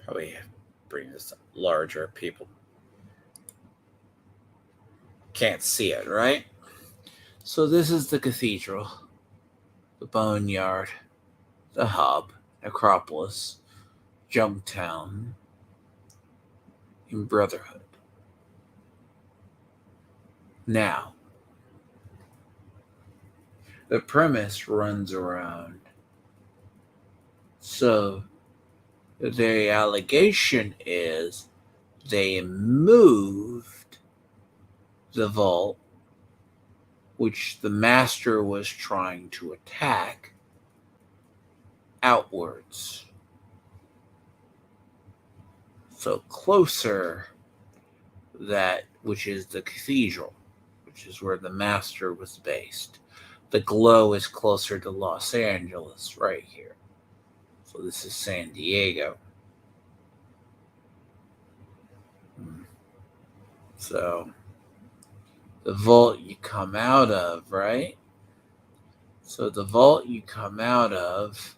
probably bring this up larger. People can't see it, right? So this is the cathedral, the boneyard, the hub, Necropolis, Jumptown, and Brotherhood. Now, the premise runs around. So, the allegation is they moved the vault, which the master was trying to attack, outwards. So, closer that, which is the cathedral, which is where the master was based. The glow is closer to Los Angeles, right here. So this is San Diego. So the vault you come out of, right? So the vault you come out of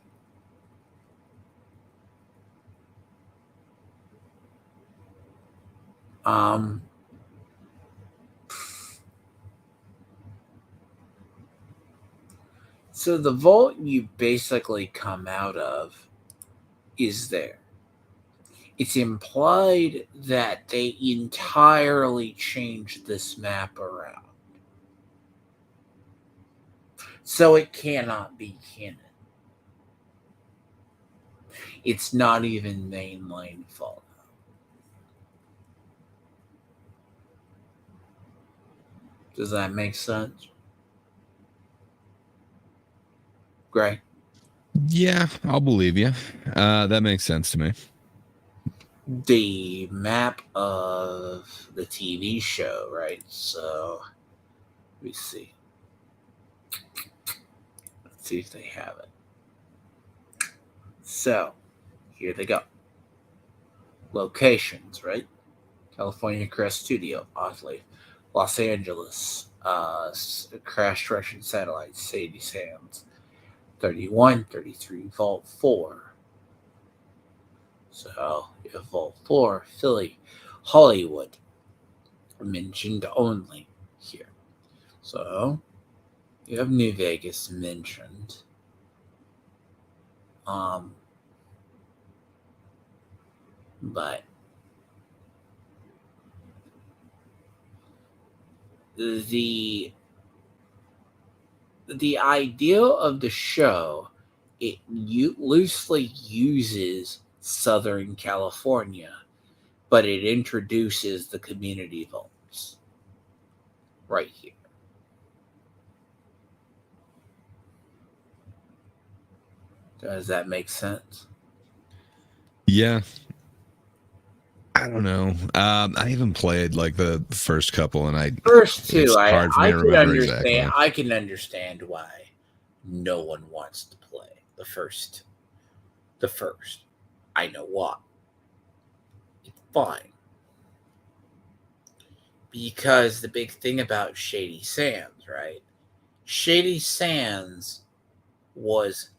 so the vault you basically come out of is there. It's implied that they entirely changed this map around. So it cannot be canon. It's not even mainline Fallout. Does that make sense? Gray? Yeah, I'll believe you. That makes sense to me. The map of the TV show, right? So, let me see. Let's see if they have it. So, here they go. Locations, right? California Crest Studio, oddly. Los Angeles, Crash Direction Satellite, Sadie Sands. 31, 33, Vault 4. So, you have Vault 4, Philly, Hollywood, mentioned only here. So, you have New Vegas mentioned. But the idea of the show, it loosely uses Southern California, but it introduces the community vaults right here. Does that make sense? Yeah. I don't know. I haven't played like the first couple, and first two, it's hard for me I to can remember understand. exactly. I can understand why no one wants to play the first. the first. I know why. It's fine. Because the big thing about Shady Sands, right? Shady Sands was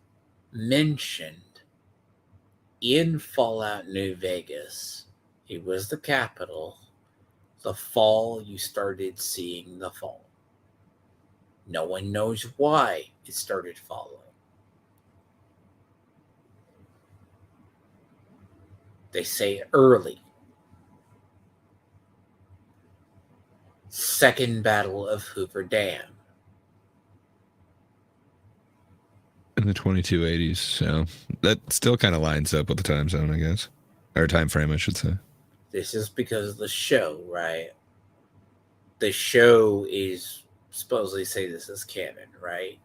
mentioned in Fallout New Vegas. It was the capital. The fall you started seeing the fall. No one knows why it started falling. They say early. Second Battle of Hoover Dam. In the 2280s, so that still kind of lines up with the time zone, I guess, or time frame, I should say. This is because of the show, right? The show is supposedly say this is canon, right?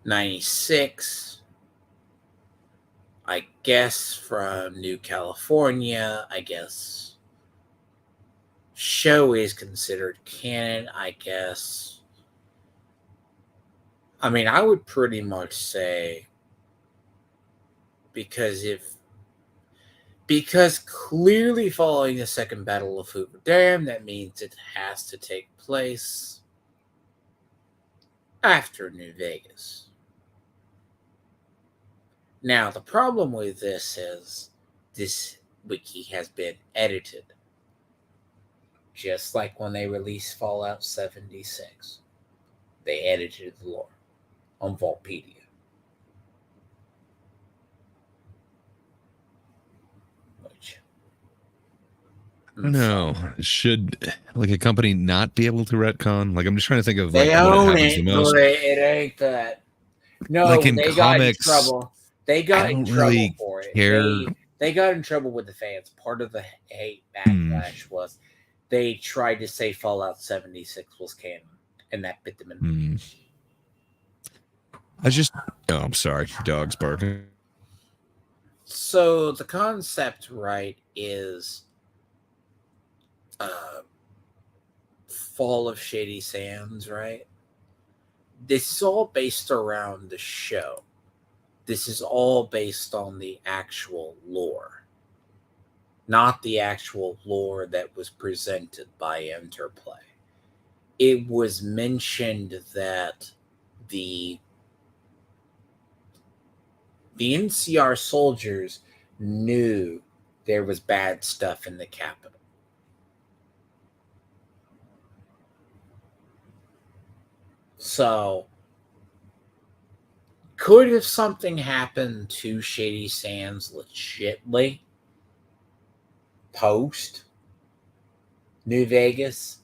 96, I guess from New California, I guess show is considered canon, I guess. I mean, I would pretty much say because clearly following the Second Battle of Hoover Dam, that means it has to take place after New Vegas. Now, the problem with this is this wiki has been edited. Just like when they released Fallout 76. They edited the lore on Vaultpedia. Which I don't know. Should like a company not be able to retcon? Like I'm just trying to think of they like what own happens the it, most. but it ain't that. No, Like in they comics, got in trouble. They got I in don't trouble really for it. care. They got in trouble with the fans. Part of the hate backlash was they tried to say Fallout 76 was canon, and that bit them in the I'm sorry. Dogs barking. So the concept, right, is Fall of Shady Sands, right? This is all based around the show. This is all based on the actual lore. Not the actual lore that was presented by Interplay. It was mentioned that the NCR soldiers knew there was bad stuff in the capital. So, could if something happened to Shady Sands legitly post New Vegas?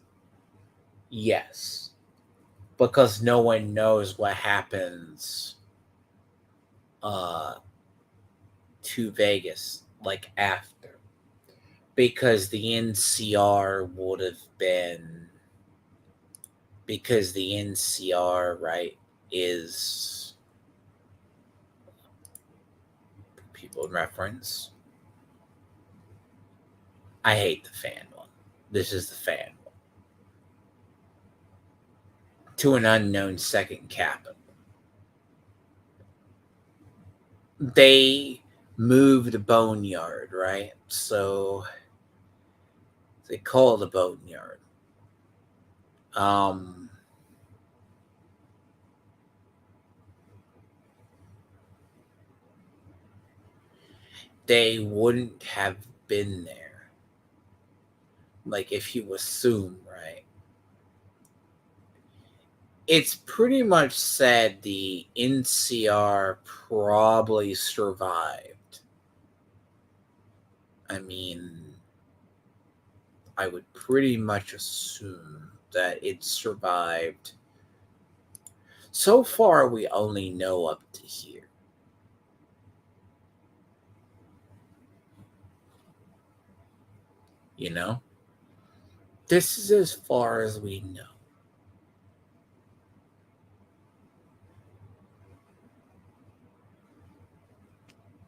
Yes. Because no one knows what happens to Vegas, like after. Because the NCR would have been. Because the NCR, right, is people in reference. I hate the fan one. This is the fan one. To an unknown second capital. They moved the boneyard, right? So they call it the boneyard. They wouldn't have been there. Like if you assume, right? It's pretty much said the NCR probably survived. I mean, I would pretty much assume that it survived. So far, we only know up to here. You know? This is as far as we know.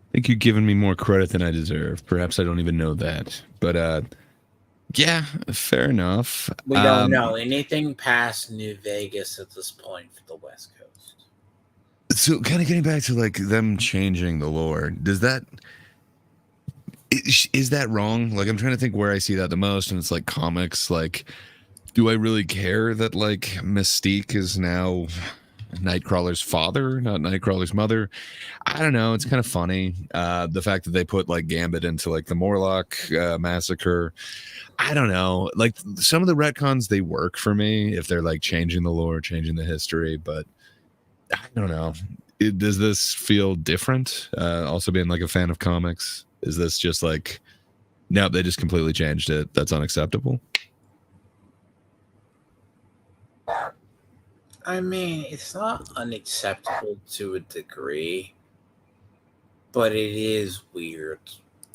I think you've given me more credit than I deserve. Perhaps I don't even know that. But yeah, fair enough. We don't know anything past New Vegas at this point for the West Coast. So kind of getting back to like them changing the lore, is that wrong? Like, I'm trying to think where I see that the most, and it's like comics. Like, do I really care that like Mystique is now Nightcrawler's father, not Nightcrawler's mother? I don't know. It's kind of funny. The fact that they put like Gambit into like the Morlock massacre. I don't know. Like some of the retcons, they work for me if they're like changing the lore, changing the history, but I don't know. Does this feel different? Also being like a fan of comics, is this just like, no, they just completely changed it? That's unacceptable. I mean, it's not unacceptable to a degree, but it is weird.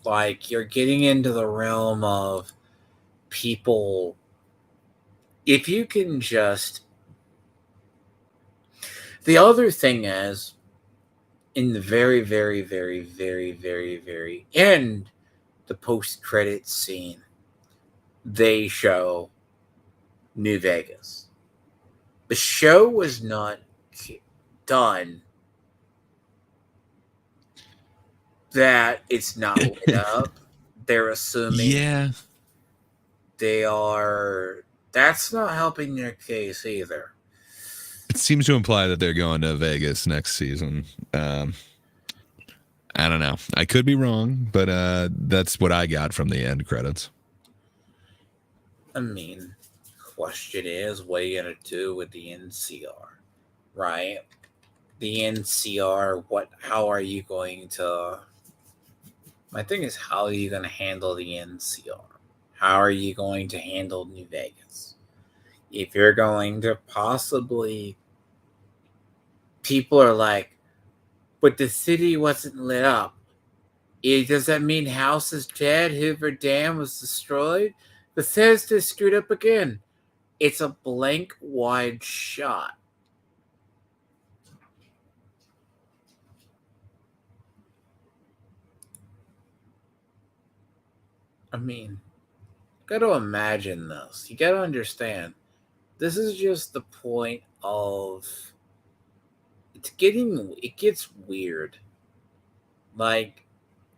Like, you're getting into the realm of people. If you can just. The other thing is, in the very, very, very, very, very, very end, the post-credits scene, they show New Vegas. The show was not done that it's not lit up. They're assuming Yeah. they are. That's not helping their case either. It seems to imply that they're going to Vegas next season. I don't know. I could be wrong, but that's what I got from the end credits. I mean, question is, what are you gonna do with the NCR, right? The NCR. How are you going to? My thing is, how are you going to handle the NCR? How are you going to handle New Vegas? If you're going to possibly, people are like, but the city wasn't lit up. Does that mean House is dead? Hoover Dam was destroyed? Bethesda screwed up again. It's a blank wide shot. I mean, you got to imagine this. You got to understand. This is just the point of it gets weird. Like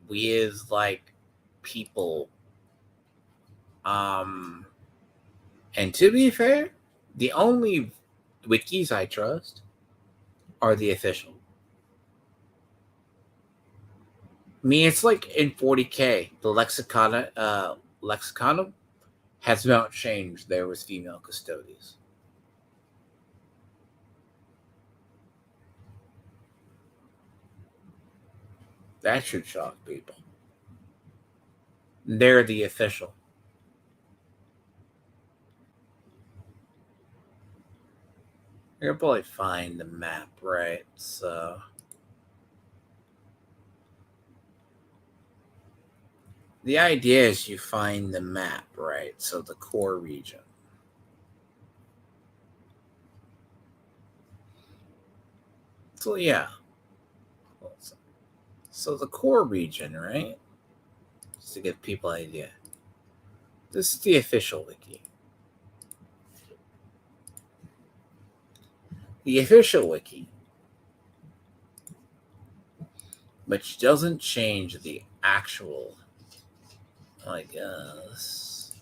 with like people. And to be fair, the only wikis I trust are the official. I mean, it's like in 40K, the lexiconum has not changed. There was female custodies. That should shock people. They're the official. You'll probably find the map, right? So the idea is you find the map, right? So the core region. So yeah. So the core region, right? Just to give people an idea. This is the official wiki. The official wiki, which doesn't change the actual, I guess.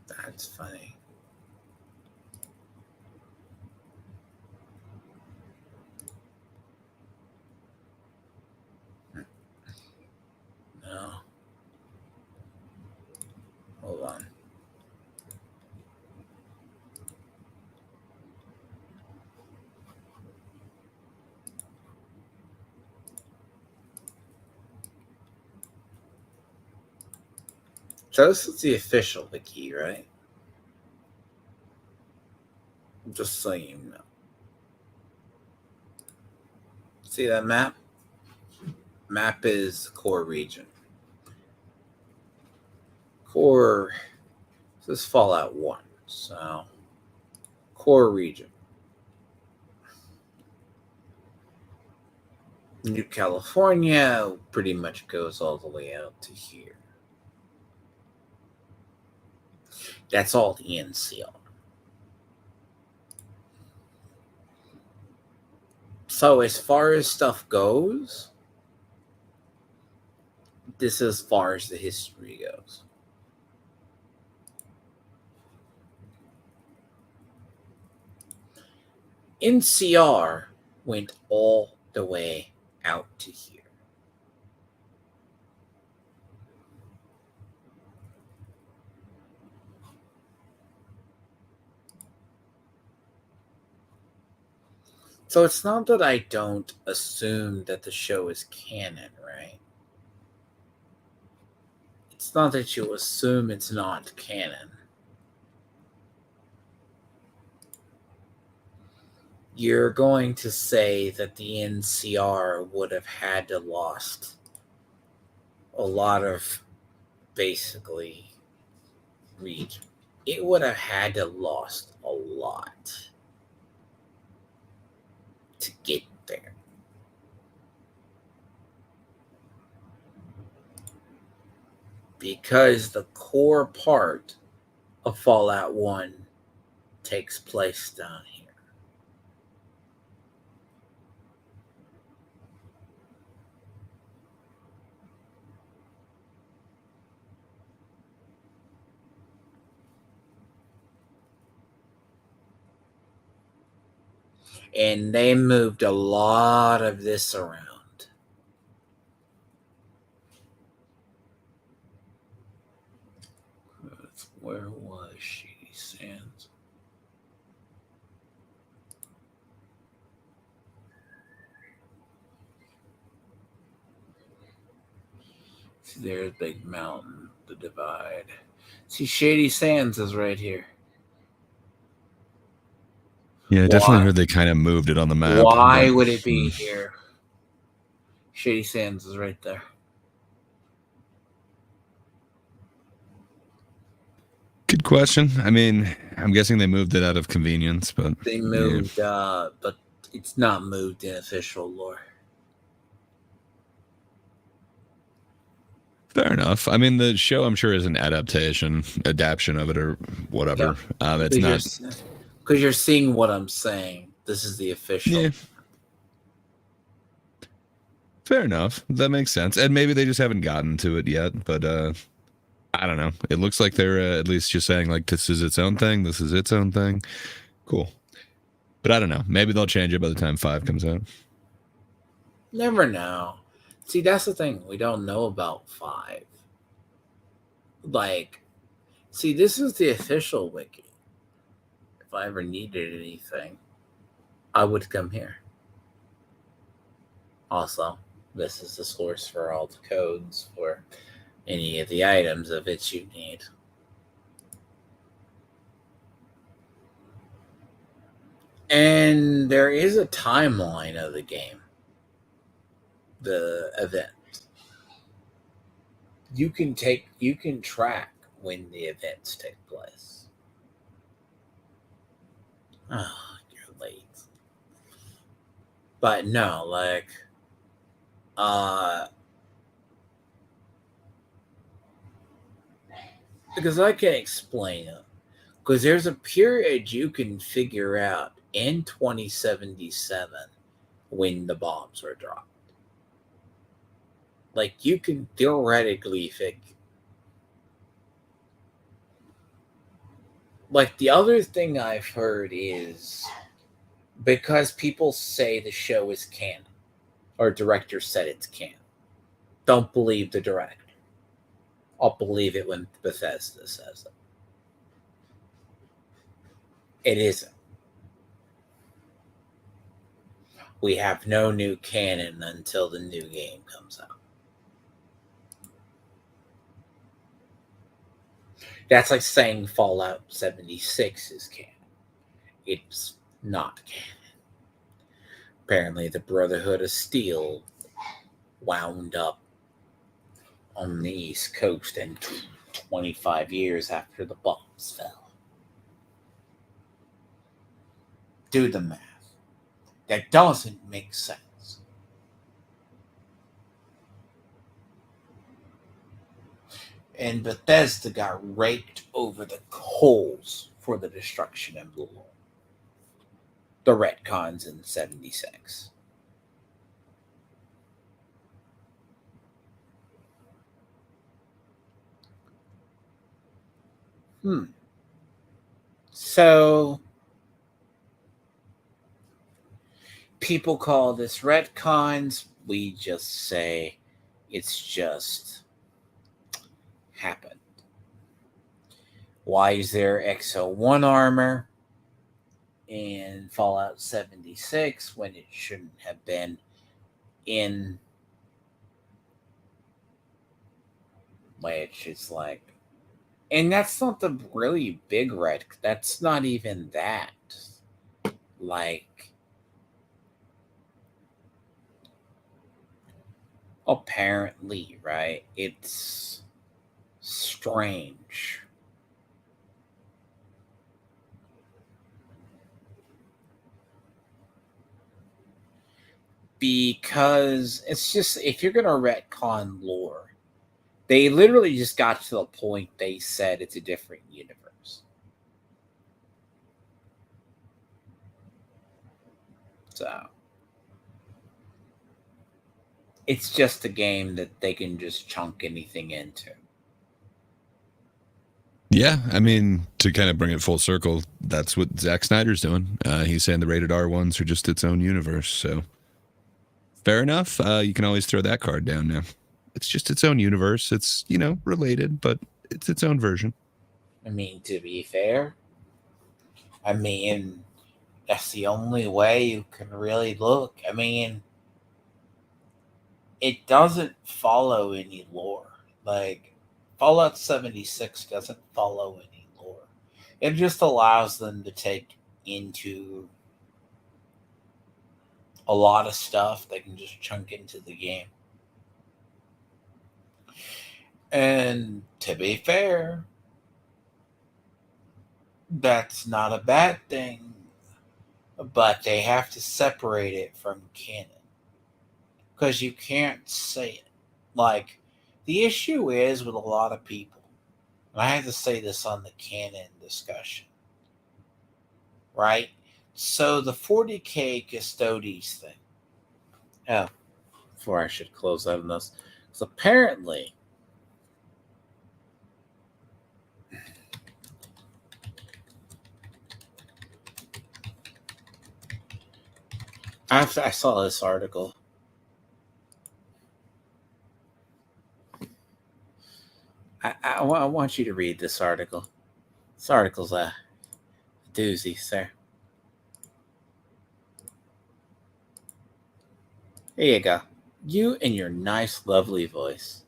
That's funny. No. Hold on. So this is the official wiki, right? Just so you know. See that map? Map is core region. Core, this is Fallout 1. So, core region. New California pretty much goes all the way out to here. That's all the NCR. So as far as stuff goes, this is as far as the history goes. NCR went all the way out to here. So it's not that I don't assume that the show is canon, right? It's not that you assume it's not canon. You're going to say that the NCR would have had to lost a lot of basically reach. It would have had to lost a lot to get there. Because the core part of Fallout 1 takes place down here. And they moved a lot of this around. Where was Shady Sands? See, there's Big Mountain, the divide. See, Shady Sands is right here. Yeah, I definitely heard they kind of moved it on the map. Why would it be here? Shady Sands is right there. Good question. I mean, I'm guessing they moved it out of convenience, but they moved, but it's not moved in official lore. Fair enough. I mean, the show, I'm sure, is an adaptation of it or whatever. Yeah. It's not because you're seeing what I'm saying. This is the official. Yeah. Fair enough. That makes sense. And maybe they just haven't gotten to it yet, but I don't know. It looks like they're at least just saying, like, this is its own thing. This is its own thing. Cool. But I don't know. Maybe they'll change it by the time 5 comes out. Never know. See, that's the thing. We don't know about 5. Like, see, this is the official wiki. If I ever needed anything, I would come here. Also, this is the source for all the codes for any of the items of it you need. And there is a timeline of the game, the event. You can track when the events take place. Oh, you're late. But no, like, because I can explain it. Because there's a period you can figure out in 2077 when the bombs were dropped. Like, you can theoretically figure. Like, the other thing I've heard is because people say the show is canon, or director said it's canon. Don't believe the director. I'll believe it when Bethesda says it. It isn't. We have no new canon until the new game comes out. That's like saying Fallout 76 is canon. It's not canon. Apparently, the Brotherhood of Steel wound up on the East Coast in 25 years after the bombs fell. Do the math. That doesn't make sense. And Bethesda got raked over the coals for the destruction of Blue. The retcons in 76. Hmm. So people call this retcons. We just say it's just happened. Why is there XO1 armor in Fallout 76 when it shouldn't have been in, which is like, and that's not the really big red. That's not even that. Like, apparently, right? It's strange. Because it's just, if you're going to retcon lore, they literally just got to the point they said it's a different universe. So it's just a game that they can just chunk anything into. Yeah, I mean, to kind of bring it full circle, that's what Zack Snyder's doing. He's saying the rated R ones are just its own universe. So fair enough. You can always throw that card down now. It's just its own universe. It's, related, but it's its own version. I mean, to be fair, I mean, that's the only way you can really look. I mean, it doesn't follow any lore. Like, Fallout 76 doesn't follow any lore. It just allows them to take into a lot of stuff they can just chunk into the game. And to be fair, that's not a bad thing, but they have to separate it from canon. Because you can't say it. Like, the issue is with a lot of people, and I have to say this on the canon discussion, right? So the 40K Custodes thing. Oh, before I should close out on this. Because apparently, after I saw this article, I want you to read this article. This article's a doozy, sir. Here you go. You and your nice, lovely voice.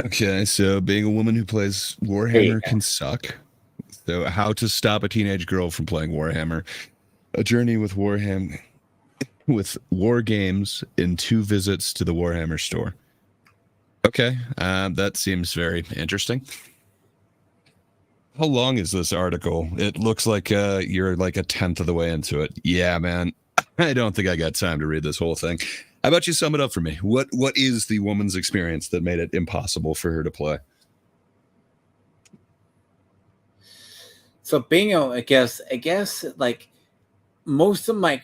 Okay, so being a woman who plays Warhammer can suck. So, how to stop a teenage girl from playing Warhammer? A journey with Warhammer, with war games in 2 visits to the Warhammer store. Okay, that seems very interesting. How long is this article? It looks like you're like a tenth of the way into it. Yeah, man. I don't think I got time to read this whole thing. How about you sum it up for me? What is the woman's experience that made it impossible for her to play? So bingo, I guess like most of my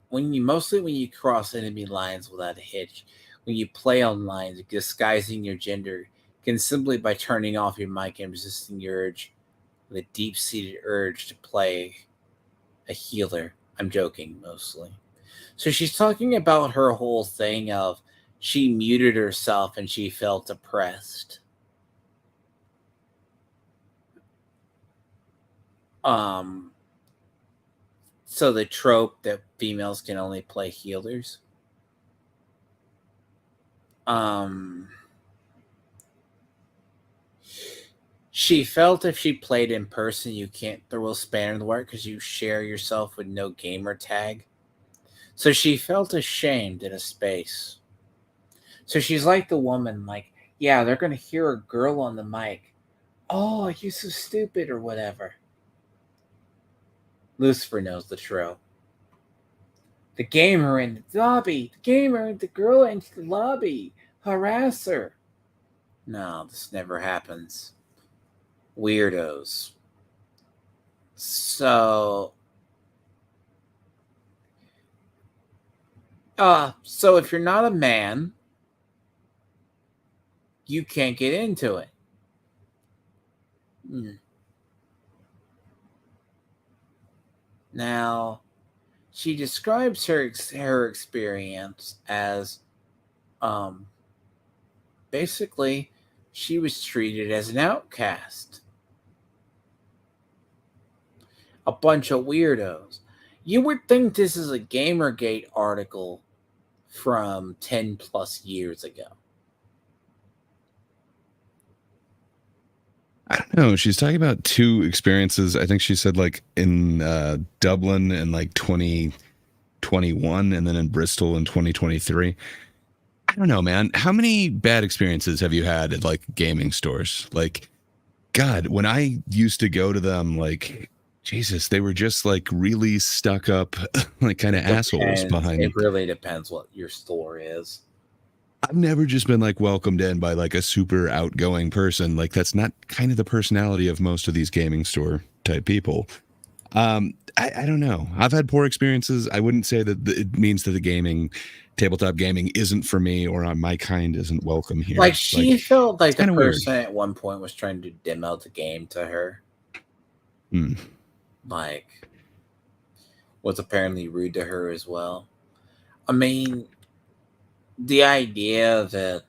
when you cross enemy lines without a hitch, when you play online, disguising your gender can simply by turning off your mic and resisting your urge, the deep-seated urge to play a healer. I'm joking mostly. So she's talking about her whole thing of she muted herself and she felt oppressed. Um so the trope that females can only play healers. Um She felt if she played in person, you can't throw a spanner in the work because you share yourself with no gamer tag. So she felt ashamed in a space. So she's like the woman, like, yeah, they're going to hear a girl on the mic. Oh, you're so stupid or whatever. Lucifer knows the trope. The gamer in the lobby. The gamer, the girl into the lobby. Harass her. No, this never happens. Weirdos. So So if you're not a man, you can't get into it. Hmm. Now, she describes her experience as um, basically she was treated as an outcast, a bunch of weirdos. You would think this is a Gamergate article from 10 plus years ago. I don't know. She's talking about two experiences. I think she said like in Dublin in like 2021 and then in Bristol in 2023. I don't know, man. How many bad experiences have you had at like gaming stores? Like, God, when I used to go to them, like, Jesus, they were just like really stuck up, like kind of assholes Depends. behind It you. really depends what your store is. I've never just been like welcomed in by like a super outgoing person. Like that's not kind of the personality of most of these gaming store type people. I don't know. I've had poor experiences. I wouldn't say that it means that the tabletop gaming isn't for me or my kind isn't welcome here. Like she felt it's like the kind of weird. person at one point was trying to demo the game to her. Like was apparently rude to her as well. I mean, the idea that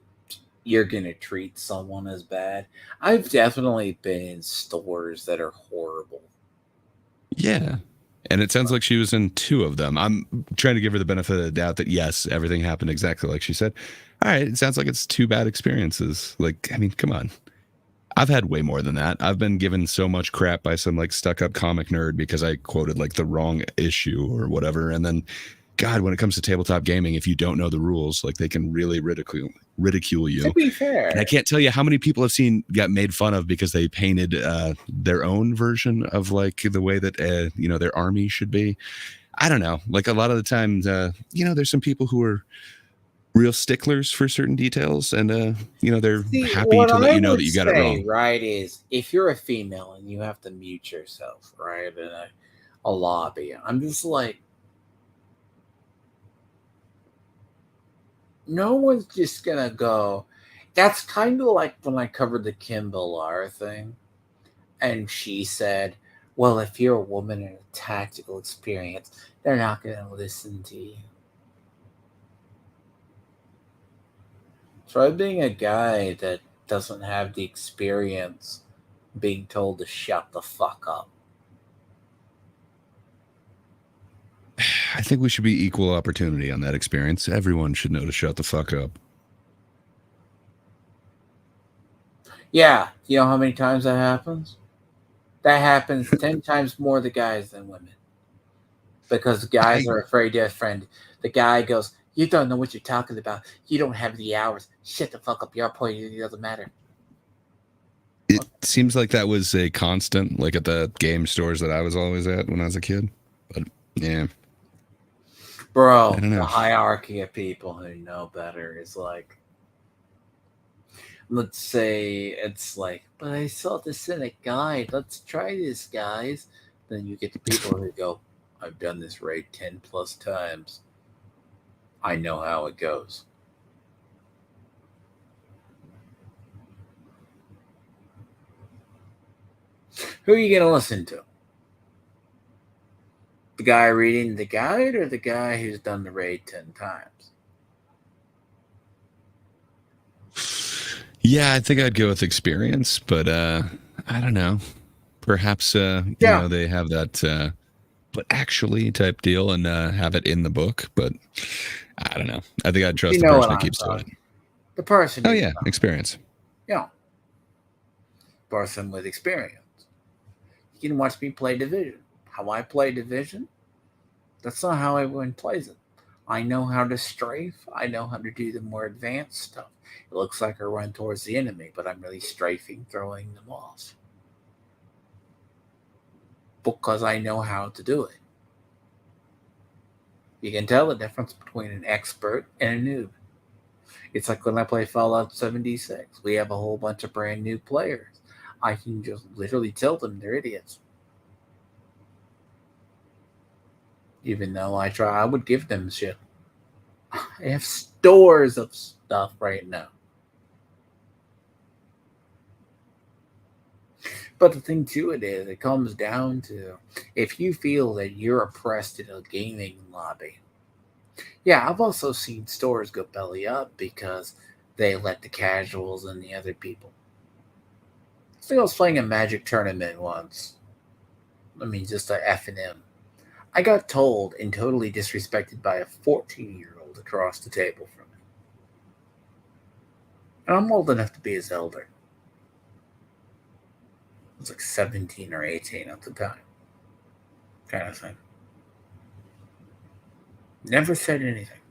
you're gonna treat someone as bad. I've definitely been in stores that are horrible. Yeah. And it sounds like she was in two of them. I'm trying to give her the benefit of the doubt that yes, everything happened exactly like she said. All right, it sounds like it's two bad experiences. Like, I mean, come on. I've had way more than that. I've been given so much crap by some like stuck up comic nerd because I quoted like the wrong issue or whatever. And then, God, when it comes to tabletop gaming, if you don't know the rules, like they can really ridicule you. To be fair, and I can't tell you how many people I've seen got made fun of because they painted their own version of like the way that their army should be. I don't know. Like a lot of the times, there's some people who are real sticklers for certain details, and they're see happy what to let I you know that would you got it say, wrong. right, is if you're a female and you have to mute yourself, right, in a lobby, I'm just like, no one's just gonna go. That's kind of like when I covered the Kim Billar thing, and she said, "Well, if you're a woman in a tactical experience, they're not gonna listen to you." Try being a guy that doesn't have the experience being told to shut the fuck up. I think we should be equal opportunity on that experience. Everyone should know to shut the fuck up. Yeah, you know how many times that happens? That happens 10 times more to guys than women. Because the guys are afraid to offend. The guy goes, "You don't know what you're talking about. You don't have the hours. Shut the fuck up. Your point doesn't matter." It seems like that was a constant, like at the game stores that I was always at when I was a kid. But yeah, Bro, I don't the know. hierarchy of people who know better is like, let's say it's like, but I saw this in a guide. Let's try this, guys. Then you get the people who go, I've done this raid 10 plus times. I know how it goes. Who are you going to listen to? The guy reading the guide or the guy who's done the raid 10 times? Yeah, I think I'd go with experience, but I don't know. Perhaps Yeah. they have that but actually type deal and have it in the book, but I don't know. I think I'd trust You the know what person who I'm keeps doing it. talking. The person Oh who's yeah, done. experience. Yeah. Person with experience. You can watch me play Division. How I play Division, that's not how everyone plays it. I know how to strafe. I know how to do the more advanced stuff. It looks like I run towards the enemy, but I'm really strafing, throwing them off. Because I know how to do it. You can tell the difference between an expert and a noob. It's like when I play Fallout 76. We have a whole bunch of brand new players. I can just literally tell them they're idiots. Even though I would give them shit. I have stores of stuff right now. But the thing to it is, it comes down to if you feel that you're oppressed in a gaming lobby. Yeah, I've also seen stores go belly up because they let the casuals and the other people. I think I was playing a Magic tournament once. I mean, just a F and M. I got told and totally disrespected by a 14-year-old across the table from me. And I'm old enough to be his elder. I was like 17 or 18 at the time. Kind of thing. Never said anything.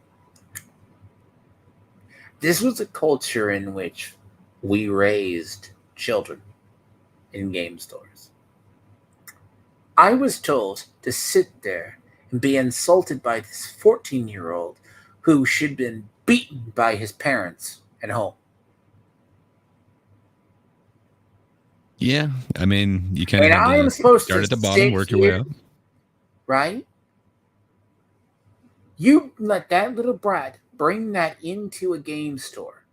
This was a culture in which we raised children in game stores. I was told to sit there and be insulted by this 14-year-old who should have been beaten by his parents at home. Yeah, I mean, you kind of And had I am to supposed start to at the bottom, sit work your way here, up. right? You let that little brat bring that into a game store.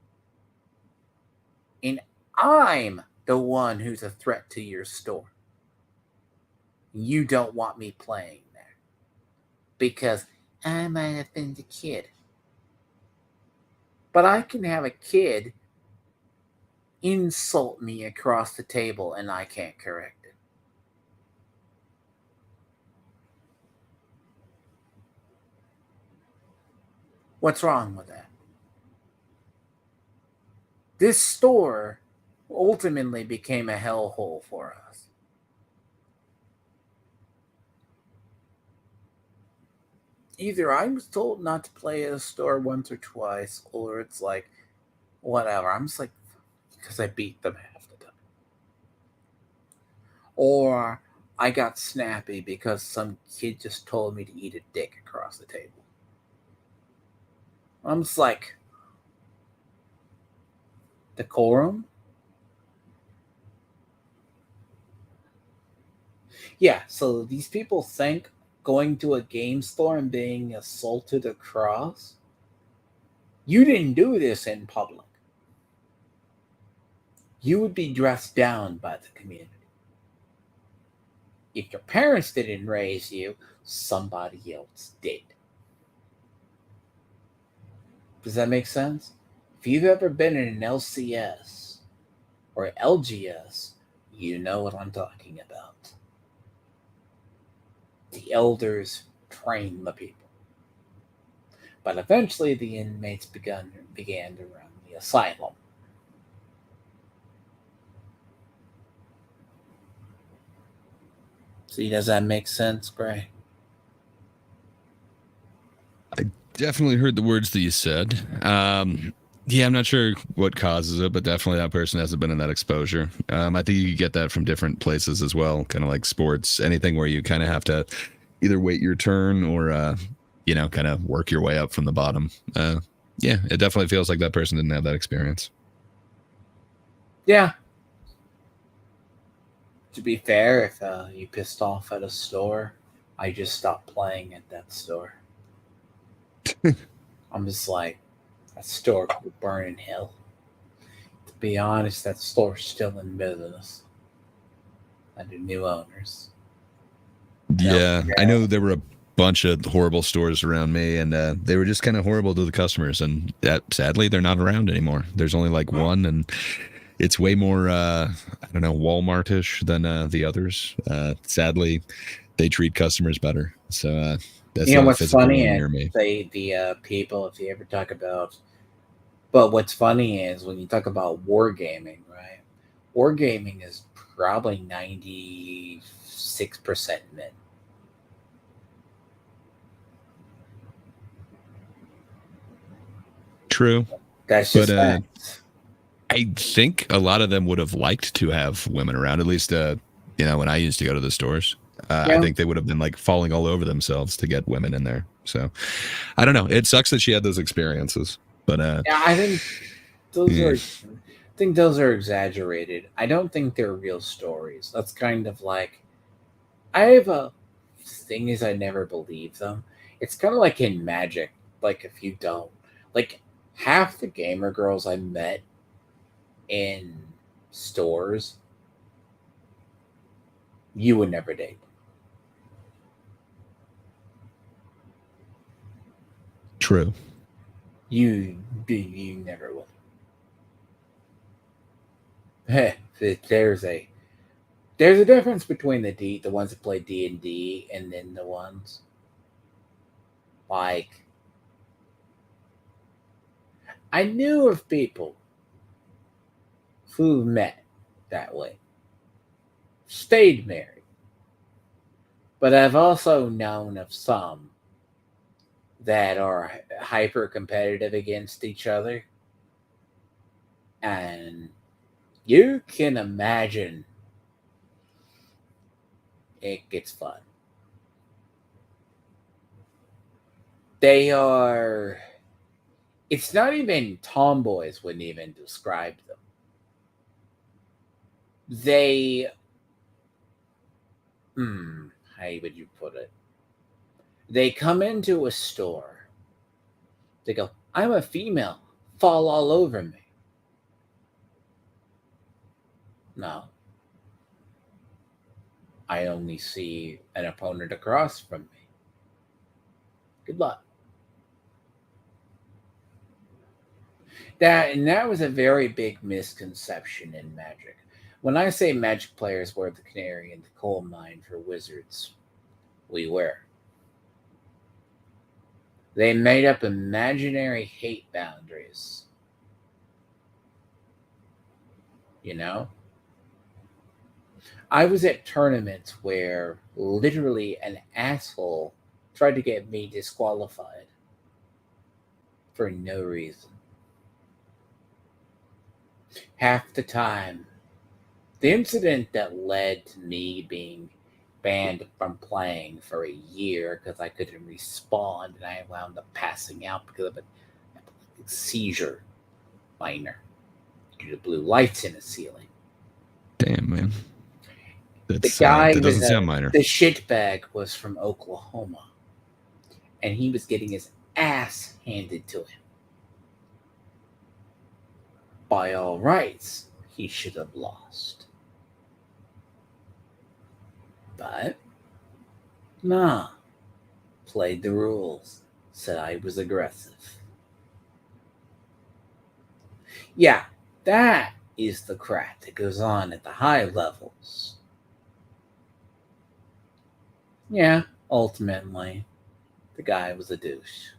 And I'm the one who's a threat to your store. You don't want me playing there because I might have been the kid. But I can have a kid insult me across the table and I can't correct it. What's wrong with that? This store ultimately became a hellhole for us. Either I was told not to play at a store once or twice, or it's like, whatever. I'm just like, because I beat them half the time. Or I got snappy because some kid just told me to eat a dick across the table. I'm just like, decorum? Yeah, so these people think going to a game store and being assaulted across, you didn't do this in public. You would be dressed down by the community. If your parents didn't raise you, somebody else did. Does that make sense? If you've ever been in an LCS or LGS, you know what I'm talking about. The elders train the people. But eventually the inmates began to run the asylum. See, does that make sense, Gray? I definitely heard the words that you said. Yeah, I'm not sure what causes it, but definitely that person hasn't been in that exposure. I think you get that from different places as well, kind of like sports, anything where you kind of have to either wait your turn or, kind of work your way up from the bottom. Yeah, it definitely feels like that person didn't have that experience. Yeah. To be fair, if you pissed off at a store, I just stopped playing at that store. I'm just like, that store could burn in hell. To be honest, that store's still in business under new owners. Yeah, I know there were a bunch of horrible stores around me, and they were just kind of horrible to the customers. And that, sadly, they're not around anymore. There's only like one, and it's way more, I don't know, Walmart-ish than the others. Sadly, they treat customers better. So that's You the know only what's physical funny one is near me. the people, if you ever talk about, but what's funny is when you talk about wargaming, right? Wargaming is probably 96% men. True, That's but just facts. I think a lot of them would have liked to have women around. At least, when I used to go to the stores, I Yeah, think they would have been like falling all over themselves to get women in there. So I don't know. It sucks that she had those experiences, but yeah. Those yeah. are, I think those are exaggerated. I don't think they're real stories. That's kind of like I have a thing is I never believe them. It's kind of like in magic. Like, if you don't, like, half the gamer girls I met in stores, you would never date. True. You never will. There's a difference between the ones that play D&D and then the ones like I knew of people who met that way, stayed married, but I've also known of some that are hyper competitive against each other, and you can imagine it gets fun. They are, it's not even tomboys, wouldn't even describe them. They, how would you put it? They come into a store, they go, I'm a female, fall all over me. No, I only see an opponent across from me. Good luck. That was a very big misconception in Magic. When I say Magic players were the canary in the coal mine for Wizards, we were. They made up imaginary hate boundaries. You know? I was at tournaments where literally an asshole tried to get me disqualified for no reason. Half the time, the incident that led to me being banned from playing for a year because I couldn't respawn and I wound up passing out because of a seizure minor due to blue lights in the ceiling. Damn, man. The guy that doesn't sound minor. The shitbag was from Oklahoma, and he was getting his ass handed to him. By all rights, he should have lost. But, nah, played the rules, said I was aggressive. Yeah, that is the crap that goes on at the high levels. Yeah, ultimately, the guy was a douche.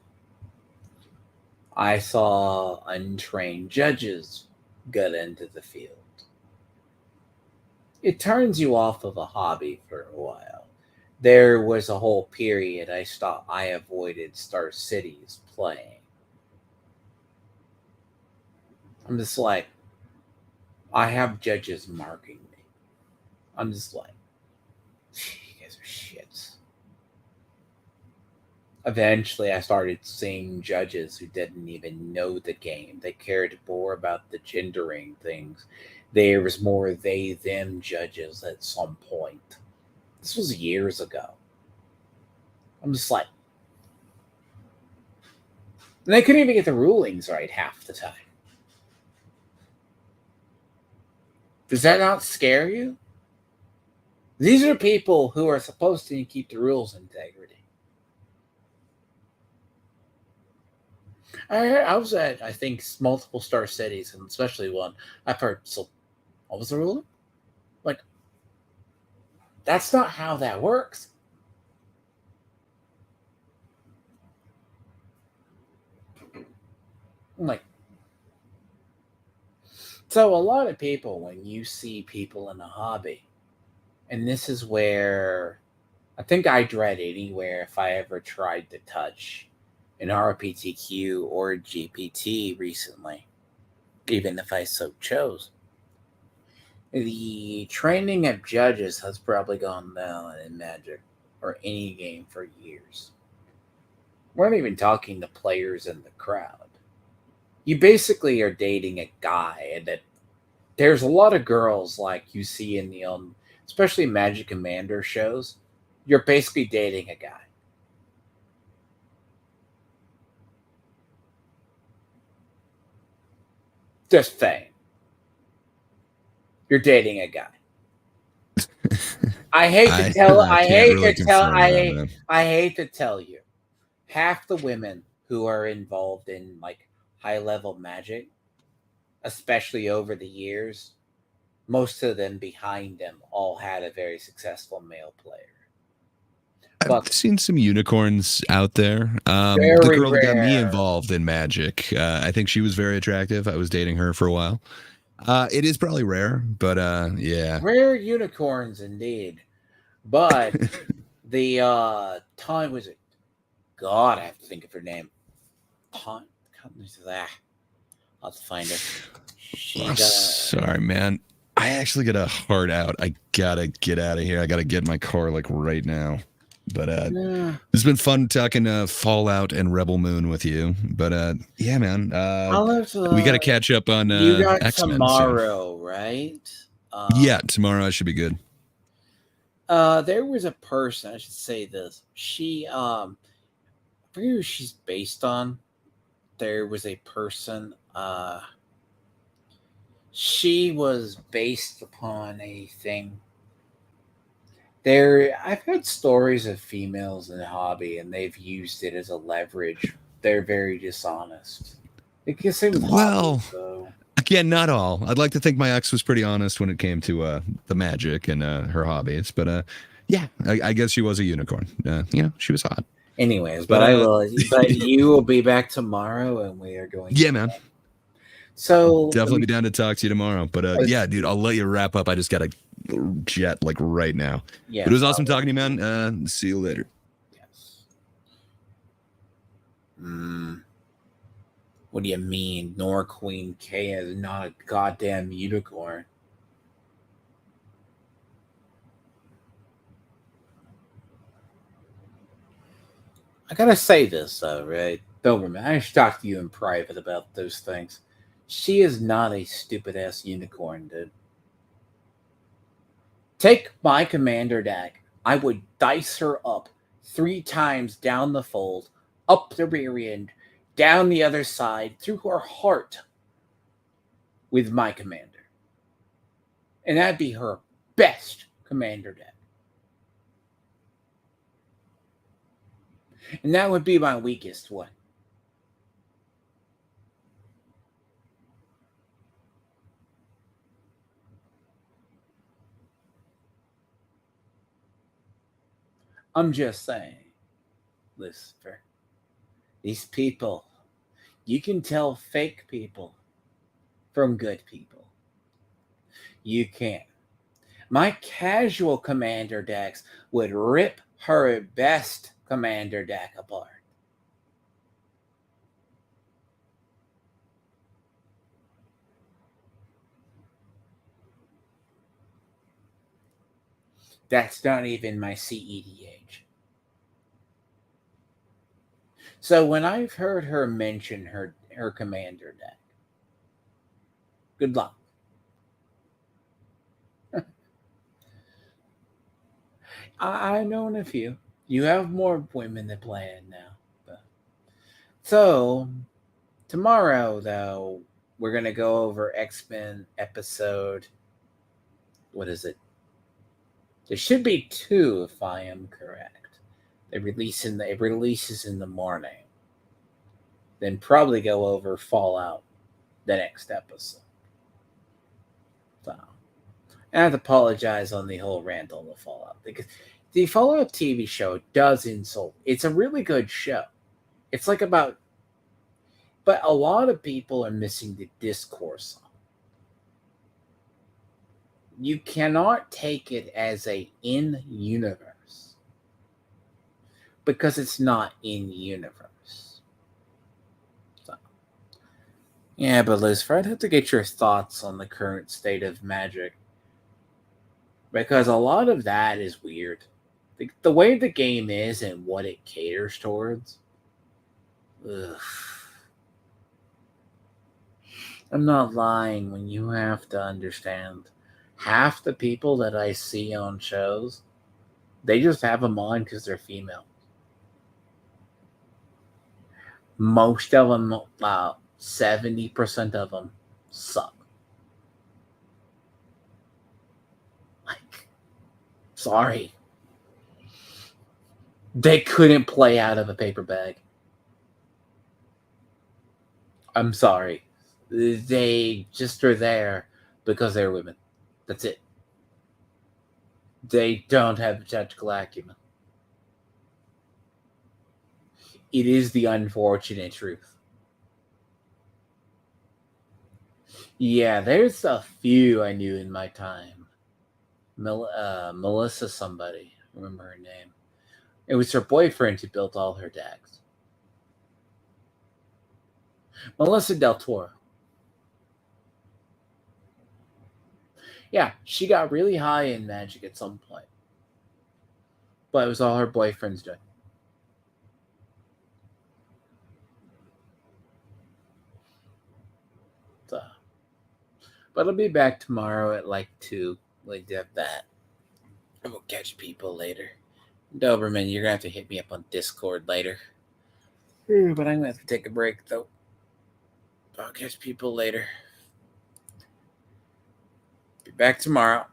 I saw untrained judges get into the field. It turns you off of a hobby for a while. There was a whole period I avoided Star Cities playing. I'm just like, I have judges marking me. I'm just like, you guys are shits. Eventually, I started seeing judges who didn't even know the game. They cared more about the gendering things. There was more they, them judges at some point. This was years ago. I'm just like, and they couldn't even get the rulings right half the time. Does that not scare you? These are people who are supposed to keep the rules integrity. I was at, I think, multiple Star Cities, and especially one. I've heard, so what was the ruling? Like, that's not how that works. I'm like, so a lot of people, when you see people in a hobby, and this is where I think I dread anywhere if I ever tried to touch an RPTQ or GPT recently, even if I so chose. The training of judges has probably gone down in Magic or any game for years. We're not even talking to players in the crowd. You basically are dating a guy, and that there's a lot of girls like you see in the especially Magic Commander shows. You're basically dating a guy. Just saying. You're dating a guy. I hate to tell. I can't hate really to tell. confirm that, man. I hate to tell you. Half the women who are involved in like high level magic, especially over the years, most of them behind them all had a very successful male player. I've But seen some unicorns out there. The very girl that got me rare. involved in magic, I think she was very attractive. I was dating her for a while. It is probably rare, but yeah. Rare unicorns indeed. But the time was it? God, I have to think of her name. Time. I'll have to find her. I'm sorry, man. I actually got a heart out. I gotta get out of here. I gotta get in my car like right now. But it's been fun talking Fallout and Rebel Moon with you. But yeah, man. I'll have to, we got to catch up on you got X-Men soon. tomorrow, right? Yeah, tomorrow I should be good. There was a person. I should say this. She I forget who she's based on. There was a person. She was based upon a thing. I've heard stories of females in the hobby, and they've used it as a leverage. They're very dishonest. It can say with Well, hobbies, though. again, not all. I'd like to think my ex was pretty honest when it came to the magic and her hobbies. But yeah, I guess she was a unicorn. She was hot. Anyways, but I will. But you will be back tomorrow, and we are going. Yeah, man. So definitely be down to talk to you tomorrow. But yeah, dude, I'll let you wrap up. I just gotta jet like right now. Yeah, but it was awesome talking to you, man. See you later. Yes. What do you mean? Nor Queen K is not a goddamn unicorn. I gotta say this though, right? Doberman, I should talk to you in private about those things. She is not a stupid ass unicorn, dude. Take my commander deck. I would dice her up 3 times down the fold, up the rear end, down the other side, through her heart with my commander. And that'd be her best commander deck. And that would be my weakest one. I'm just saying, Lucifer, these people, you can tell fake people from good people. You can't. My casual commander decks would rip her best commander deck apart. That's not even my CEDH. So when I've heard her mention her commander deck, good luck. I've known a few. You have more women that play it now. So tomorrow, though, we're gonna go over X-Men episode. What is it? There should be 2, if I am correct. It releases in the morning. Then probably go over Fallout the next episode. So, and I have to apologize on the whole rant on the Fallout because the Fallout TV show does insult. It's a really good show. It's like about, but a lot of people are missing the discourse on. You cannot take it as a in-universe because it's not in-universe. So, yeah, but Lucifer, I'd have to get your thoughts on the current state of magic because a lot of that is weird. The way the game is and what it caters towards. Ugh. I'm not lying when you have to understand. Half the people that I see on shows, they just have them on because they're female. Most of them, 70% of them, suck. Like, sorry. They couldn't play out of a paper bag. I'm sorry. They just are there because they're women. That's it. They don't have tactical acumen. It is the unfortunate truth. Yeah, there's a few I knew in my time. Melissa somebody. I remember her name. It was her boyfriend who built all her decks. Melissa Del Toro. Yeah, she got really high in Magic at some point. But it was all her boyfriend's doing. So, but I'll be back tomorrow at like 2. Like to have that. And we'll catch people later. Doberman, you're going to have to hit me up on Discord later. But I'm going to have to take a break, though. I'll catch people later. Be back tomorrow.